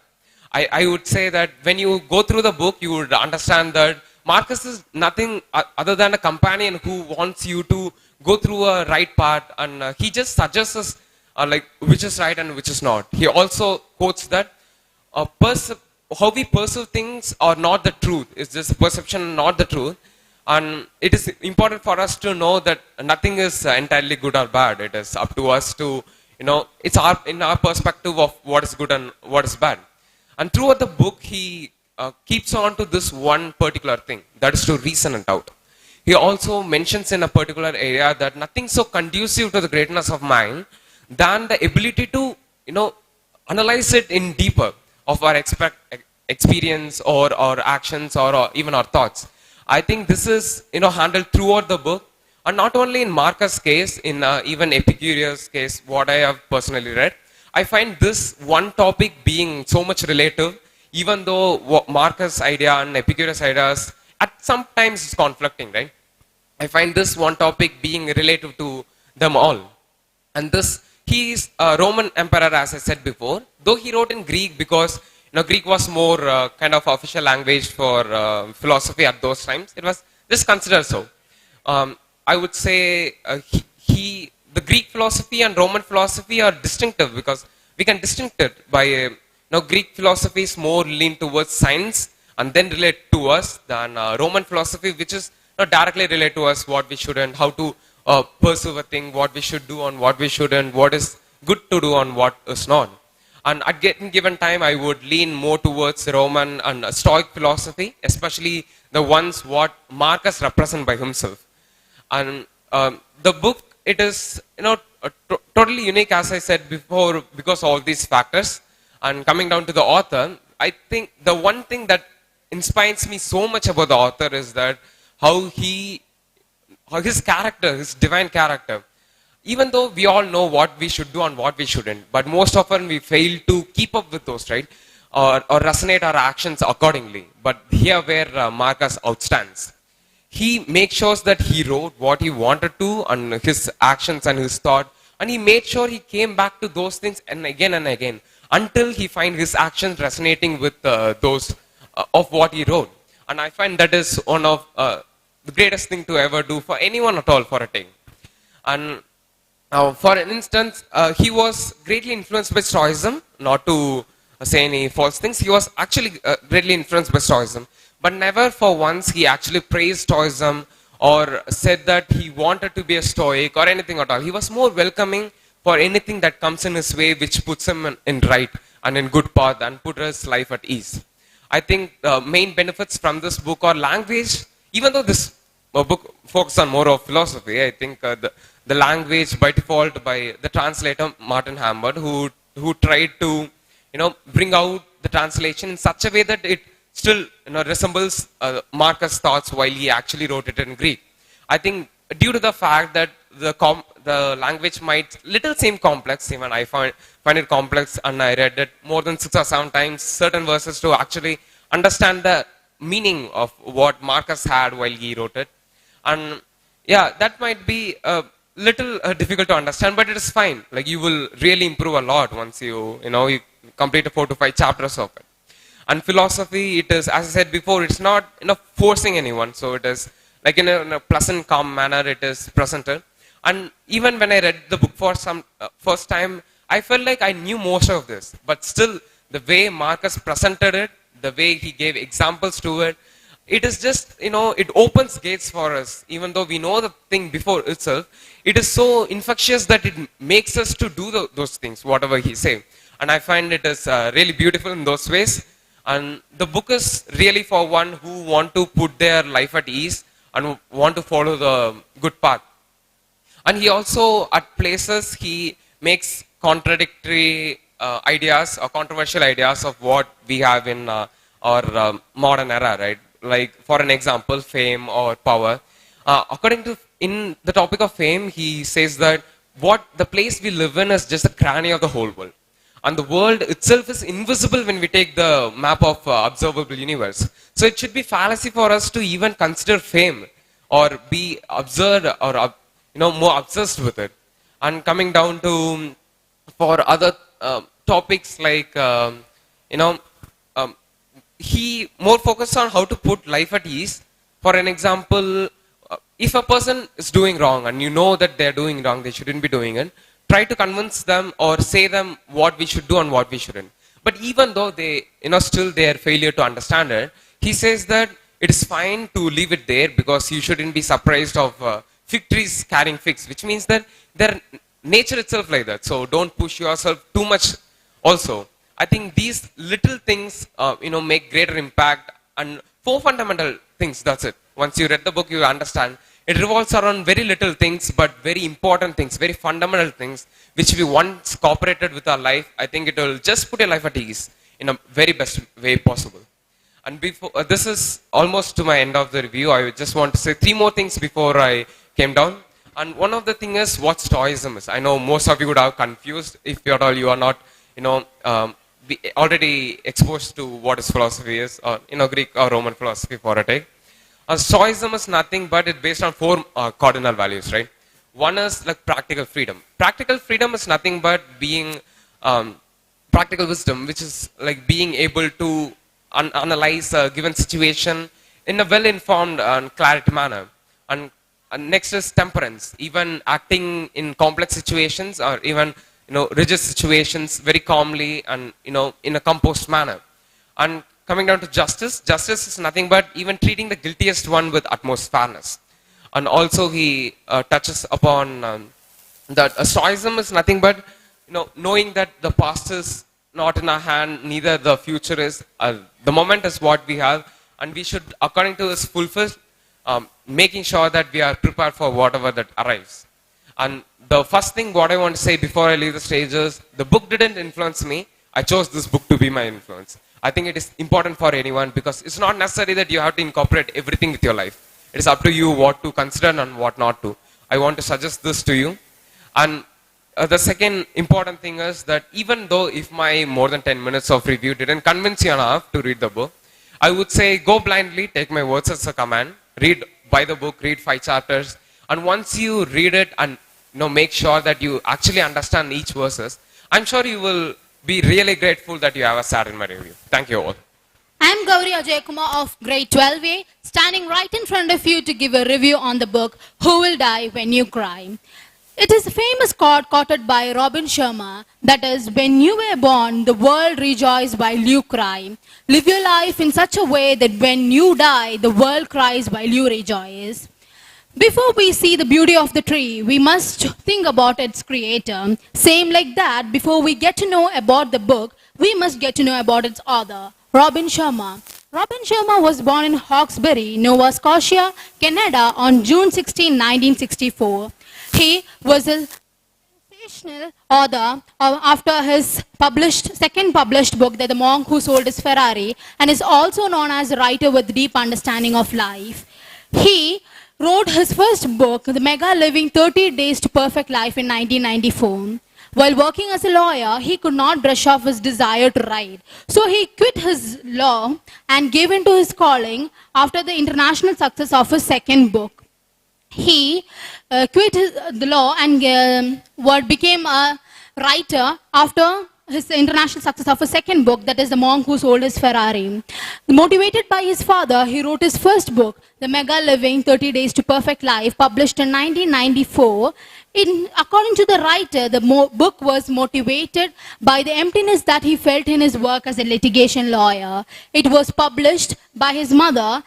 I would say that when you go through the book, you would understand that Marcus is nothing other than a companion who wants you to go through a right path, and he just suggests us which is right and which is not. He also quotes that how we perceive things are not the truth. It's just perception, not the truth. And it is important for us to know that nothing is entirely good or bad. It is up to us to it's in our perspective of what is good and what is bad. And throughout the book, he keeps on to this one particular thing, that is to reason it out. He also mentions in a particular area that nothing so conducive to the greatness of mind than the ability to, analyze it in deeper of our experience or our actions or even our thoughts. I think this is, handled throughout the book, and not only in Marcus' case, in even Epicurus' case, what I have personally read. I find this one topic being so much relative, even though Marcus' idea and Epicurus' ideas at sometimes is conflicting, right? I find this one topic being relative to them all. And this, he is a Roman emperor, as I said before, though he wrote in Greek because Greek was more kind of official language for philosophy at those times. It was just considered so. I would say the Greek philosophy and Roman philosophy are distinctive because we can distinct it by Greek philosophy is more lean towards science and then relate to us than Roman philosophy, which is not directly relate to us what we should and how to pursue a thing, what we should do and what we shouldn't, what is good to do and what is not. And at given time, I would lean more towards Roman and Stoic philosophy, especially the ones what Marcus represent by himself. And the book, it is totally unique, as I said before, because of all these factors. And coming down to the author, I think the one thing that inspires me so much about the author is that how his character, his divine character, even though we all know what we should do and what we shouldn't, but most often we fail to keep up with those, right? Or resonate our actions accordingly. But here where Marcus outstands. He makes sure that he wrote what he wanted to and his actions and his thought, and he made sure he came back to those things and again until he find his actions resonating with those of what he wrote. And I find that is one of the greatest thing to ever do for anyone at all for a thing. And for instance, he was greatly influenced by Stoicism, not to say any false things. He was actually greatly influenced by Stoicism. But never for once he actually praised Stoicism or said that he wanted to be a Stoic or anything at all. He was more welcoming for anything that comes in his way which puts him in right and in good path and put his life at ease. I think the main benefits from this book are language. Even though this book focuses on more of philosophy, I think the language by default by the translator Martin Hambert, who tried to bring out the translation in such a way that it still resembles Marcus' thoughts while he actually wrote it in Greek. I think due to the fact that the language might little seem complex, even I find it complex, and I read it more than 6 or 7 times, certain verses to actually understand the meaning of what Marcus had while he wrote it. And yeah, that might be a little difficult to understand, but it is fine. Like you will really improve a lot once you complete 4 to 5 chapters of it. And philosophy, it is, as I said before, it's not forcing anyone. So it is like in a pleasant, calm manner, it is presented. And even when I read the book for some first time, I felt like I knew most of this. But still, the way Marcus presented it, the way he gave examples to it, it is just, it opens gates for us. Even though we know the thing before itself, it is so infectious that it makes us to do those things, whatever he say. And I find it is really beautiful in those ways. And the book is really for one who want to put their life at ease and want to follow the good path. And he also, at places, he makes contradictory ideas or controversial ideas of what we have in our modern era, right? Like, for an example, fame or power. According to, in the topic of fame, he says that the place we live in is just the cranny of the whole world. And the world itself is invisible when we take the map of observable universe. So it should be fallacy for us to even consider fame or be observed or more obsessed with it. And coming down to for other topics like he more focused on how to put life at ease. For an example, if a person is doing wrong and you know that they're doing wrong, they shouldn't be doing it, try to convince them or say them what we should do and what we shouldn't. But even though they, still their failure to understand it, he says that it is fine to leave it there because you shouldn't be surprised of fig trees carrying figs, which means that they're nature itself like that. So don't push yourself too much also. I think these little things, make greater impact, and 4 fundamental things, that's it. Once you read the book, you understand. It revolves around very little things, but very important things, very fundamental things, which we once cooperated with our life. I think it will just put your life at ease in a very best way possible. And before this is almost to my end of the review, I just want to say 3 more things before I came down. And one of the things is what Stoicism is. I know most of you would have confused if at all you are not, already exposed to what is philosophy is, or Greek or Roman philosophy for a day. Stoicism is nothing but it's based on 4 cardinal values, right? One is like practical freedom. Practical freedom is nothing but being practical wisdom, which is like being able to analyze a given situation in a well-informed and clarity manner. And next is temperance, even acting in complex situations or even rigid situations very calmly and in a composed manner. And coming down to justice, justice is nothing but even treating the guiltiest one with utmost fairness. And also he touches upon that Stoicism is nothing but knowing that the past is not in our hand, neither the future is. The moment is what we have, and we should, according to his fulfill, making sure that we are prepared for whatever that arrives. And the first thing what I want to say before I leave the stage is, the book didn't influence me. I chose this book to be my influence. I think it is important for anyone because it's not necessary that you have to incorporate everything with your life. It is up to you what to consider and what not to. I want to suggest this to you. And the second important thing is that even though if my more than 10 minutes of review didn't convince you enough to read the book, I would say go blindly, take my words as a command, buy the book, read 5 chapters, and once you read it and make sure that you actually understand each verses, I'm sure you will be really grateful that you have sat in my review. Thank you all. I am Gauri Ajayakumar of grade 12A, standing right in front of you to give a review on the book, Who Will Die When You Cry? It is a famous quote quoted by Robin Sharma, that is, when you were born, the world rejoiced while you cry. Live your life in such a way that when you die, the world cries while you rejoice. Before we see the beauty of the tree, we must think about its creator. Same like that, before we get to know about the book, we must get to know about its author, Robin Sharma. Robin Sharma was born in Hawkesbury, Nova Scotia, Canada on June 16, 1964. He was a sensational author after his second published book, The Monk Who Sold His Ferrari, and is also known as a writer with deep understanding of life. He wrote his first book, The Mega Living 30 Days to Perfect Life, in 1994. While working as a lawyer, he could not brush off his desire to write. So he quit his law and gave into his calling after the international success of his second book. He quit the law and became a writer after his international success of his second book, that is The Monk Who Sold His Ferrari. Motivated by his father, he wrote his first book, The Mega Living 30 Days to Perfect Life, published in 1994. According to the writer, the book was motivated by the emptiness that he felt in his work as a litigation lawyer. It was published by his mother,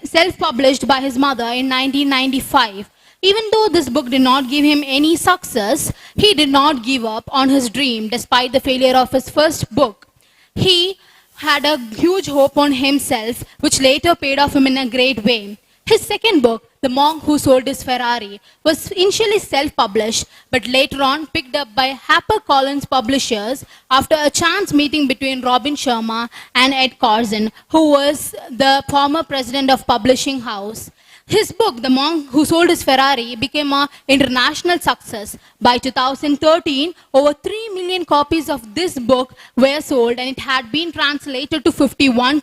self-published by his mother in 1995. Even though this book did not give him any success, he did not give up on his dream despite the failure of his first book. He had a huge hope on himself, which later paid off him in a great way. His second book, The Monk Who Sold His Ferrari, was initially self-published, but later on picked up by HarperCollins Publishers after a chance meeting between Robin Sharma and Ed Carson, who was the former president of publishing house. His book, The Monk Who Sold His Ferrari, became an international success. By 2013, over 3 million copies of this book were sold, and it had been translated to 51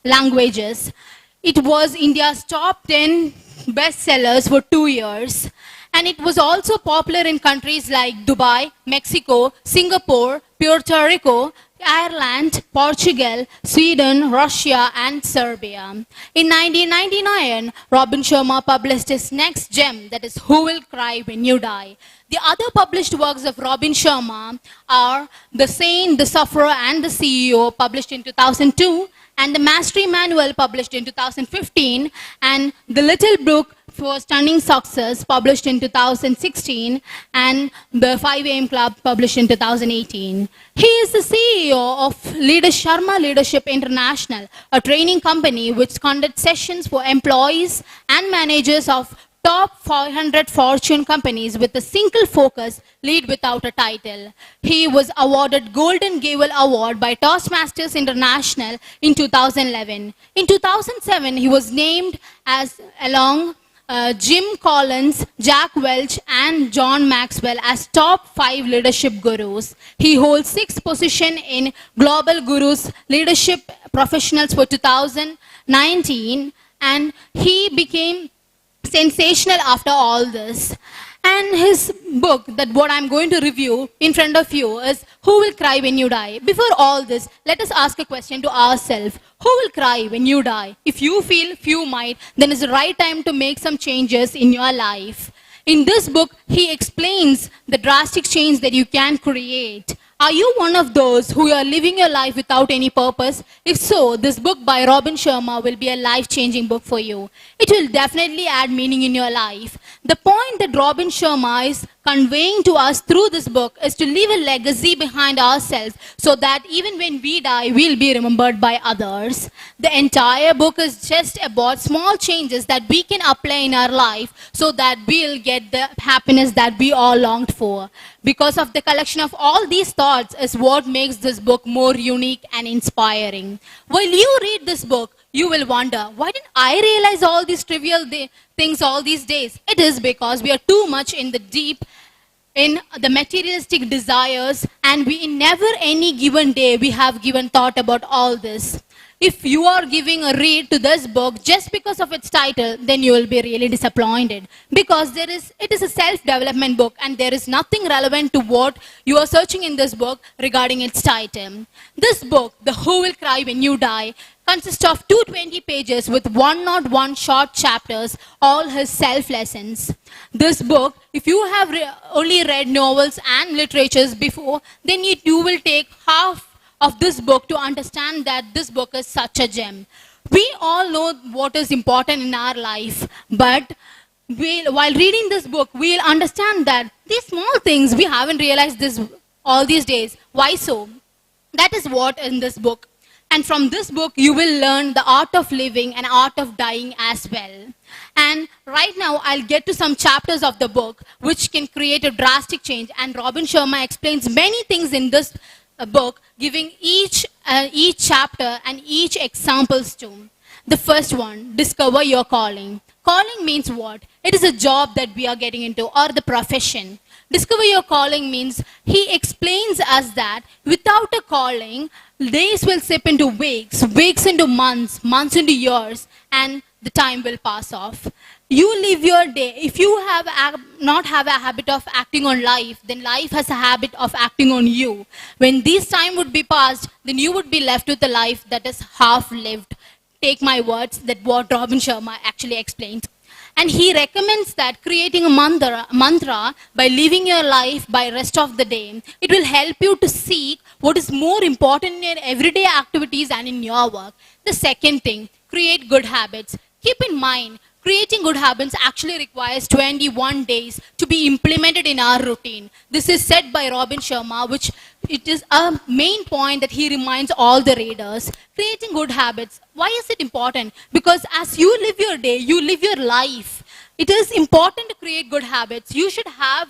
languages. It was India's top 10 bestsellers for 2 years. And it was also popular in countries like Dubai, Mexico, Singapore, Puerto Rico, Ireland, Portugal, Sweden, Russia, and Serbia. In 1999, Robin Sharma published his next gem, that is Who Will Cry When You Die. The other published works of Robin Sharma are The Saint, The Sufferer, and The CEO, published in 2002, and The Mastery Manual, published in 2015, and The Little Book for Stunning Success, published in 2016, and the 5 AM Club, published in 2018. He is the CEO of Sharma Leadership International, a training company which conducts sessions for employees and managers of top 500 Fortune companies with a single focus, lead without a title. He was awarded Golden Gavel Award by Toastmasters International in 2011. In 2007, he was named as along Jim Collins, Jack Welch, and John Maxwell as top 5 leadership gurus. He holds 6th position in Global Gurus Leadership Professionals for 2019, and he became sensational after all this. And his book, that what I'm going to review in front of you, is Who Will Cry When You Die? Before all this, let us ask a question to ourselves. Who will cry when you die? If you feel few might, then it's the right time to make some changes in your life. In this book, he explains the drastic change that you can create. Are you one of those who are living your life without any purpose? If so, this book by Robin Sharma will be a life-changing book for you. It will definitely add meaning in your life. The point that Robin Sharma is conveying to us through this book is to leave a legacy behind ourselves so that even when we die, we'll be remembered by others. The entire book is just about small changes that we can apply in our life so that we'll get the happiness that we all longed for. Because of the collection of all these thoughts is what makes this book more unique and inspiring. While you read this book, you will wonder, why didn't I realize all these trivial things all these days? It is because we are too much in the deep in the materialistic desires, and we in never any given day we have given thought about all this. If you are giving a read to this book just because of its title, then you will be really disappointed, because it is a self-development book and there is nothing relevant to what you are searching in this book regarding its title. This book, The Who Will Cry When You Die, consists of 220 pages with 101 short chapters, all his self-lessons. This book, if you have only read novels and literatures before, then you will take half of this book to understand that this book is such a gem. We all know what is important in our life, but while reading this book, we'll understand that these small things we haven't realized this all these days. Why so? That is what in this book. And from this book, you will learn the art of living and art of dying as well. And right now, I'll get to some chapters of the book which can create a drastic change. And Robin Sharma explains many things in this book, giving each chapter and each examples too. The first one, discover your calling. Calling means what? It is a job that we are getting into, or the profession. Discover your calling means he explains us that without a calling, days will slip into weeks, weeks into months, months into years, and the time will pass off. You live your day. If you not have a habit of acting on life, then life has a habit of acting on you. When this time would be passed, then you would be left with a life that is half lived. Take my words, that what Robin Sharma actually explained. And he recommends that creating a mantra by living your life by rest of the day, it will help you to seek what is more important in your everyday activities and in your work. The second thing, create good habits. Keep in mind, creating good habits actually requires 21 days to be implemented in our routine. This is said by Robin Sharma, which it is a main point that he reminds all the readers. Creating good habits. Why is it important? Because as you live your day, you live your life. It is important to create good habits. You should have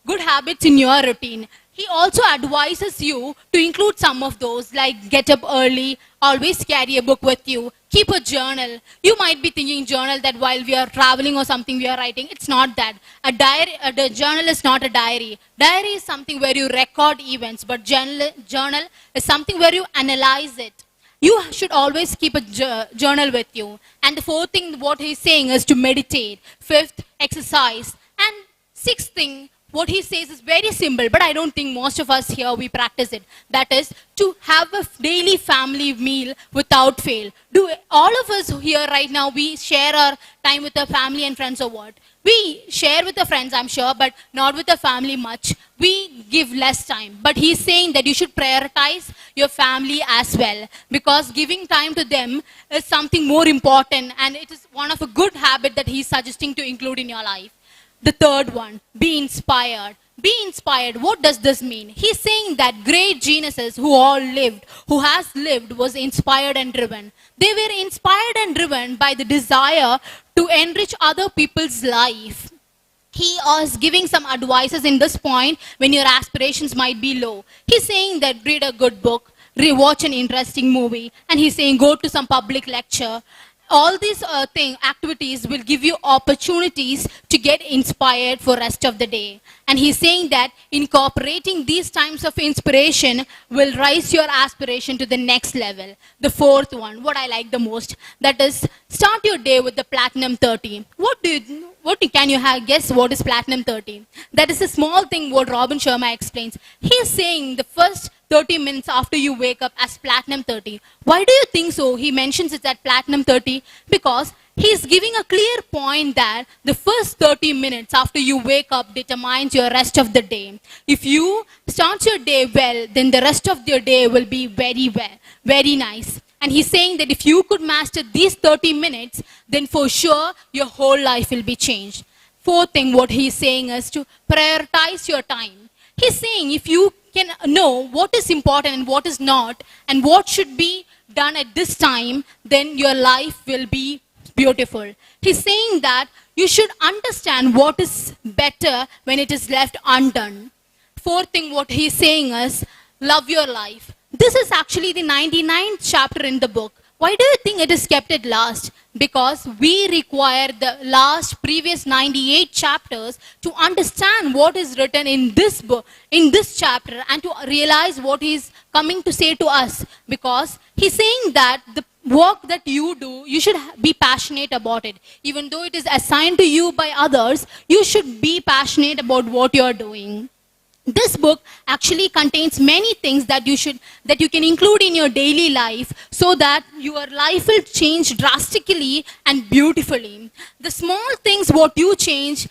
good habits in your routine. He also advises you to include some of those, like get up early, always carry a book with you, keep a journal. You might be thinking journal that while we are traveling or something we are writing. It's not that. A journal is not a diary. Diary is something where you record events, but journal is something where you analyze it. You should always keep a journal with you. And the fourth thing, what he's saying is to meditate. Fifth, exercise. And sixth thing, what he says is very simple, but I don't think most of us here we practice it. That is to have a daily family meal without fail. Do all of us here right now, we share our time with our family and friends or what? We share with the friends, I'm sure, but not with the family much. We give less time. But he's saying that you should prioritize your family as well, because giving time to them is something more important, and it is one of a good habit that he's suggesting to include in your life. The third one, be inspired. Be inspired. What does this mean? He's saying that great geniuses who all lived, who has lived, was inspired and driven. They were inspired and driven by the desire to enrich other people's life. He is giving some advices in this point when your aspirations might be low. He's saying that read a good book, watch an interesting movie, and he's saying go to some public lecture. All these activities will give you opportunities to get inspired for rest of the day. And he's saying that incorporating these times of inspiration will rise your aspiration to the next level. The fourth one, what I like the most, that is start your day with the Platinum 30. Can you guess what is Platinum 30? That is a small thing what Robin Sharma explains. He's saying the first 30 minutes after you wake up as Platinum 30. Why do you think so? He mentions it at Platinum 30 because he's giving a clear point that the first 30 minutes after you wake up determines your rest of the day. If you start your day well, then the rest of your day will be very nice. And he's saying that if you could master these 30 minutes, then for sure your whole life will be changed. Fourth thing, what he's saying is to prioritize your time. He's saying if you can know what is important and what is not, and what should be done at this time, then your life will be beautiful. He's saying that you should understand what is better when it is left undone. Fourth thing, what he's saying is love your life. This is actually the 99th chapter in the book. Why do you think it is kept at last? Because we require the previous 98 chapters to understand what is written in this book, in this chapter, and to realize what he's coming to say to us. Because he's saying that the work that you do, you should be passionate about it. Even though it is assigned to you by others, you should be passionate about what you're doing. This book actually contains many things that you can include in your daily life so that your life will change drastically and beautifully. The small things what you change,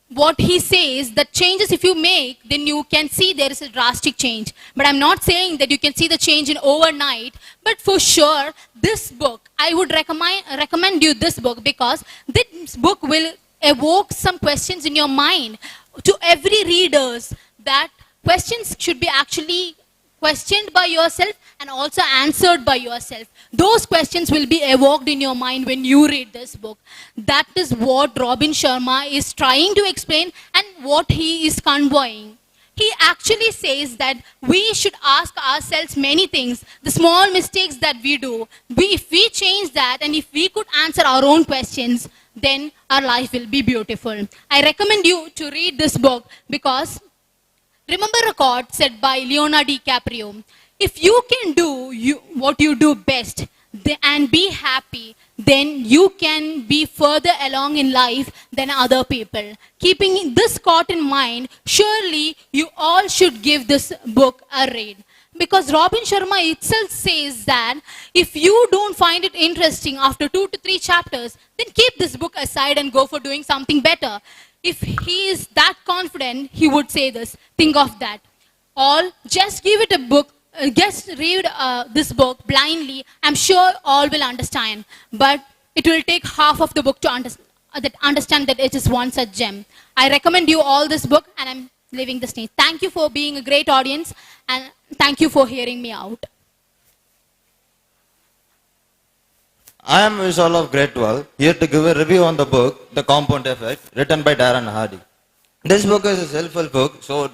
what he says, that changes if you make, then you can see there is a drastic change. But I'm not saying that you can see the change in overnight, but for sure, this book, I would recommend you this book because this book will evoke some questions in your mind. To every readers, that questions should be actually questioned by yourself and also answered by yourself. Those questions will be evoked in your mind when you read this book. That is what Robin Sharma is trying to explain and what he is convoying. He actually says that we should ask ourselves many things, the small mistakes that we do. If we change that and if we could answer our own questions, then our life will be beautiful. I recommend you to read this book because remember a quote said by Leonardo DiCaprio, if you can do what you do best and be happy, then you can be further along in life than other people. Keeping this quote in mind, surely you all should give this book a read. Because Robin Sharma itself says that if you don't find it interesting after 2 to 3 chapters, then keep this book aside and go for doing something better. If he is that confident, he would say this. Think of that. Just give it a book. Just read this book blindly. I'm sure all will understand. But it will take half of the book to understand that it is one such gem. I recommend you all this book and I'm leaving the stage. Thank you for being a great audience and thank you for hearing me out. I am Vishal of grade 12, here to give a review on the book, The Compound Effect, written by Darren Hardy. This book is a self-help book, so it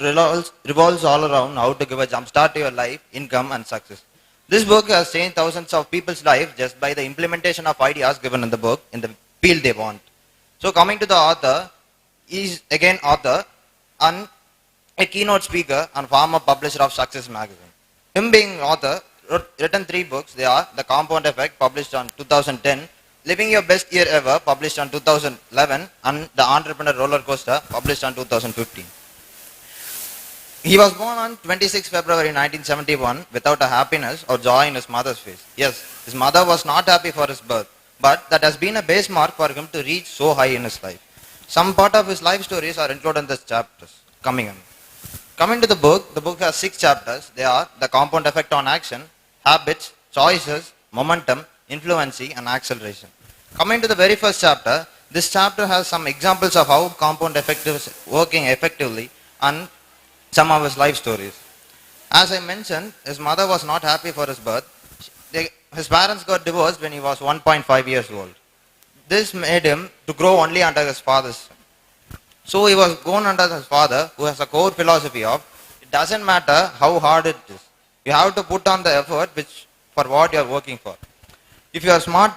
revolves all around how to give a jump start to your life, income and success. This book has changed thousands of people's lives just by the implementation of ideas given in the book in the field they want. So coming to the author, he is again author and a keynote speaker and former publisher of Success magazine. Him being author, written 3 books. They are The Compound Effect, published on 2010, Living Your Best Year Ever, published on 2011, and The Entrepreneur Roller Coaster, published on 2015. He was born on 26 February 1971 without a happiness or joy in his mother's face. Yes, his mother was not happy for his birth, but that has been a base mark for him to reach so high in his life. Some part of his life stories are included in this chapters coming in. Coming to the book has 6 chapters. They are the compound effect on action, habits, choices, momentum, influency, and acceleration. Coming to the very first chapter, this chapter has some examples of how compound effect is working effectively and some of his life stories. As I mentioned, his mother was not happy for his birth. His parents got divorced when he was 1.5 years old. This made him to grow only under his father's. So he was born under his father, who has a core philosophy of, it doesn't matter how hard it is. You have to put on the effort for what you are working for. If you are smart,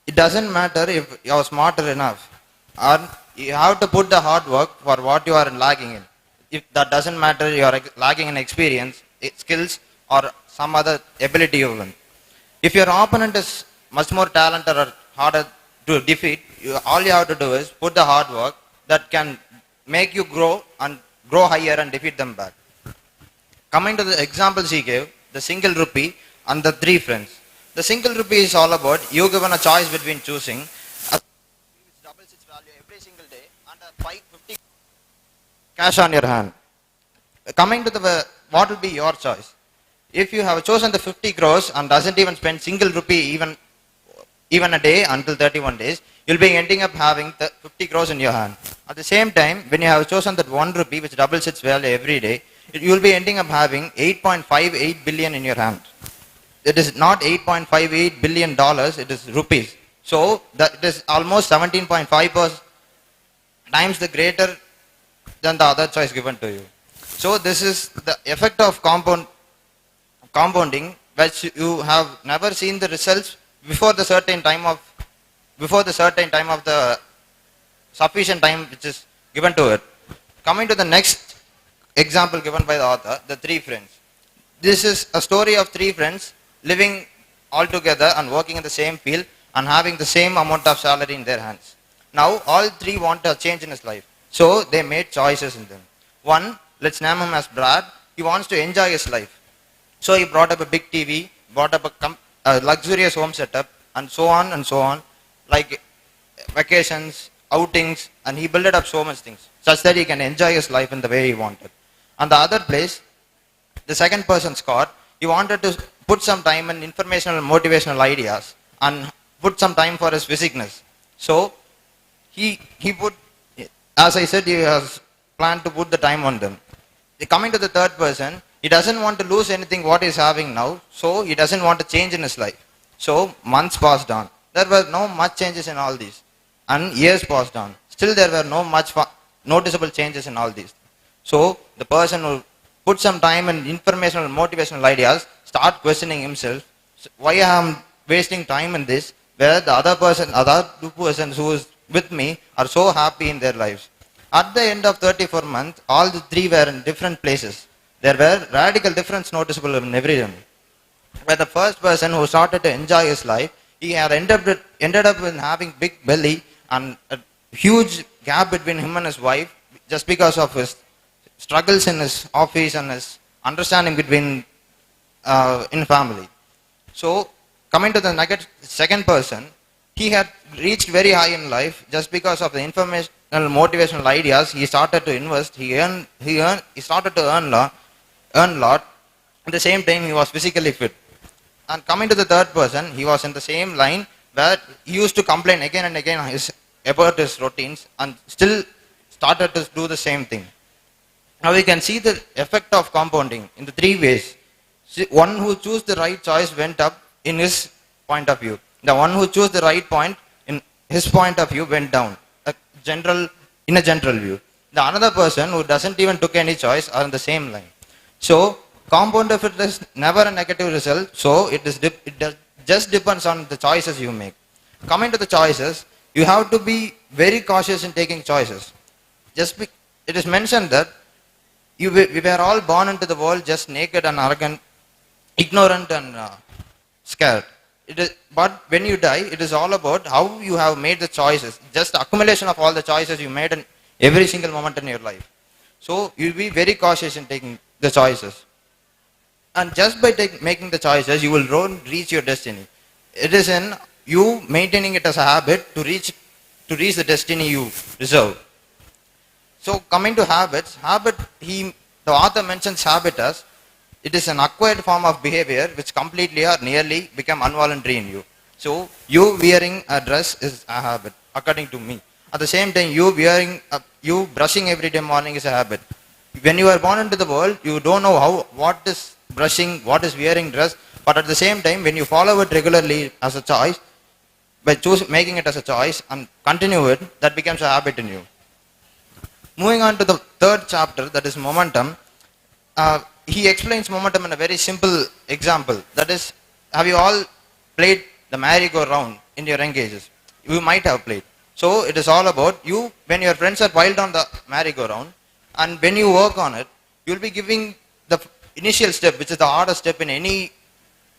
it doesn't matter if you are smarter enough. Or you have to put the hard work for what you are lacking in. If that doesn't matter, you are lacking in experience, skills, or some other ability you win. If your opponent is much more talented or harder to defeat, all you have to do is put the hard work that can make you grow higher and defeat them back. Coming to the examples he gave, the single rupee and the 3 friends. The single rupee is all about you given a choice between choosing a which doubles its value every single day and a 50 cash on your hand. Coming to the what will be your choice? If you have chosen the 50 crores and doesn't even spend single rupee even a day until 31 days, you'll be ending up having the 50 crores in your hand. At the same time, when you have chosen that 1 rupee which doubles its value every day, you will be ending up having 8.58 billion in your hand. It is not 8.58 billion dollars, it is rupees. So that it is almost 17.5 times the greater than the other choice given to you. So this is the effect of compounding, which you have never seen the results before the certain time of the sufficient time which is given to it. Coming to the next example given by the author, the 3 friends. This is a story of 3 friends living all together and working in the same field and having the same amount of salary in their hands. Now all 3 want a change in his life. So they made choices in them. One, let's name him as Brad. He wants to enjoy his life. So he brought up a big TV, brought up a luxurious home setup, and so on, like vacations, outings, and he built up so much things, such that he can enjoy his life in the way he wanted. And the other place, the second person, Scott, he wanted to put some time in informational and motivational ideas and put some time for his physicness. So he put, as I said, he has planned to put the time on them. Coming to the third person, he doesn't want to lose anything what he's having now, so he doesn't want to change in his life. So months passed on. There were no much changes in all these. And years passed on. Still there were no much noticeable changes in all these. So the person who put some time in informational and motivational ideas start questioning himself, why I am wasting time in this, where the other 2 persons who is with me are so happy in their lives. At the end of 34 months, all the 3 were in different places. There were radical difference noticeable in everyone. Where the first person who started to enjoy his life, he had ended up in having big belly and a huge gap between him and his wife just because of his struggles in his office and his understanding between in family. So coming to the second person, he had reached very high in life just because of the informational motivational ideas. He started to invest. He started to earn a lot. At the same time, he was physically fit. And coming to the third person, he was in the same line where he used to complain again and again about his routines and still started to do the same thing. Now we can see the effect of compounding in the 3 ways. One who chose the right choice went up in his point of view. The one who chose the right point in his point of view went down in a general view. The another person who doesn't even took any choice are in the same line. So compound effect is never a negative result. So it just depends on the choices you make. Coming to the choices, you have to be very cautious in taking choices. It is mentioned that we were all born into the world just naked and arrogant, ignorant and scared. But when you die, it is all about how you have made the choices. Just accumulation of all the choices you made in every single moment in your life. So you'll be very cautious in taking the choices. And just by making the choices, you will reach your destiny. It is in you maintaining it as a habit to reach the destiny you deserve. So coming to habits, the author mentions habit as it is an acquired form of behavior which completely or nearly become involuntary in you. So you wearing a dress is a habit, according to me. At the same time, you brushing every day morning is a habit. When you are born into the world, you don't know what is brushing, what is wearing dress, but at the same time, when you follow it regularly as a choice, by making it as a choice and continue it, that becomes a habit in you. Moving on to the third chapter, that is momentum. He explains momentum in a very simple example. That is, have you all played the merry-go-round in your young ages? You might have played. So it is all about you, when your friends are piled on the merry-go-round, and when you work on it, you will be giving the initial step, which is the hardest step in any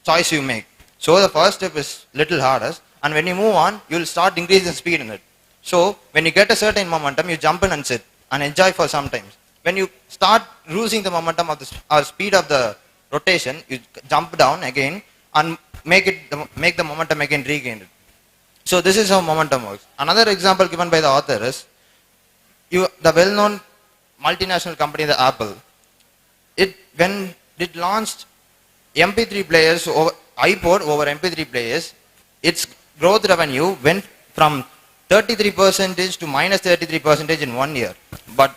choice you make. So the first step is little hardest, and when you move on, you will start increasing speed in it. So when you get a certain momentum, you jump in and sit and enjoy for some time. When you start losing the momentum of or speed of the rotation, you jump down again and make the momentum again regained. So this is how momentum works. Another example given by the author is the well-known multinational company, the Apple. When it launched MP3 players over iPod over MP3 players, its growth revenue went from 33% to minus 33% in 1 year. But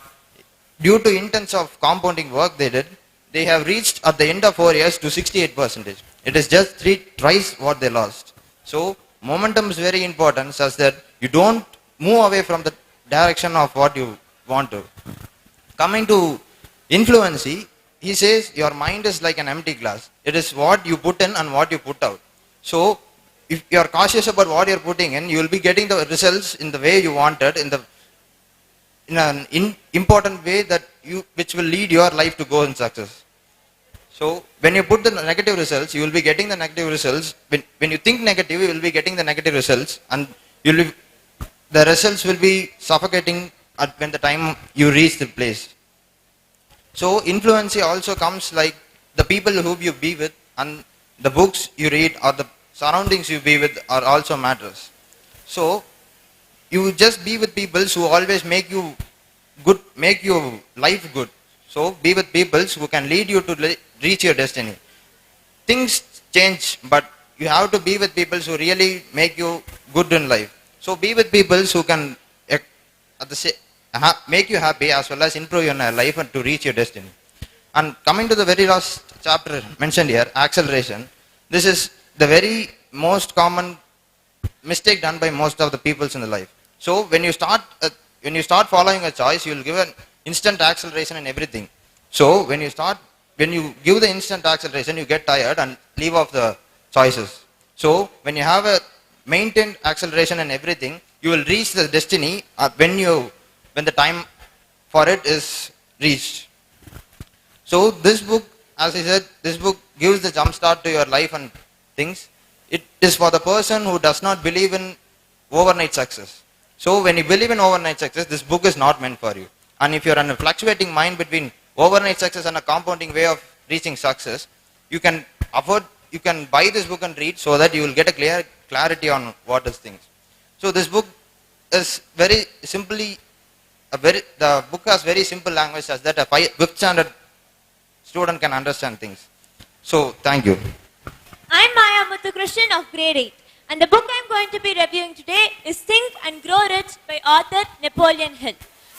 due to intense of compounding work they did, they have reached at the end of 4 years to 68%. It is just twice what they lost. So momentum is very important, such that you don't move away from the direction of what you want to. Coming to influency, he says your mind is like an empty glass. It is what you put in and what you put out. So if you are cautious about what you are putting in, you will be getting the results in the way you wanted, in an important way which will lead your life to go in success. So when you put the negative results, you will be getting the negative results. When you think negative, you will be getting the negative results, and the results will be suffocating when the time you reach the place. So influence also comes like the people who you be with, and the books you read or the surroundings you be with are also matters. So you just be with people who always make you good, make your life good. So be with people who can lead you to reach your destiny. Things change, but you have to be with people who really make you good in life. So be with people who can make you happy as well as improve your life and to reach your destiny. And coming to the very last chapter mentioned here, acceleration. This is the very most common mistake done by most of the peoples in the life. So when you start following a choice, you will give an instant acceleration in everything. So when you give the instant acceleration, you get tired and leave off the choices. So when you have a maintained acceleration in everything, you will reach the destiny when the time for it is reached. So this book, as I said, this book gives the jump start to your life and things. It is for the person who does not believe in overnight success. So when you believe in overnight success, this book is not meant for you. And if you are in a fluctuating mind between overnight success and a compounding way of reaching success, you can buy this book and read, so that you will get a clarity on what is things. So this book is very simply, the book has very simple language, such that a 5th standard student can understand things. So thank you. I'm Maya Muthukrishnan of grade 8, and the book I'm going to be reviewing today is Think and Grow Rich by author Napoleon Hill.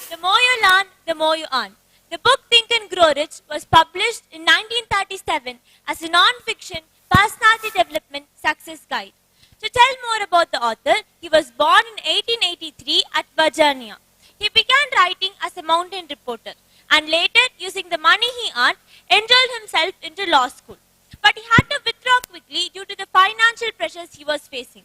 The more you learn, the more you earn. The book Think and Grow Rich was published in 1937 as a non-fiction personality development success guide. To tell more about the author, he was born in 1883 at Virginia. He began writing as a mountain reporter, and later, using the money he earned, enrolled himself into law school. But he had to withdraw quickly due to the financial pressures he was facing.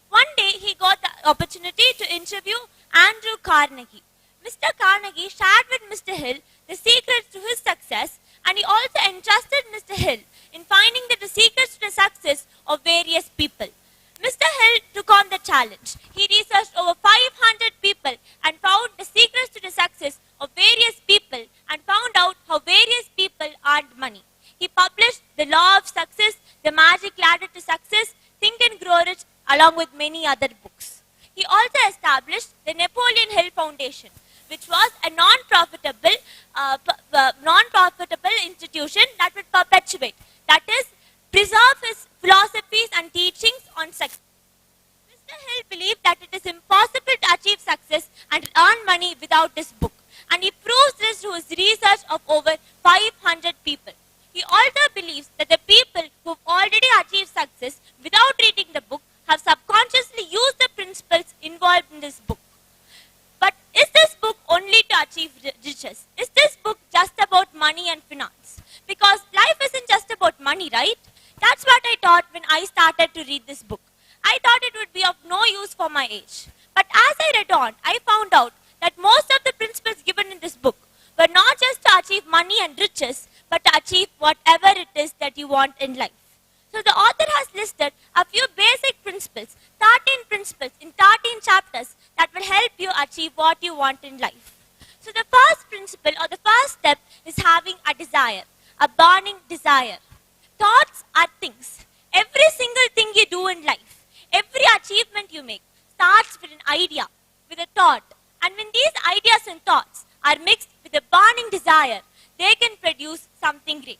One day, he got the opportunity to interview Andrew Carnegie. Mr. Carnegie shared with Mr. Hill the secrets to his success, and he also entrusted Mr. Hill in finding the secrets to the success of various people. Mr. Hill took on the challenge. He researched over 500 people and found the secrets to the success of various people and along with many other books. He also established the Napoleon Hill Foundation, which was a non-profitable institution that would perpetuate, that is, preserve his philosophies and teachings on success. Mr. Hill believed that it is impossible to achieve success and earn money without this book, and he proves this through his research of over 500 people. He also believes that the people who have already achieved success without reading the book have subconsciously used the principles involved in this book. But is this book only to achieve riches? Is this book just about money and finance? Because life isn't just about money, right? That's what I thought when I started to read this book. I thought it would be of no use for my age. But as I read on, I found out that most of the principles given in this book were not just to achieve money and riches, but to achieve whatever it is that you want in life. So the author has listed a few basic principles, 13 principles in 13 chapters that will help you achieve what you want in life. So the first principle or the first step is having a desire, a burning desire. Thoughts are things. Every single thing you do in life, every achievement you make starts with an idea, with a thought. And when these ideas and thoughts are mixed with a burning desire, they can produce something great.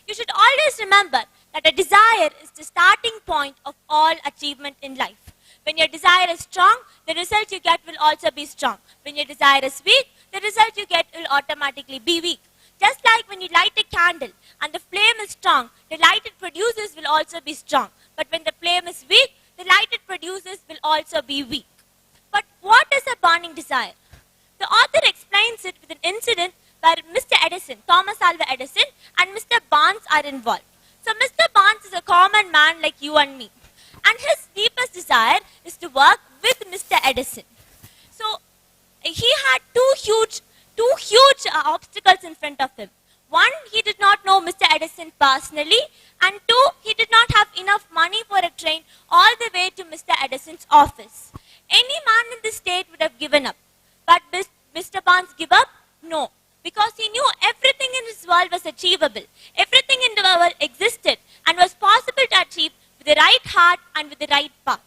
You should always remember that a desire is the starting point of all achievement in life. When your desire is strong, the result you get will also be strong. When your desire is weak, the result you get will automatically be weak. Just like when you light a candle and the flame is strong, the light it produces will also be strong. But when the flame is weak, the light it produces will also be weak. But what is a burning desire? The author explains it with an incident where Mr. Edison, Thomas Alva Edison, and Mr. Barnes are involved. So Mr. Barnes is a common man like you and me. And his deepest desire is to work with Mr. Edison. So he had two huge obstacles in front of him. One, he did not know Mr. Edison personally, and two, he did not have enough money for a train all the way to Mr. Edison's office. Any man in this state would have given up. But Mr. Barnes give up? No. Because he knew everything in his world was achievable. Everything in the world existed and was possible to achieve with the right heart and with the right path.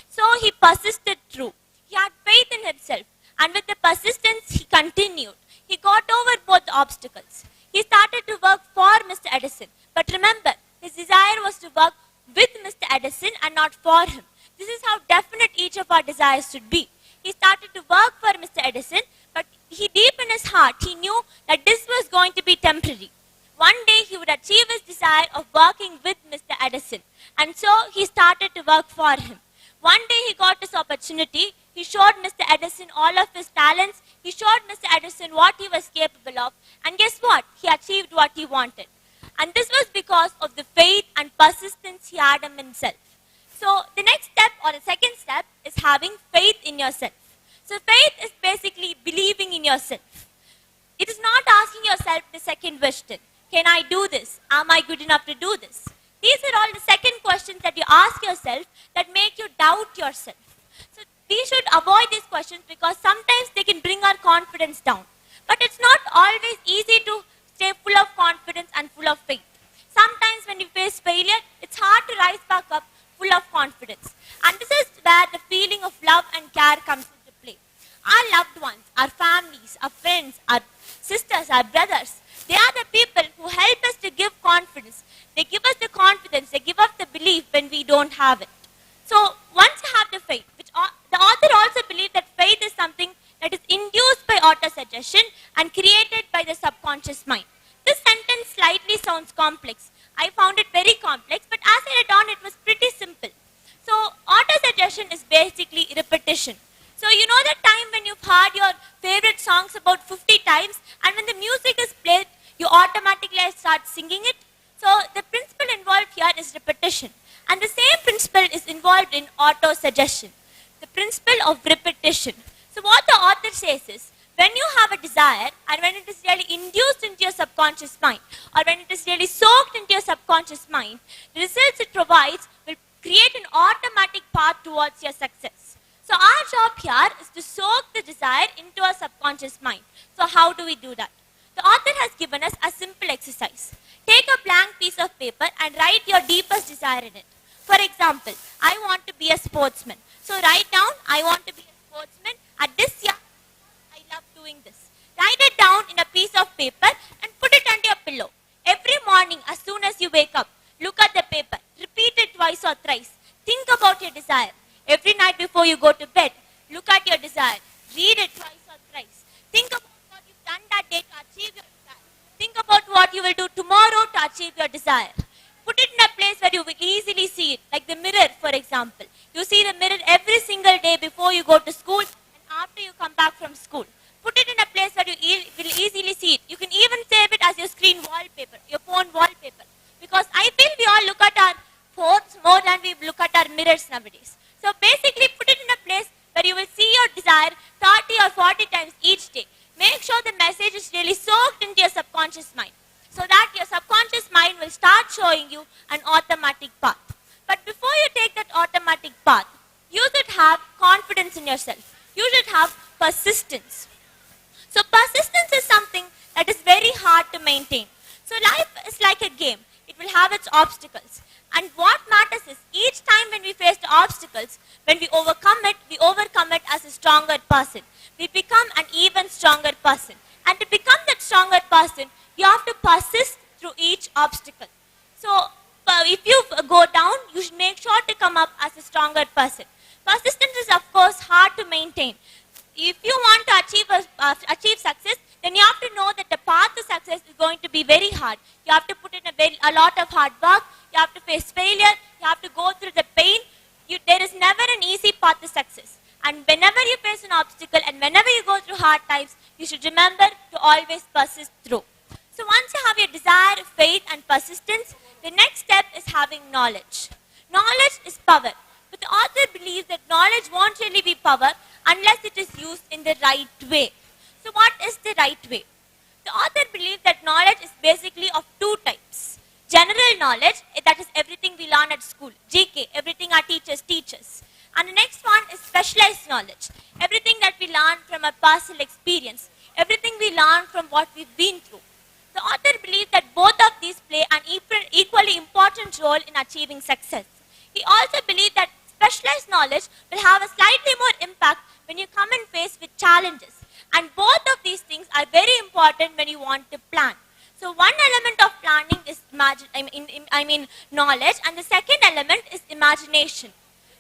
So he persisted through. He had faith in himself. And with the persistence, he continued. He got over both the obstacles. He started to work for Mr. Edison. But remember, his desire was to work with Mr. Edison and not for him. This is how definite each of our desires should be. He started to work for Mr. Edison, but deep in his heart, he knew that this was going to be temporary. One day he would achieve his desire of working with Mr. Edison. And so he started to work for him. One day he got this opportunity. He showed Mr. Edison all of his talents. He showed Mr. Edison what he was capable of. And guess what? He achieved what he wanted. And this was because of the faith and persistence he had in himself. So the next step or the second step is having faith in yourself. So faith is basically believing in yourself. It is not asking yourself the second question. Can I do this? Am I good enough to do this? These are all the second questions that you ask yourself that make you doubt yourself. So we should avoid these questions because sometimes they can bring our confidence down. But it's not always easy to stay full of confidence and full of faith. Sometimes when you face failure, it's hard to rise back up full of confidence. And this is where the feeling of love and care comes into play. Our loved ones, our families, our friends, our sisters, our brothers, they are the people who help us to give confidence. They give us the confidence, they give us the belief when we don't have it. So once you have the faith, which the author also believed that faith is something that is induced by auto-suggestion and created by the subconscious mind. This sentence slightly sounds complex. I found it very complex, but as I read on, it was pretty simple. So auto-suggestion is basically repetition. So you know that time when you've heard your favorite songs about 50 times, and when the music is played, you automatically start singing it? So the principle involved here is repetition. And the same principle is involved in auto-suggestion, the principle of repetition. So what the author says is, when you have a desire and when it is really induced into your subconscious mind or when it is really soaked into your subconscious mind, the results it provides will create an automatic path towards your success. So our job here is to soak the desire into our subconscious mind. So how do we do that? The author has given us a simple exercise. Take a blank piece of paper and write your deepest desire in it. For example, I want to be a sportsman. So write down, I want to be a sportsman. At this young, I love doing this. Write it down in a piece of paper and put it under your pillow. Every morning, as soon as you wake up, look at the paper. Repeat it twice or thrice. Think about your desire. Every night before you go to bed, look at your desire. Read it twice or thrice. Think about what you've done that day to achieve your desire. Think about what you will do tomorrow to achieve your desire. Put it in a place where you will easily see it, like the mirror, for example. You see the mirror every single day before you go to school and after you come back from school. Put it in a place where you will easily see it. You can even save it as your screen wallpaper, your phone wallpaper. Because I feel we all look at our phones more than we look at our mirrors nowadays. So basically put it in a place where you will see your desire 30 or 40 times each day. Make sure the message is really soaked into your subconscious mind, so that your subconscious mind will start showing you an automatic path. But before you take that automatic path, you should have confidence in yourself. You should have persistence. So persistence is something that is very hard to maintain. So life is like a game. It will have its obstacles. And what matters is each time when we face the obstacles, when we overcome it as a stronger person. We become an even stronger person. And to become that stronger person, you have to persist through each obstacle. So if you go down, you should make sure to come up as a stronger person. Persistence is of course hard to maintain. If you want to achieve success, then you have to know that the path to success is going to be very hard. You have to put in a lot of hard work. You have to face failure. You have to go through the pain. There is never an easy path to success. And whenever you face an obstacle and whenever you go through hard times, you should remember to always persist through. So once you have your desire, faith and persistence, the next step is having knowledge. Knowledge is power. But the author believes that knowledge won't really be power unless it is used in the right way. So what is the right way? The author believes that knowledge is basically of two types. General knowledge, that is everything we learn at school. GK, everything our teachers teach us. And the next one is specialized knowledge. Everything that we learn from our personal experience. Everything we learn from what we've been through. The author believes that both of these play an equally important role in achieving success. He also believes that specialized knowledge will have a slightly more impact when you come and face with challenges. And both of these things are very important when you want to plan. So one element of planning is knowledge, and the second element is imagination.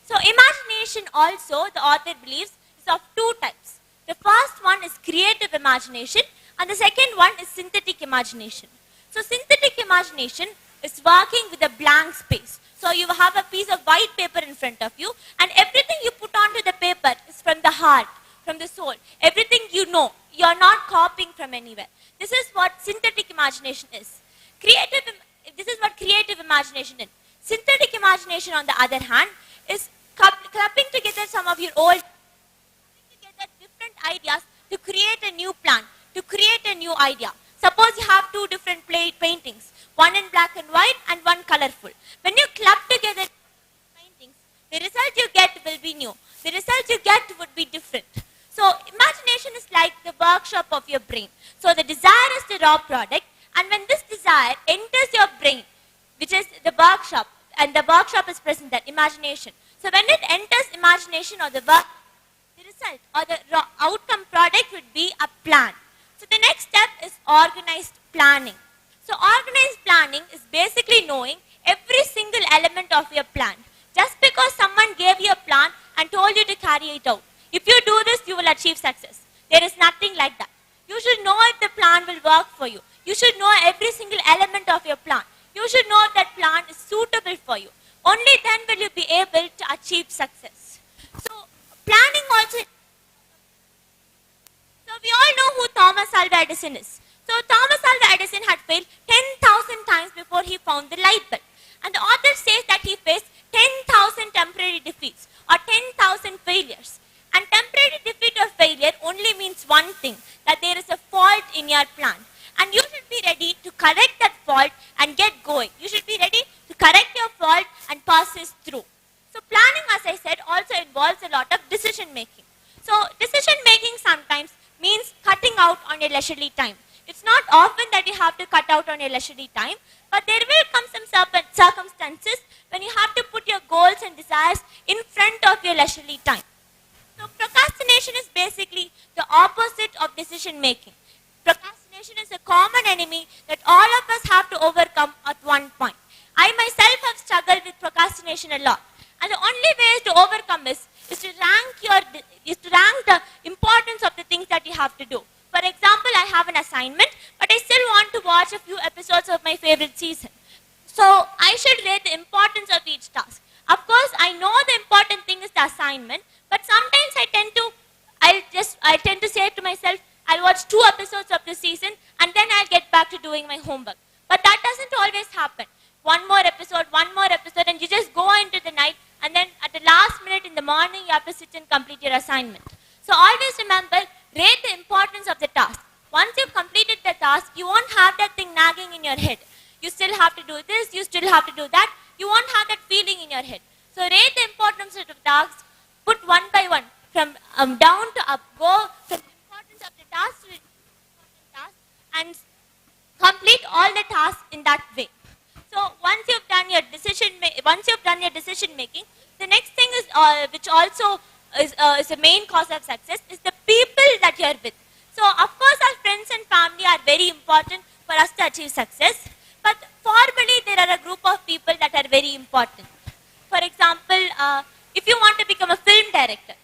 So imagination also, the author believes, is of two types. The first one is creative imagination, and the second one is synthetic imagination. So synthetic imagination is working with a blank space. So you have a piece of white paper in front of you, and everything you put onto the paper is from the heart, from the soul. Everything you know, you are not copying from anywhere. This is what synthetic imagination is. This is what creative imagination is. Synthetic imagination, on the other hand, is clubbing together some of your old, different ideas to create a new plan, to create a new idea. Suppose you have two different paintings, one in black and white and one colorful. When you club together paintings, the result you get will be new. The result you get would be different. So imagination is like the workshop of your brain. So the desire is the raw product, and when this desire enters your brain, which is the workshop, and the workshop is present there, imagination. So when it enters imagination or the result or the outcome product would be a plan. So the next step is organized planning. So organized planning is basically knowing every single element of your plan. Just because someone gave you a plan and told you to carry it out, if you do this, you will achieve success. There is nothing like that. You should know if the plan will work for you. You should know every single element of your plan. You should know if that plan is suitable for you. Only then will you be able to achieve success. So planning also. So we all know who Thomas Alva Edison is. So Thomas Alva Edison had failed 10,000 times before he found the light bulb. And the author says that he faced 10,000 temporary defeats or 10,000 failures. And temporary defeat or failure only means one thing, that there is a fault in your plan. And you should be ready to correct that fault and get going. You should be ready to correct your fault and persist through. So planning, as I said, also involves a lot of decision making. So decision making sometimes means cutting out on your leisurely time. It's not often that you have to cut out on your leisurely time, but there will come some circumstances when you have to put your goals and desires in front of your leisurely time. So procrastination is basically the opposite of decision making. Procrastination is a common enemy that all of us have to overcome at one point. I myself have struggled with procrastination a lot. And the only way to overcome is to rank the importance of the things that you have to do. For example, I have an assignment, but I still want to watch a few episodes of my favorite season. So I should rate the importance of each task. Of course, I know the important thing is the assignment, but sometimes I tend to say to myself, I'll watch 2 episodes of the season and then I'll get back to doing my homework. But that doesn't always happen. One more episode, and you just go into the night, and then at the last minute in the morning, you have to sit and complete your assignment. So always remember, rate the importance of the task. Once you've completed the task, you won't have that thing nagging in your head. You still have to do this, you still have to do that. You won't have that feeling in your head. So rate the importance of the tasks, put one by one, from down to up, go from the importance of the task to the important task, and complete all the tasks in that way. So once you've done your decision making, the next thing is, which also is a main cause of success, is the people that you're with. So of course our friends and family are very important for us to achieve success, but formally there are a group of people that are very important. For example, if you want to become a film director,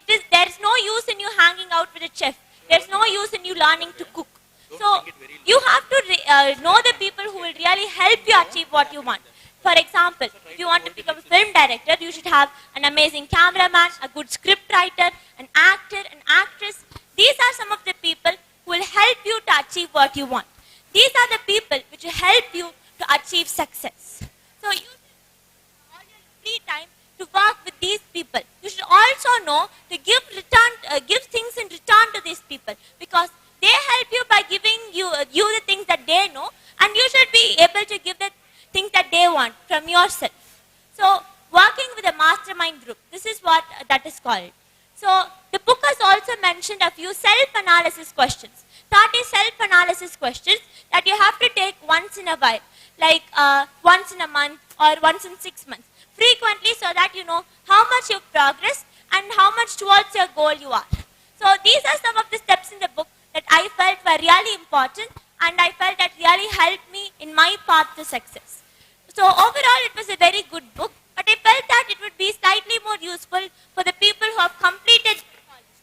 there's no use in you hanging out with a chef. There's no use in you learning to cook. So you have to know the people who will really help you achieve what you want. For example, if you want to become a film director, you should have an amazing cameraman, a good script writer, an actor, an actress. These are some of the people who will help you to achieve what you want. These are the people which will help you to achieve success. So you should all your free time to work with these people. You should also know to give things in return to these people, because they help you by giving you the things that they know, and you should be able to give the things that they want from yourself. So working with a mastermind group, this is what that is called. So the book has also mentioned a few self-analysis questions. 30 self-analysis questions that you have to take once in a while, like once in a month or once in 6 months, frequently, so that you know how much you've progressed and how much towards your goal you are. So these are some of the steps in the book that I felt were really important, and I felt that really helped me in my path to success. So overall, it was a very good book, but I felt that it would be slightly more useful for the people who have completed college.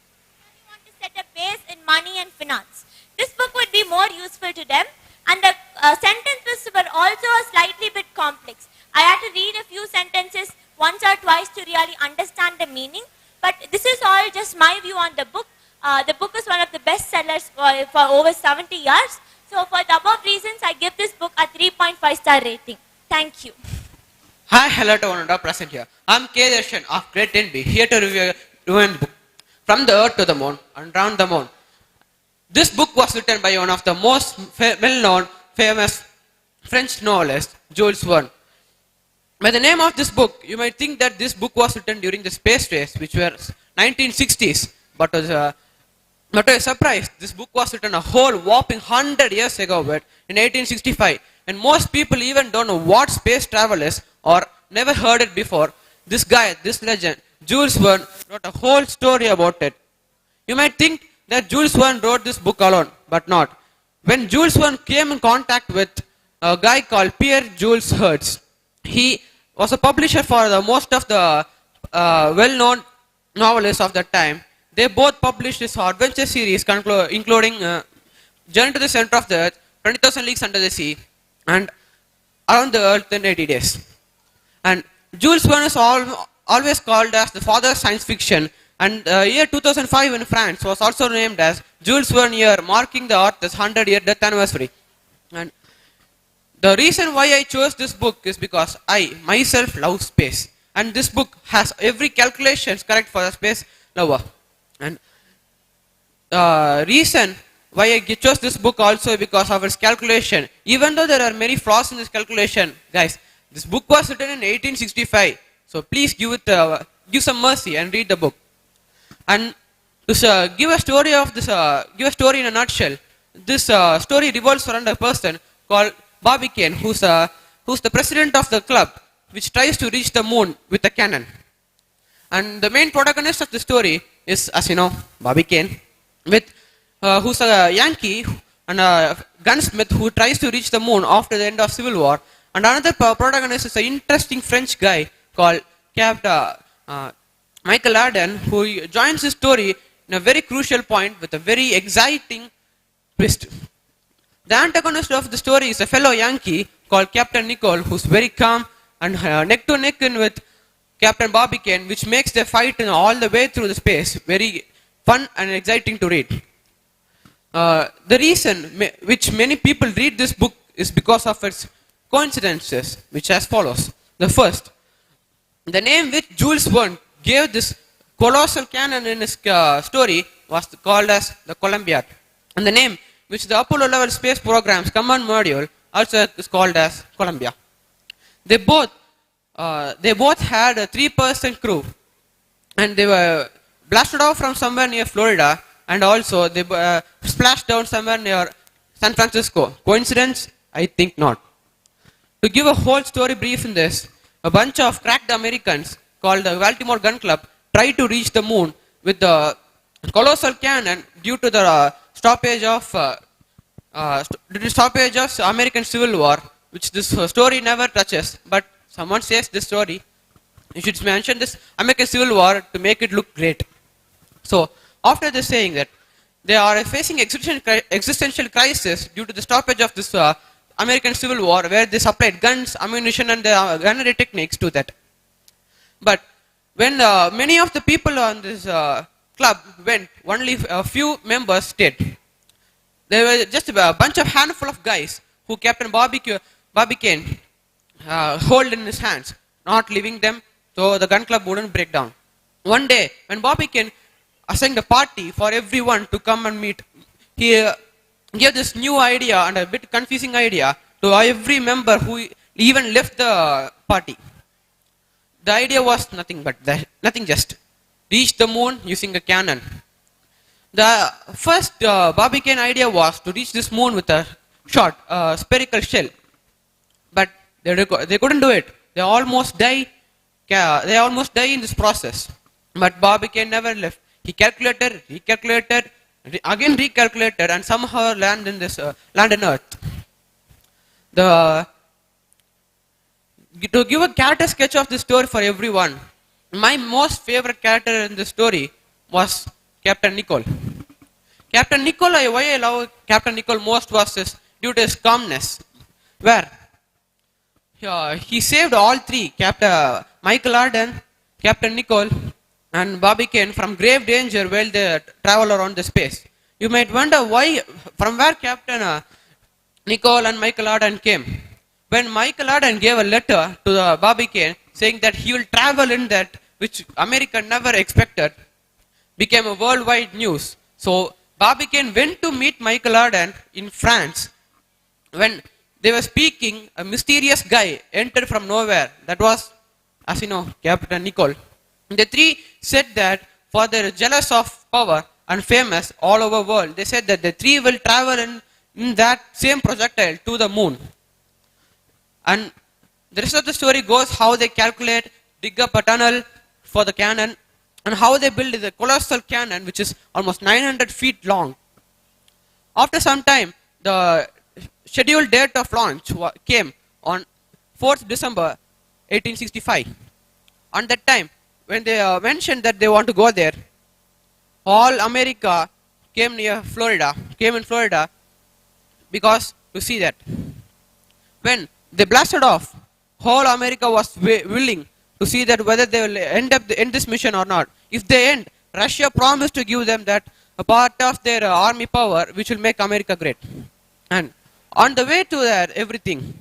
They want to set a base in money and finance. This book would be more useful to them, and the sentences were also slightly bit complex. I had to read a few sentences once or twice to really understand the meaning, but this is all just my view on the book. The book is one of the best sellers for over 70 years. So for the above reasons, I give this book a 3.5 star rating. Thank you. Hi, hello to one present here. I'm K. Darshan of grade 10B, here to review the book, From the Earth to the Moon and Round the Moon. This book was written by one of the most well-known, famous French novelist, Jules Verne. By the name of this book, you might think that this book was written during the space race, which was 1960s, but not a surprise, this book was written a whole whopping 100 years ago, but in 1865. And most people even don't know what space travel is or never heard it before. This guy, this legend, Jules Verne, wrote a whole story about it. You might think that Jules Verne wrote this book alone, but not. When Jules Verne came in contact with a guy called Pierre Jules Hertz, he was a publisher for most of the well-known novelists of that time. They both published this adventure series including Journey to the Center of the Earth, 20,000 Leagues Under the Sea, and Around the Earth in 80 Days. And Jules Verne is always called as the father of science fiction, and year 2005 in France was also named as Jules Verne year, marking the Earth's 100-year death anniversary. And the reason why I chose this book is because I myself love space, and this book has every calculation correct for a space lover. And reason why I chose this book also because of its calculation. Even though there are many flaws in this calculation, guys, this book was written in 1865. So please give some mercy and read the book. And to give a story in a nutshell, this story revolves around a person called Barbicane, who's the president of the club which tries to reach the moon with a cannon. And the main protagonist of the story is, as you know, Bobby Kane, who's a Yankee and a gunsmith who tries to reach the moon after the end of Civil War. And another protagonist is an interesting French guy called Captain Michael Arden, who joins the story in a very crucial point with a very exciting twist. The antagonist of the story is a fellow Yankee called Captain Nicole, who's very calm and neck to neck in with Captain Bobby Kane, which makes the fight all the way through the space very fun and exciting to read. The reason which many people read this book is because of its coincidences, which as follows. The first, the name which Jules Verne gave this colossal cannon in his story was called as the Columbiad. And the name which the Apollo level space program's command module also is called as Columbia. They both had a 3-person crew, and they were blasted off from somewhere near Florida, and also they splashed down somewhere near San Francisco. Coincidence? I think not. To give a whole story brief in this, a bunch of cracked Americans called the Baltimore Gun Club tried to reach the moon with the colossal cannon due to the stoppage of American Civil War, which this story never touches. But someone says this story, you should mention this American Civil War to make it look great. So after this saying that they are facing existential crisis due to the stoppage of this American Civil War, where they supplied guns, ammunition, and the gunnery techniques to that. But when many of the people on this club went, only a few members stayed. There were just a bunch of handful of guys who Captain Bobby Kane hold in his hands, not leaving them so the gun club wouldn't break down. One day, when Bobby Kane assigned a party for everyone to come and meet, he gave this new idea and a bit confusing idea to every member who even left the party. The idea was nothing just reach the moon using a cannon. The first Bobby Kane idea was to reach this moon with a short spherical shell, but they couldn't do it. They almost die in this process. But Bobby Kane never left. He calculated, recalculated, again recalculated, and somehow land in Earth. To give a character sketch of this story for everyone, my most favorite character in this story was Captain Nicole. Captain Nicole, why I love Captain Nicole most was due to his calmness, where he saved all three, Captain Michael Arden, Captain Nicole, and Bobby Kane from grave danger while they travel around the space. You might wonder from where Captain Nicole and Michael Arden came. When Michael Arden gave a letter to Bobby Kane saying that he will travel in that, which America never expected, became a worldwide news. So Bobby Kane went to meet Michael Arden in France. When they were speaking, a mysterious guy entered from nowhere. That was, as you know, Captain Nicole. The three said that for their jealous of power and famous all over the world, they said that the three will travel in that same projectile to the moon. And the rest of the story goes how they calculate, dig up a tunnel for the cannon, and how they build the colossal cannon, which is almost 900 feet long. After some time, the scheduled date of launch came on 4th December 1865. On that time, when they mentioned that they want to go there, all America came in Florida, because to see that. When they blasted off, whole America was willing to see that whether they will end this mission or not. If they end, Russia promised to give them that a part of their army power, which will make America great. And on the way to everything,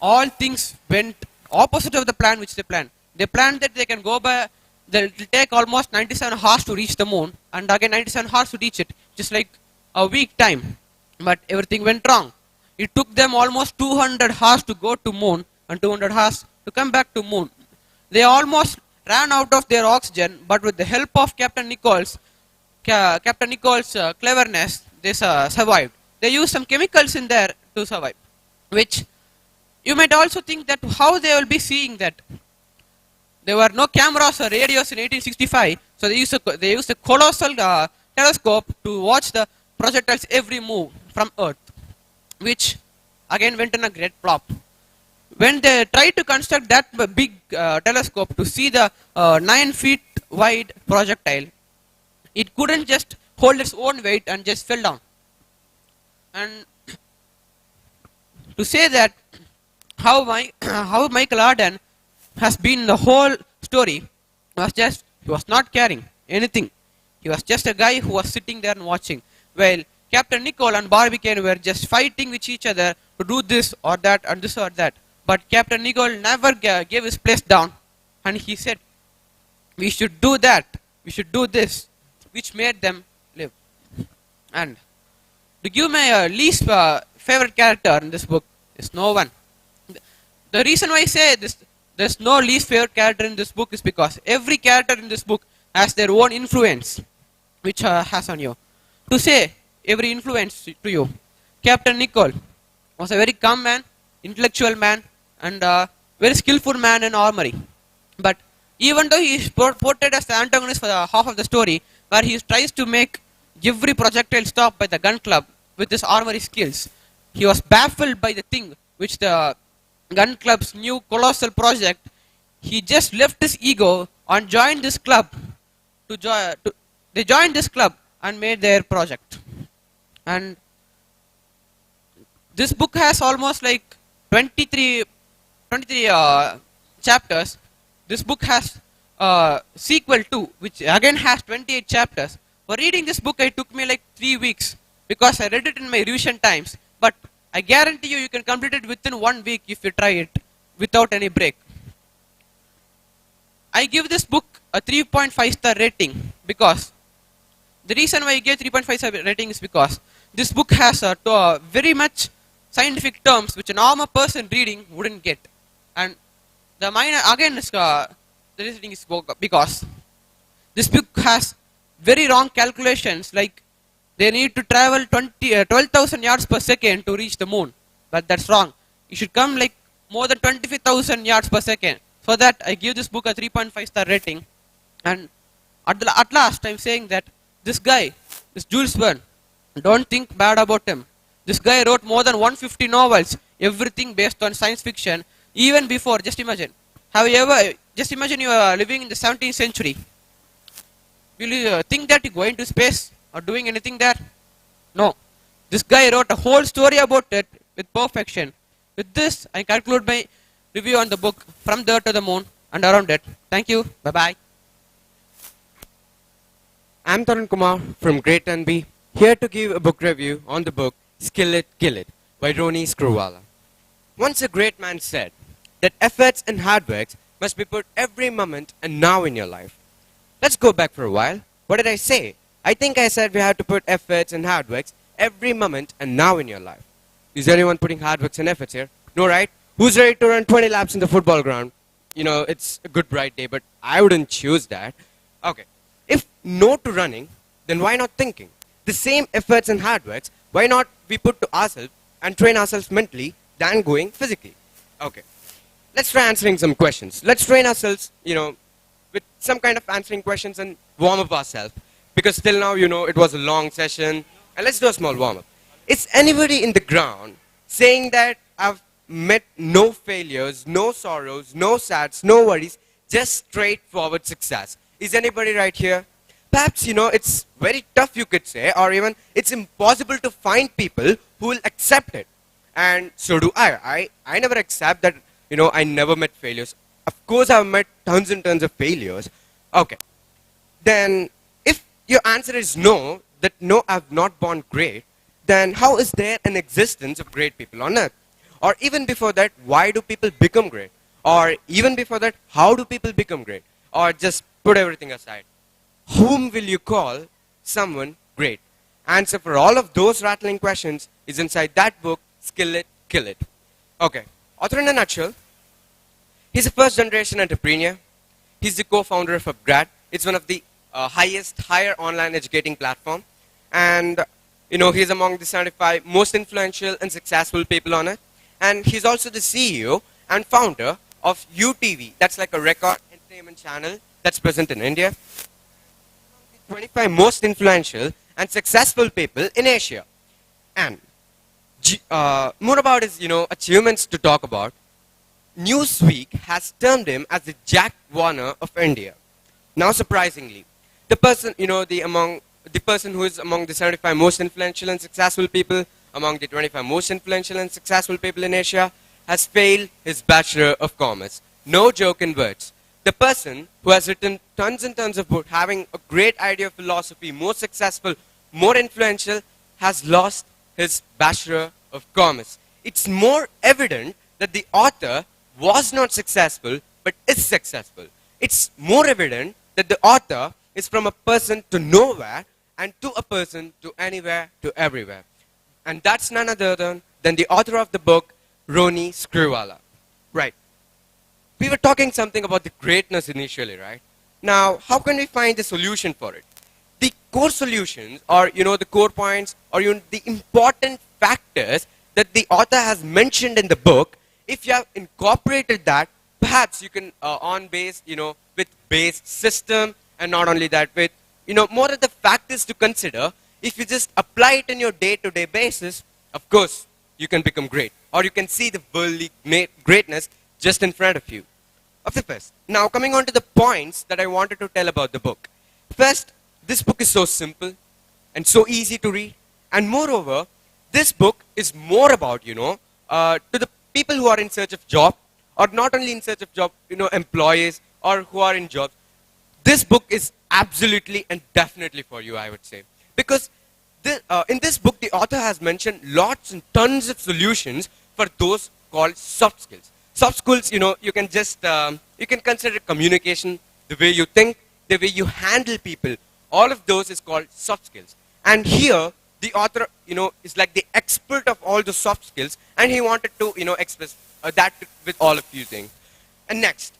all things went opposite of the plan which they planned. They planned that they can go by, they'll take almost 97 hours to reach the moon, and again 97 hours to reach it, just like a week time. But everything went wrong. It took them almost 200 hours to go to moon and 200 hours to come back to moon. They almost ran out of their oxygen, but with the help of Captain Nichols' cleverness, they survived. They used some chemicals in there to survive, which you might also think that how they will be seeing that. There were no cameras or radios in 1865, so they used a colossal telescope to watch the projectiles every move from Earth, which again went in a great flop. When they tried to construct that big telescope to see the 9 feet wide projectile, it couldn't just hold its own weight and just fell down. And to say that how Michael Arden has been the whole story was just, he was not carrying anything. He was just a guy who was sitting there and watching. Well, Captain Nicole and Barbicane were just fighting with each other to do this or that and this or that. But Captain Nicole never gave his place down, and he said, we should do that, we should do this, which made them live. And to give my least favorite character in this book is no one. The reason why I say this, there's no least favorite character in this book is because every character in this book has their own influence, which has on you. To say every influence to you, Captain Nicole was a very calm man, intellectual man, and very skillful man in armory. But even though he is portrayed as the antagonist for the half of the story, where he tries to make every projectile stop by the gun club with his armory skills, he was baffled by the thing which the gun club's new colossal project. He just left his ego and joined this club. They joined this club and made their project. And this book has almost like 23 chapters. This book has sequel 2, which again has 28 chapters. For reading this book, it took me like 3 weeks because I read it in my revision times. But I guarantee you can complete it within 1 week if you try it without any break. I give this book a 3.5 star rating because the reason why I gave 3.5 star rating is because this book has very much scientific terms which a normal person reading wouldn't get. And the minor again is the reasoning is because this book has very wrong calculations, like they need to travel 12,000 yards per second to reach the moon, but that's wrong. You should come like more than 25,000 yards per second. For that, I give this book a 3.5 star rating. And at last, I'm saying that this guy, this Jules Verne, don't think bad about him. This guy wrote more than 150 novels, everything based on science fiction, even before. Just imagine. Just imagine you are living in the 17th century. Will you think that you're going to space or doing anything there? No. This guy wrote a whole story about it with perfection. With this, I conclude my review on the book From the Earth to the Moon and Around It. Thank you. Bye-bye. I'm Tarun Kumar from Grade 10B, here to give a book review on the book Skill It, Kill It by Roni Screwvala. Once a great man said that efforts and hard work must be put every moment and now in your life. Let's go back for a while. What did I say? I think I said we have to put efforts and hard work every moment and now in your life. Is anyone putting hard work and efforts here? No, right? Who's ready to run 20 laps in the football ground? You know, it's a good bright day, but I wouldn't choose that. Okay. If no to running, then why not thinking? The same efforts and hard works, why not we put to ourselves and train ourselves mentally than going physically? Okay. Let's try answering some questions. Let's train ourselves, with some kind of answering questions and warm up ourselves. Because till now, it was a long session. And let's do a small warm up. Is anybody in the ground saying that I've met no failures, no sorrows, no sads, no worries, just straightforward success? Is anybody right here? Perhaps, it's very tough, you could say, or even it's impossible to find people who will accept it. And so do I. I never accept that, I never met failures. Of course, I've met tons and tons of failures. Okay. Then, if your answer is no, that no, I've not born great, then how is there an existence of great people on earth? Or even before that, why do people become great? Or even before that, how do people become great? Or just put everything aside. Whom will you call someone great? Answer for all of those rattling questions is inside that book, Skill It, Kill It. Okay, author in a nutshell, he's a first generation entrepreneur. He's the co-founder of Agaram. It's one of the higher online educating platform. And, he's among the 75 most influential and successful people on it. and he's also the CEO and founder of UTV. That's like a record entertainment channel that's present in India. 25 most influential and successful people in Asia. And more about his, achievements to talk about. Newsweek has termed him as the Jack Warner of India. Now, surprisingly, the person, the person who is among the 75 most influential and successful people, among the 25 most influential and successful people in Asia, has failed his Bachelor of Commerce. No joke in words. The person who has written tons and tons of books, having a great idea of philosophy, more successful, more influential, has lost his Bachelor of Commerce. It's more evident that the author was not successful, but is successful. It's more evident that the author is from a person to nowhere and to a person to anywhere to everywhere. And that's none other than the author of the book, Roni Skriwala. Right. We were talking something about the greatness initially, right? Now, how can we find the solution for it? The core solutions, or the core points, or the important factors that the author has mentioned in the book, if you have incorporated that, perhaps you can with base system, and not only that, with more of the factors to consider. If you just apply it in your day-to-day basis, of course, you can become great, or you can see the worldly greatness just in front of you. Of the first. Now, coming on to the points that I wanted to tell about the book. First, this book is so simple and so easy to read, and moreover, this book is more about to the people who are in search of job, or not only in search of job, employees, or who are in jobs. This book is absolutely and definitely for you, I would say. Because in this book, the author has mentioned lots and tons of solutions for those called soft skills. Soft skills, you can just, you can consider communication, the way you think, the way you handle people. All of those is called soft skills. And here, the author, is like the expert of all the soft skills, and he wanted to, express that with all of you things. And next,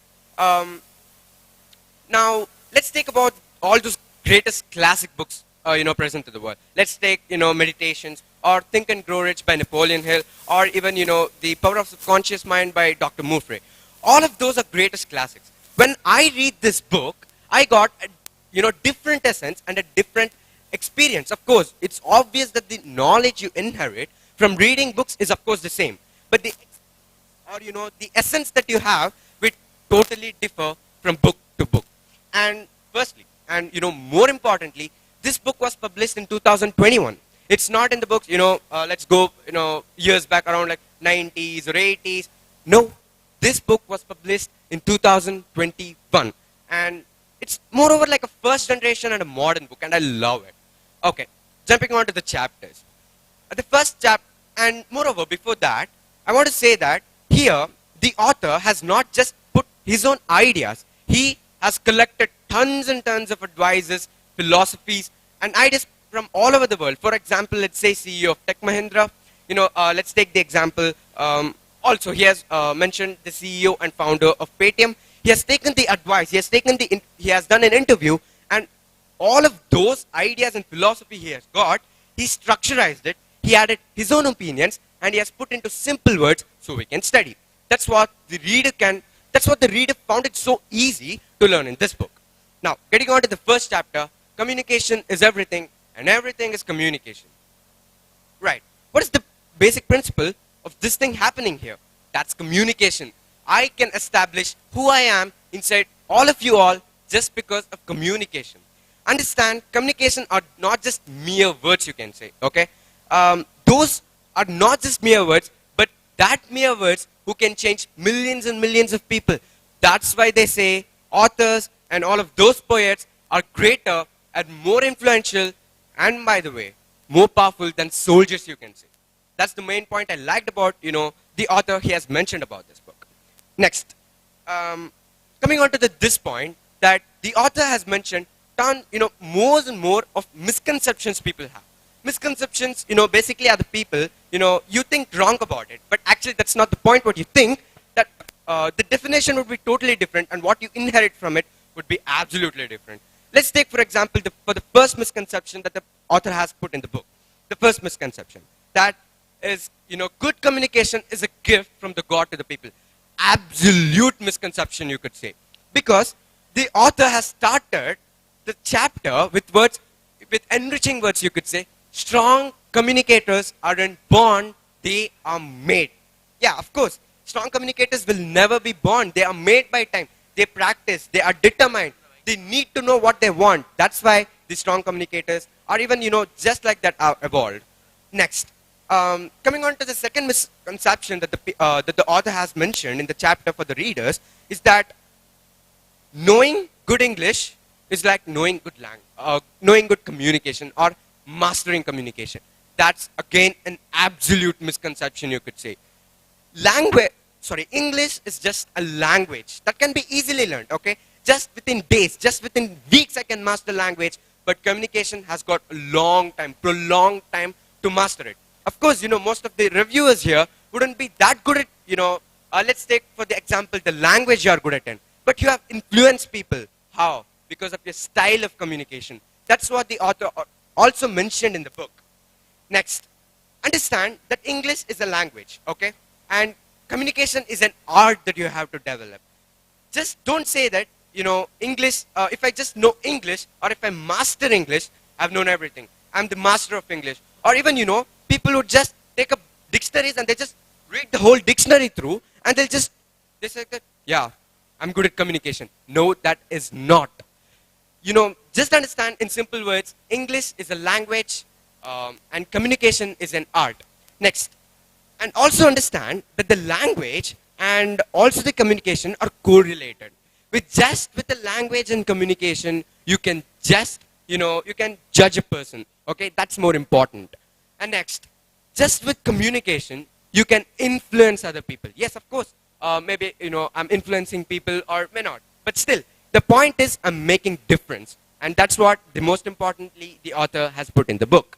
now, let's take about all those greatest classic books, present to the world. Let's take, Meditations, or Think and Grow Rich by Napoleon Hill, or even, The Power of Subconscious Mind by Dr. Murphy. All of those are greatest classics. When I read this book, I got a, different essence and a different experience. Of course, it's obvious that the knowledge you inherit from reading books is, of course, the same. But the essence that you have will totally differ from book to book. And firstly, and more importantly, this book was published in 2021. It's not in the books, let's go, years back around like 90s or 80s. No, this book was published in 2021. And it's moreover like a first generation and a modern book, and I love it. Okay, jumping on to the chapters. The first chapter, and moreover, before that, I want to say that here, the author has not just put his own ideas. He has collected tons and tons of advices, philosophies, and ideas from all over the world. For example, let's say CEO of Tech Mahindra. Let's take the example. Also, he has mentioned the CEO and founder of Paytm. He has taken the advice. He has done an interview, and all of those ideas and philosophy he has got, he structurized it. He added his own opinions, and he has put into simple words so we can study. That's what the reader found it so easy to learn in this book. Now, getting on to the first chapter, communication is everything, and everything is communication. Right. What is the basic principle of this thing happening here? That's communication. I can establish who I am inside all of you all just because of communication. Understand, communication are not just mere words, you can say, okay? Those are not just mere words, but that mere words who can change millions and millions of people. That's why they say authors and all of those poets are greater and more influential, and by the way, more powerful than soldiers, you can say. That's the main point I liked about, the author he has mentioned about this book. Next, coming on to this point, that the author has mentioned more and more of misconceptions people have. Misconceptions, basically are the people, you think wrong about it, but actually that's not the point what you think, that the definition would be totally different, and what you inherit from it would be absolutely different. Let's take, for example, for the first misconception that the author has put in the book. The first misconception, that is, good communication is a gift from the God to the people. Absolute misconception, you could say. Because the author has started the chapter with words, with enriching words, you could say. Strong communicators aren't born, they are made. Yeah, of course. Strong communicators will never be born. They are made by time. They practice. They are determined. They need to know what they want. That's why the strong communicators are even, just like that are evolved. Next. Coming on to the second misconception that the author has mentioned in the chapter for the readers is that knowing good English is like knowing good communication or mastering communication. That's again an absolute misconception, you could say. English is just a language that can be easily learned, okay? Just within days, just within weeks I can master language, but communication has got a long time, prolonged time to master it. Of course, most of the reviewers here wouldn't be that good at, let's take for the example, the language you are good at. But you have influenced people. How? Because of your style of communication. That's what the author also mentioned in the book. Next, understand that English is a language, okay? And communication is an art that you have to develop. Just don't say that, English, if I just know English or if I master English, I've known everything. I'm the master of English. Or even, people who just take up dictionaries and they just read the whole dictionary through and they say that, yeah, I'm good at communication. No, that is not. Just understand in simple words, English is a language and communication is an art. Next. And also understand that the language and also the communication are correlated. With the language and communication, you can you can judge a person. Okay, that's more important. And next, just with communication, you can influence other people. Yes, of course, maybe, I'm influencing people or may not. But still, the point is I'm making difference. And that's what, the most importantly, the author has put in the book.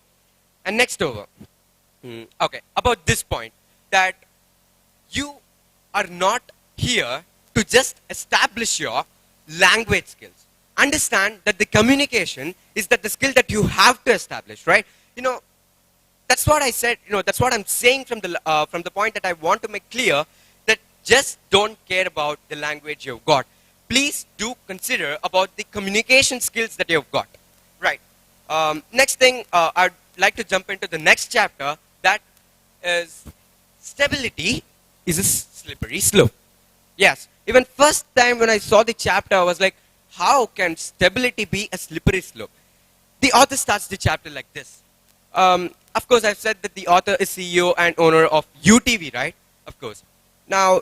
And next over. Okay, about this point, that you are not here to just establish your language skills. Understand that the communication is the skill that you have to establish, right? That's what I said, that's what I'm saying from the point that I want to make clear, that just don't care about the language you've got. Please do consider about the communication skills that you've got, right? Next thing, I'd like to jump into the next chapter, that is stability is a slippery slope. Yes, even first time when I saw the chapter, I was like, how can stability be a slippery slope? The author starts the chapter like this. Of course, I've said that the author is CEO and owner of UTV, right? Of course. Now,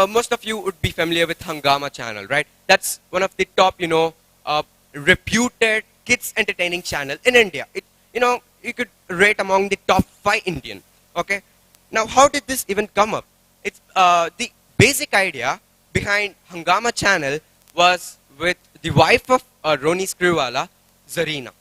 most of you would be familiar with Hungama channel, right? That's one of the top, reputed kids entertaining channel in India. You could rate among the top 5 Indian, okay? Now, how did this even come up? It's the basic idea behind Hungama channel was with the wife of Roni Screwvala, Zarina.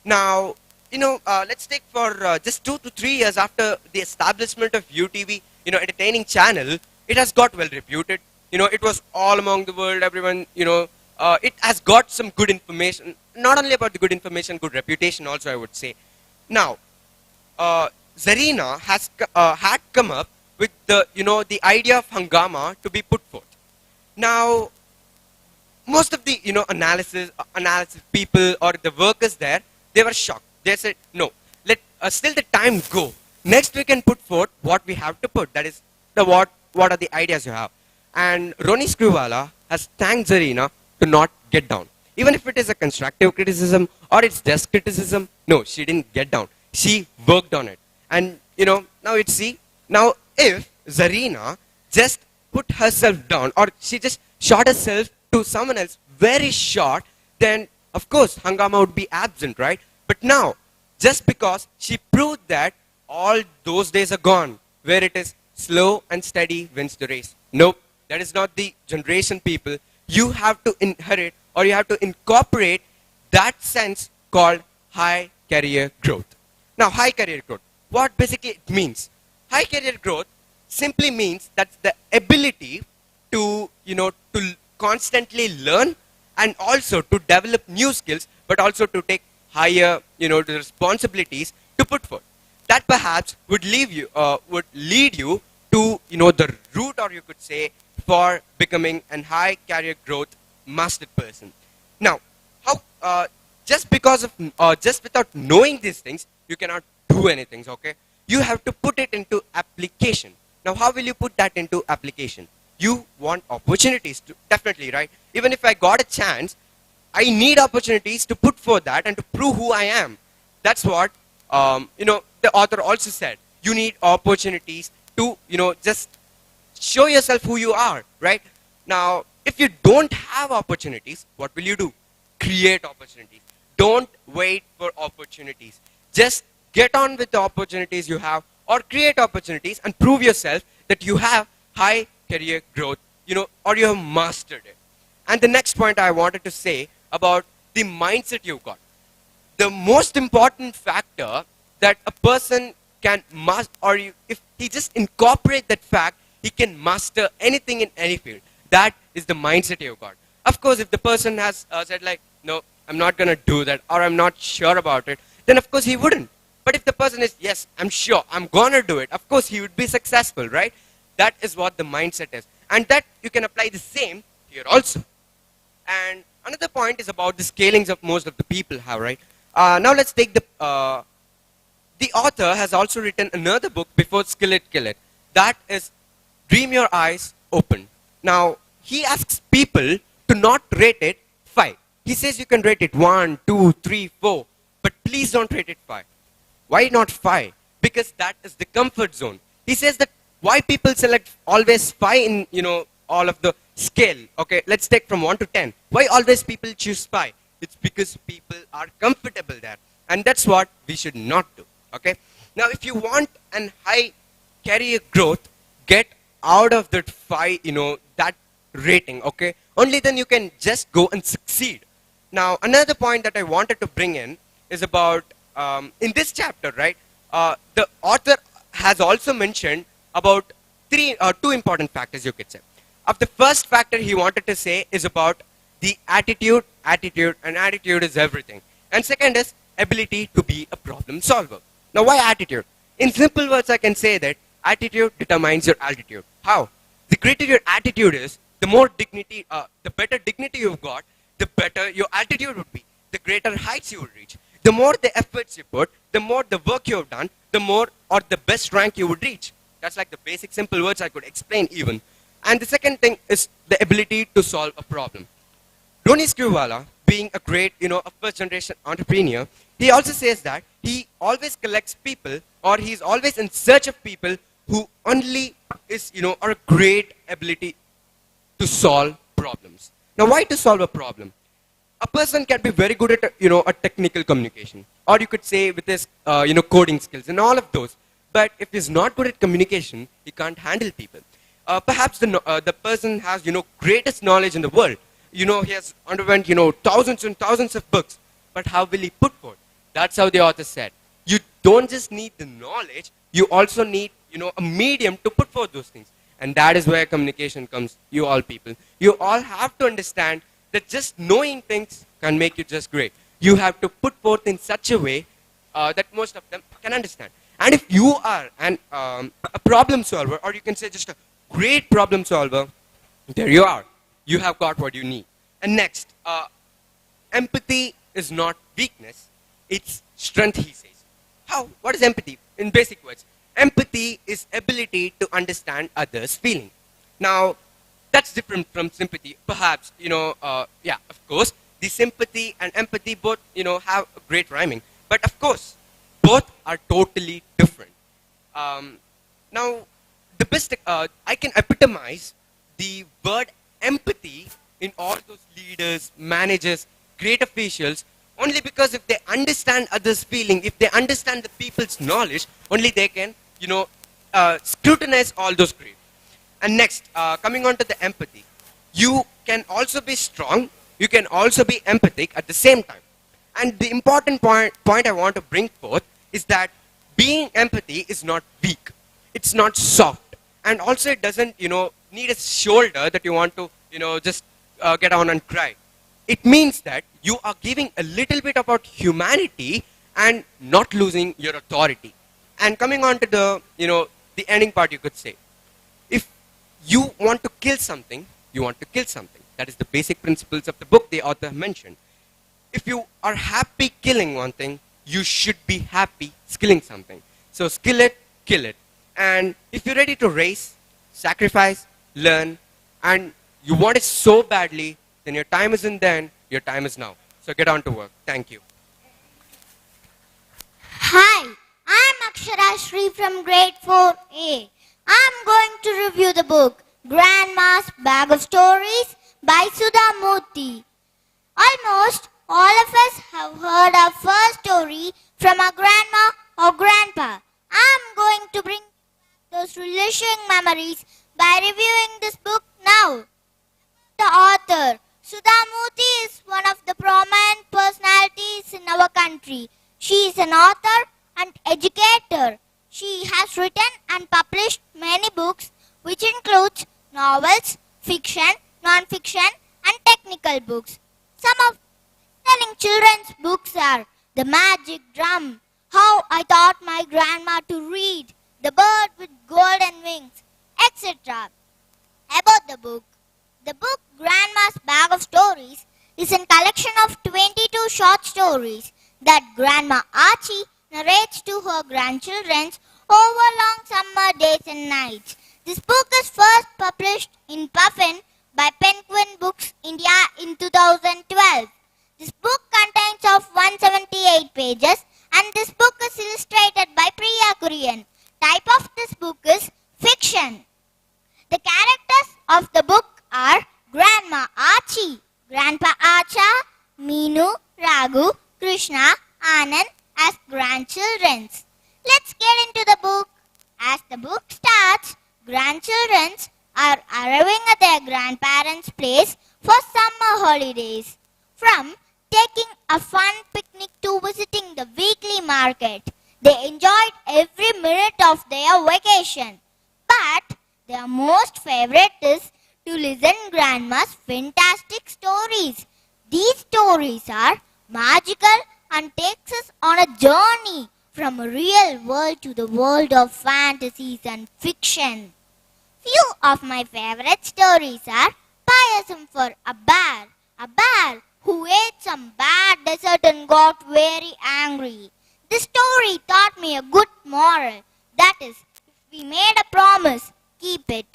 Now, let's take for just 2 to 3 years after the establishment of UTV, entertaining channel, it has got well reputed. It was all among the world, everyone, it has got some good information, not only about the good information, good reputation also, I would say. Now, Zarina has had come up with the, the idea of Hungama to be put forth. Now, most of the, analysis people or the workers there, they were shocked. They said, no, let still the time go. Next we can put forth what we have to put. That is the what are the ideas you have. And Roni Screwvala has thanked Zarina to not get down. Even if it is a constructive criticism or it's just criticism, no, she didn't get down. She worked on it. And, now now if Zarina just put herself down or she just shot herself to someone else very short, then of course Hungama would be absent, right? But now, just because she proved that all those days are gone, where it is slow and steady wins the race. Nope, that is not the generation, people. You have to inherit or you have to incorporate that sense called high career growth. Now, high career growth, what basically it means? High career growth simply means that's the ability to, to constantly learn and also to develop new skills, but also to take higher, the responsibilities to put forth. that perhaps would lead you to, the route, or you could say, for becoming an high career growth mastered person. Now, just without knowing these things, you cannot do anything, okay? You have to put it into application. Now, how will you put that into application? You want opportunities to, definitely, right? Even if I got a chance, I need opportunities to put forth that and to prove who I am. That's what, the author also said. You need opportunities to, just show yourself who you are, right? Now, if you don't have opportunities, what will you do? Create opportunities. Don't wait for opportunities. Just get on with the opportunities you have, or create opportunities and prove yourself that you have high career growth, or you have mastered it. And the next point I wanted to say about the mindset you've got. The most important factor that a person can master, or if he just incorporate that fact, he can master anything in any field. That is the mindset you've got. Of course, if the person has said like, no, I'm not going to do that, or I'm not sure about it, then of course he wouldn't. But if the person is, yes, I'm sure, I'm going to do it, of course he would be successful, right? That is what the mindset is. And that you can apply the same here also. And another point is about the scalings of most of the people have, right? Now let's take the author has also written another book before Skill It, Kill It. That is Dream Your Eyes Open. Now, he asks people to not rate it 5. He says you can rate it 1, 2, 3, 4, but please don't rate it 5. Why not 5? Because that is the comfort zone. He says that why people select always 5 in, all of the scale. Okay, let's take from 1 to 10. Why always people choose 5? It's because people are comfortable there. And that's what we should not do. Okay. Now, if you want an high career growth, get out of that 5, that rating. Okay. Only then you can just go and succeed. Now, another point that I wanted to bring in is about, in this chapter, right, the author has also mentioned about 2 important factors, you could say. Of the first factor he wanted to say is about the attitude, and attitude is everything. And second is ability to be a problem solver. Now, why attitude? In simple words, I can say that attitude determines your altitude. How? The greater your attitude is, the more dignity, the better dignity you've got, the better your altitude would be. The greater heights you will reach. The more the efforts you put, the more the work you have done, the more or the best rank you would reach. That's like the basic simple words I could explain even. And the second thing is the ability to solve a problem. Ronnie Screwvala, being a great, a first generation entrepreneur, he also says that he always collects people, or he's always in search of people who only is, or a great ability to solve problems. Now, why to solve a problem? A person can be very good at, a technical communication, or you could say with his, coding skills and all of those. But if he's not good at communication, he can't handle people. Perhaps the person has, greatest knowledge in the world. He has underwent, thousands and thousands of books. But how will he put forth? That's how the author said. You don't just need the knowledge, you also need, a medium to put forth those things. And that is where communication comes, you all people. You all have to understand that just knowing things can make you just great. You have to put forth in such a way that most of them can understand. And if you are a problem solver, or you can say just a great problem solver, there you are. You have got what you need. And next, empathy is not weakness, it's strength, he says. How? What is empathy? In basic words, empathy is ability to understand others' feeling. Now, that's different from sympathy. Perhaps, yeah, of course, the sympathy and empathy both, have great rhyming. But of course, both are totally different. Now, the best, I can epitomize the word empathy in all those leaders, managers, great officials, only because if they understand others' feeling, if they understand the people's knowledge, only they can, scrutinize all those great. And next, coming on to the empathy, you can also be strong, you can also be empathic at the same time. And the important point I want to bring forth is that being empathy is not weak, it's not soft, and also it doesn't, need a shoulder that you want to, just get on and cry. It means that you are giving a little bit about humanity and not losing your authority. And coming on to the ending part, you could say, if you want to kill something, you want to kill something. That is the basic principles of the book the author mentioned. If you are happy killing one thing, you should be happy skilling something. So skill it, kill it. And if you're ready to race, sacrifice, learn, and you want it so badly, then your time isn't then, your time is now. So get on to work. Thank you. Hi, I'm Akshara Shri from grade 4A. I'm going to review the book Grandma's Bag of Stories by Sudha Murthy. Almost all of us have heard our first story from our grandma or grandpa. I'm going to bring those relishing memories by reviewing this book now. The author, Sudha Murthy, is one of the prominent personalities in our country. She is an author and educator. She has written and published many books, which includes novels, fiction, non-fiction, and technical books. Some of selling children's books are The Magic Drum, How I Taught My Grandma to Read, The Bird with Golden Wings, etc. About the book Grandma's Bag of Stories is a collection of 22 short stories that Grandma Archie narrates to her grandchildren over long summer days and nights. This book is first published in Puffin by Penguin Books India in 2012. This book contains of 178 pages and this book is illustrated by Priya Kurian. Type of this book is fiction. The characters of the book are Grandma Archie, Grandpa Acha, Meenu, Raghu, Krishna, Anand as grandchildren. Let's get into the book. As the book starts, grandchildren are arriving at their grandparents' place for summer holidays. From taking a fun picnic to visiting the weekly market, they enjoyed every minute of their vacation. But their most favorite is to listen Grandma's fantastic stories. These stories are magical and takes us on a journey from a real world to the world of fantasies and fiction. Few of my favorite stories are Payasam for a bear who ate some bad dessert and got very angry. This story taught me a good moral, that is, if we made a promise, keep it.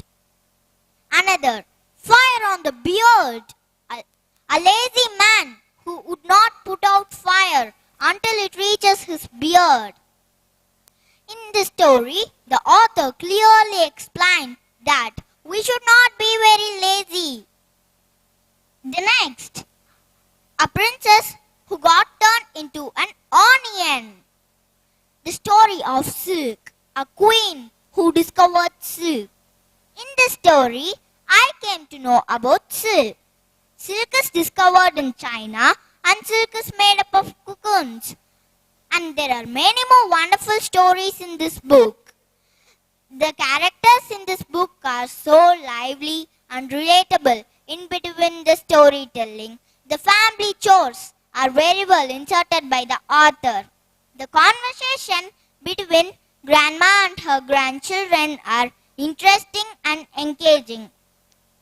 Another, Fire on the Beard, a lazy man who would not put out fire until it reaches his beard. In this story, the author clearly explained that we should not be very lazy. The next, a princess who got turned into an onion. The story of Silk, a queen who discovered silk. In this story, I came to know about silk. Silk is discovered in China and silk is made up of cocoons. And there are many more wonderful stories in this book. The characters in this book are so lively and relatable in between the storytelling. The family chores are very well inserted by the author. The conversation between grandma and her grandchildren are interesting and engaging.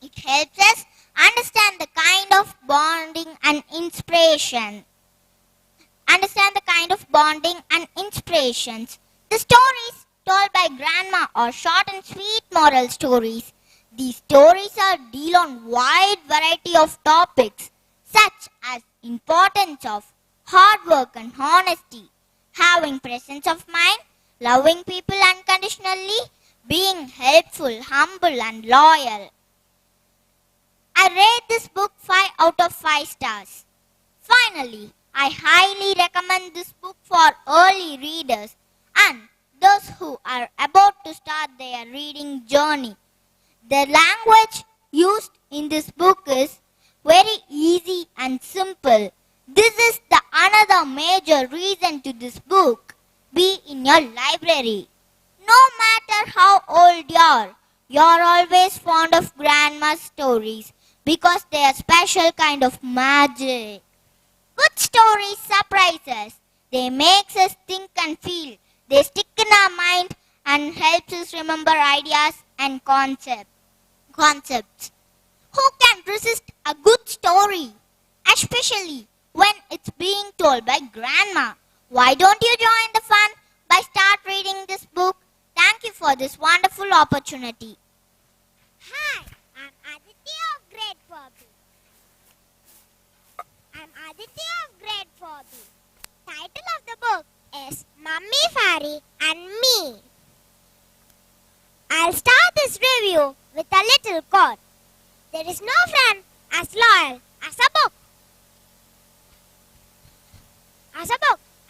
It helps us understand the kind of bonding and inspiration. The stories told by grandma are short and sweet moral stories. These stories deal on wide variety of topics such as importance of hard work and honesty, having presence of mind, loving people unconditionally, being helpful, humble and loyal. I rate this book 5 out of 5 stars. Finally, I highly recommend this book for early readers and those who are about to start their reading journey. The language used in this book is very easy and simple. This is the another major reason to this book be in your library. No matter how old you're always fond of grandma's stories because they are special kind of magic. Good stories surprise us. They make us think and feel. They stick in our mind and helps us remember ideas and concepts. Who can resist a good story? Especially when it's being told by grandma. Why don't you join the fun by start reading this book? Thank you for this wonderful opportunity. Hi, I'm Aditi of grade 4B. Title of the book is Mummy Fairy and Me. I'll start this review with a little quote. There is no friend as loyal as a book.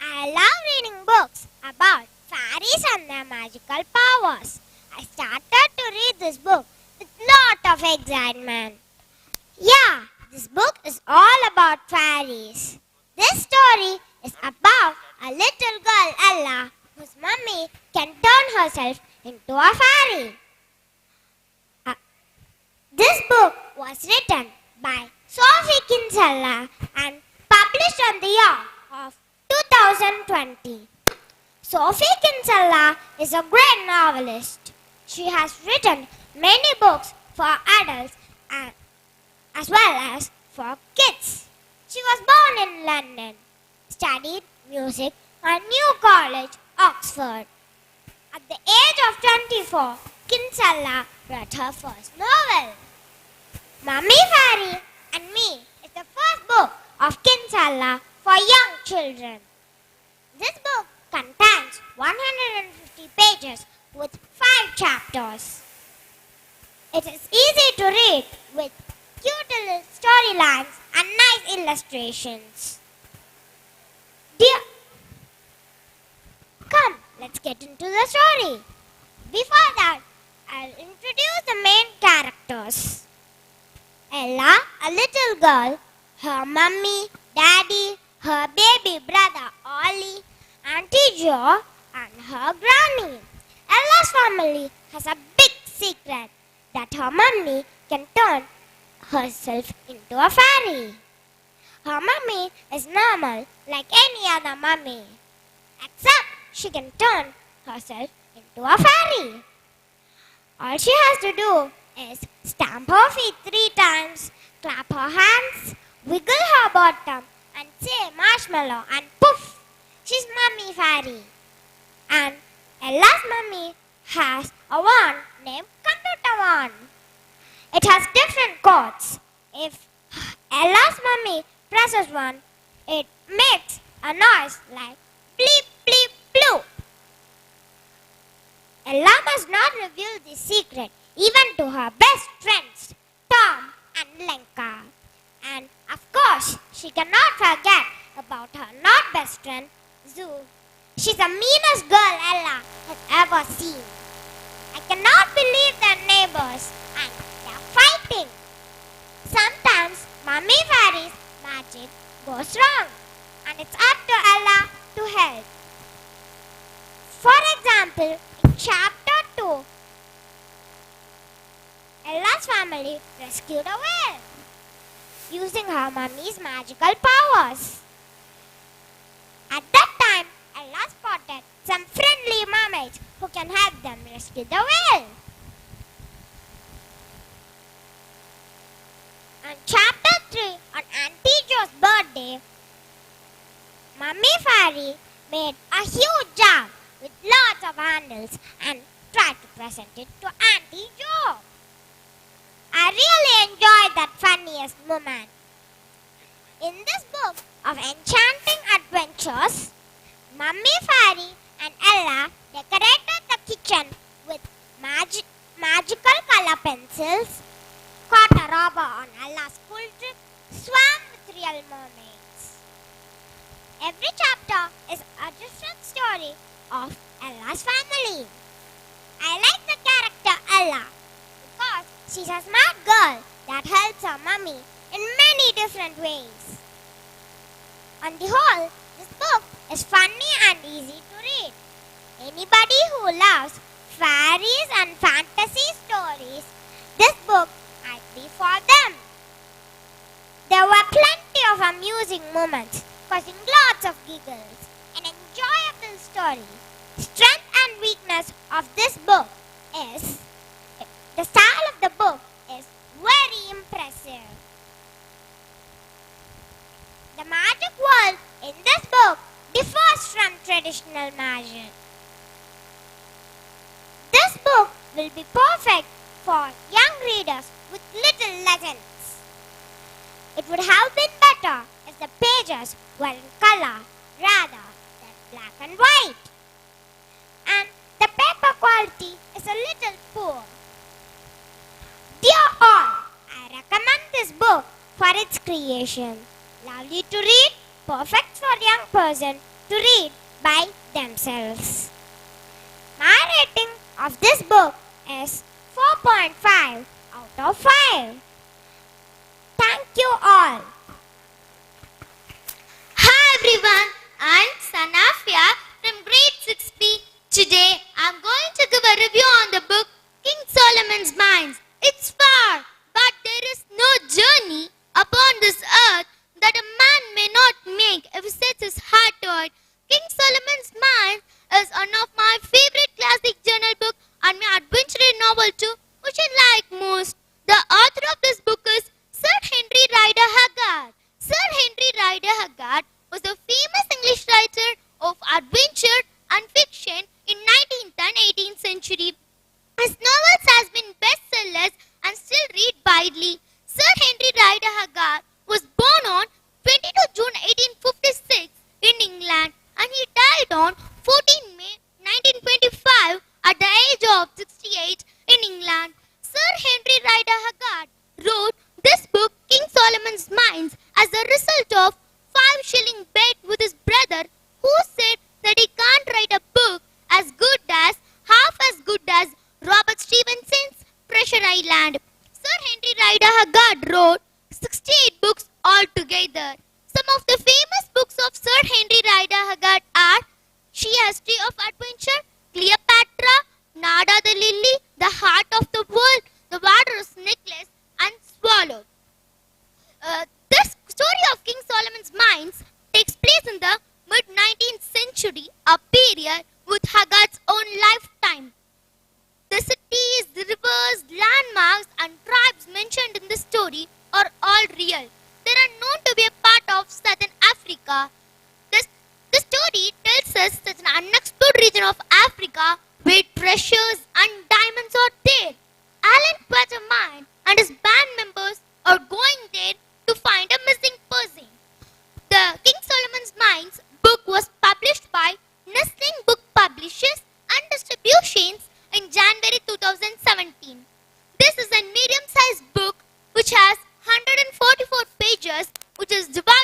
I love reading books about fairies and their magical powers. I started to read this book with lot of excitement. Yeah, this book is all about fairies. This story is about a little girl, Ella, whose mummy can turn herself into a fairy. This book was written by Sophie Kinsella and published in the year of 2020. Sophie Kinsella is a great novelist. She has written many books for adults and as well as for kids. She was born in London, studied music at New College, Oxford. At the age of 24, Kinsella wrote her first novel. Mummy Fairy and Me is the first book of Kinsella for young children. This book contains 150 pages with 5 chapters. It is easy to read with cute little storylines and nice illustrations. Come, let's get into the story. Before that, I'll introduce the main characters. Ella, a little girl, her mummy, daddy, her baby brother Ollie, Auntie Jo, and her granny. Ella's family has a big secret that her mummy can turn herself into a fairy. Her mummy is normal like any other mummy, except she can turn herself into a fairy. All she has to do is stamp her feet 3 times, clap her hands, wiggle her bottom, and say marshmallow, and poof, she's Mummy Fairy. And Ella's mummy has a wand named computer wand. It has different chords. If Ella's mummy presses one, it makes a noise like bleep, bleep, bloop. Ella must not reveal this secret even to her best friends, Tom and Lenka. And of course, she cannot forget about her not best friend, Zoo. She's the meanest girl Ella has ever seen. I cannot believe their neighbors and they're fighting. Sometimes Mummy Fairy's magic goes wrong and it's up to Ella to help. For example, in chapter 2, Ella's family rescued a whale using her mummy's magical powers. At that time, Ella spotted some friendly mermaids who can help them rescue the whale. On chapter 3, on Auntie Jo's birthday, Mummy Fairy made a huge jar with lots of handles and tried to present it to Auntie Jo. I really enjoyed that funniest moment. In this book of enchanting adventures, Mummy Fairy and Ella decorated the kitchen with magical color pencils, caught a robber on Ella's school trip, swam with real mermaids. Every chapter is a different story of Ella's family. I like the character Ella because she's a smart girl that helps her mummy in many different ways. On the whole, this book is funny and easy to read. Anybody who loves fairies and fantasy stories, this book might be for them. There were plenty of amusing moments, causing lots of giggles, an enjoyable story, uniqueness of this book is the style of the book is very impressive. The magic world in this book differs from traditional magic. This book will be perfect for young readers with little legends. It would have been better if the pages were in color rather than black and white. And the paper quality is a little poor. Dear all, I recommend this book for its creation. Lovely to read, perfect for young person to read by themselves. My rating of this book is 4.5 out of 5. Thank you all. Hi everyone, I'm Sanafia from grade 6B. Today I'm going to give a review on the book King Solomon's Mines. It's far, but there is no journey upon this earth that a man may not make if he sets his heart to it. King Solomon's Mines is one of my favorite classic journal book and my adventure novel too, which I like most. The author of this book is Sir Henry Rider Haggard. Sir Henry Rider Haggard was a famous English writer of adventure and fiction in 19th and 18th century. His novels has been bestsellers and still read widely. Sir Henry Rider Haggard was born on 22 June 1856 in England and he died on 14 May 1925 at the age of 68 in England. Sir Henry Rider Haggard wrote this book King Solomon's Mines as a result of 5-shilling bet with his brother who said that he can't write a book as good as, half as good as Robert Stevenson's Treasure Island. Sir Henry Rider Haggard wrote 68 books altogether. Some of the famous books of Sir Henry Rider Haggard are She History of Adventure, Cleopatra, Nada the Lily, The Heart of the World, The Walrus Necklace, and Swallow. This story of King Solomon's Mines takes place in the mid-19th century, a period with Haggard's own lifetime. The cities, the rivers, landmarks, and tribes mentioned in the story are all real. They are known to be a part of southern Africa. The story tells us that an unexplored region of Africa where treasures and diamonds are there. Alan Quatermain and his band members are going there to find a missing person. The King Solomon's Mines book was published by Nestling Book Publishers and Distributions in January 2017. This is a medium-sized book which has 144 pages, which is divided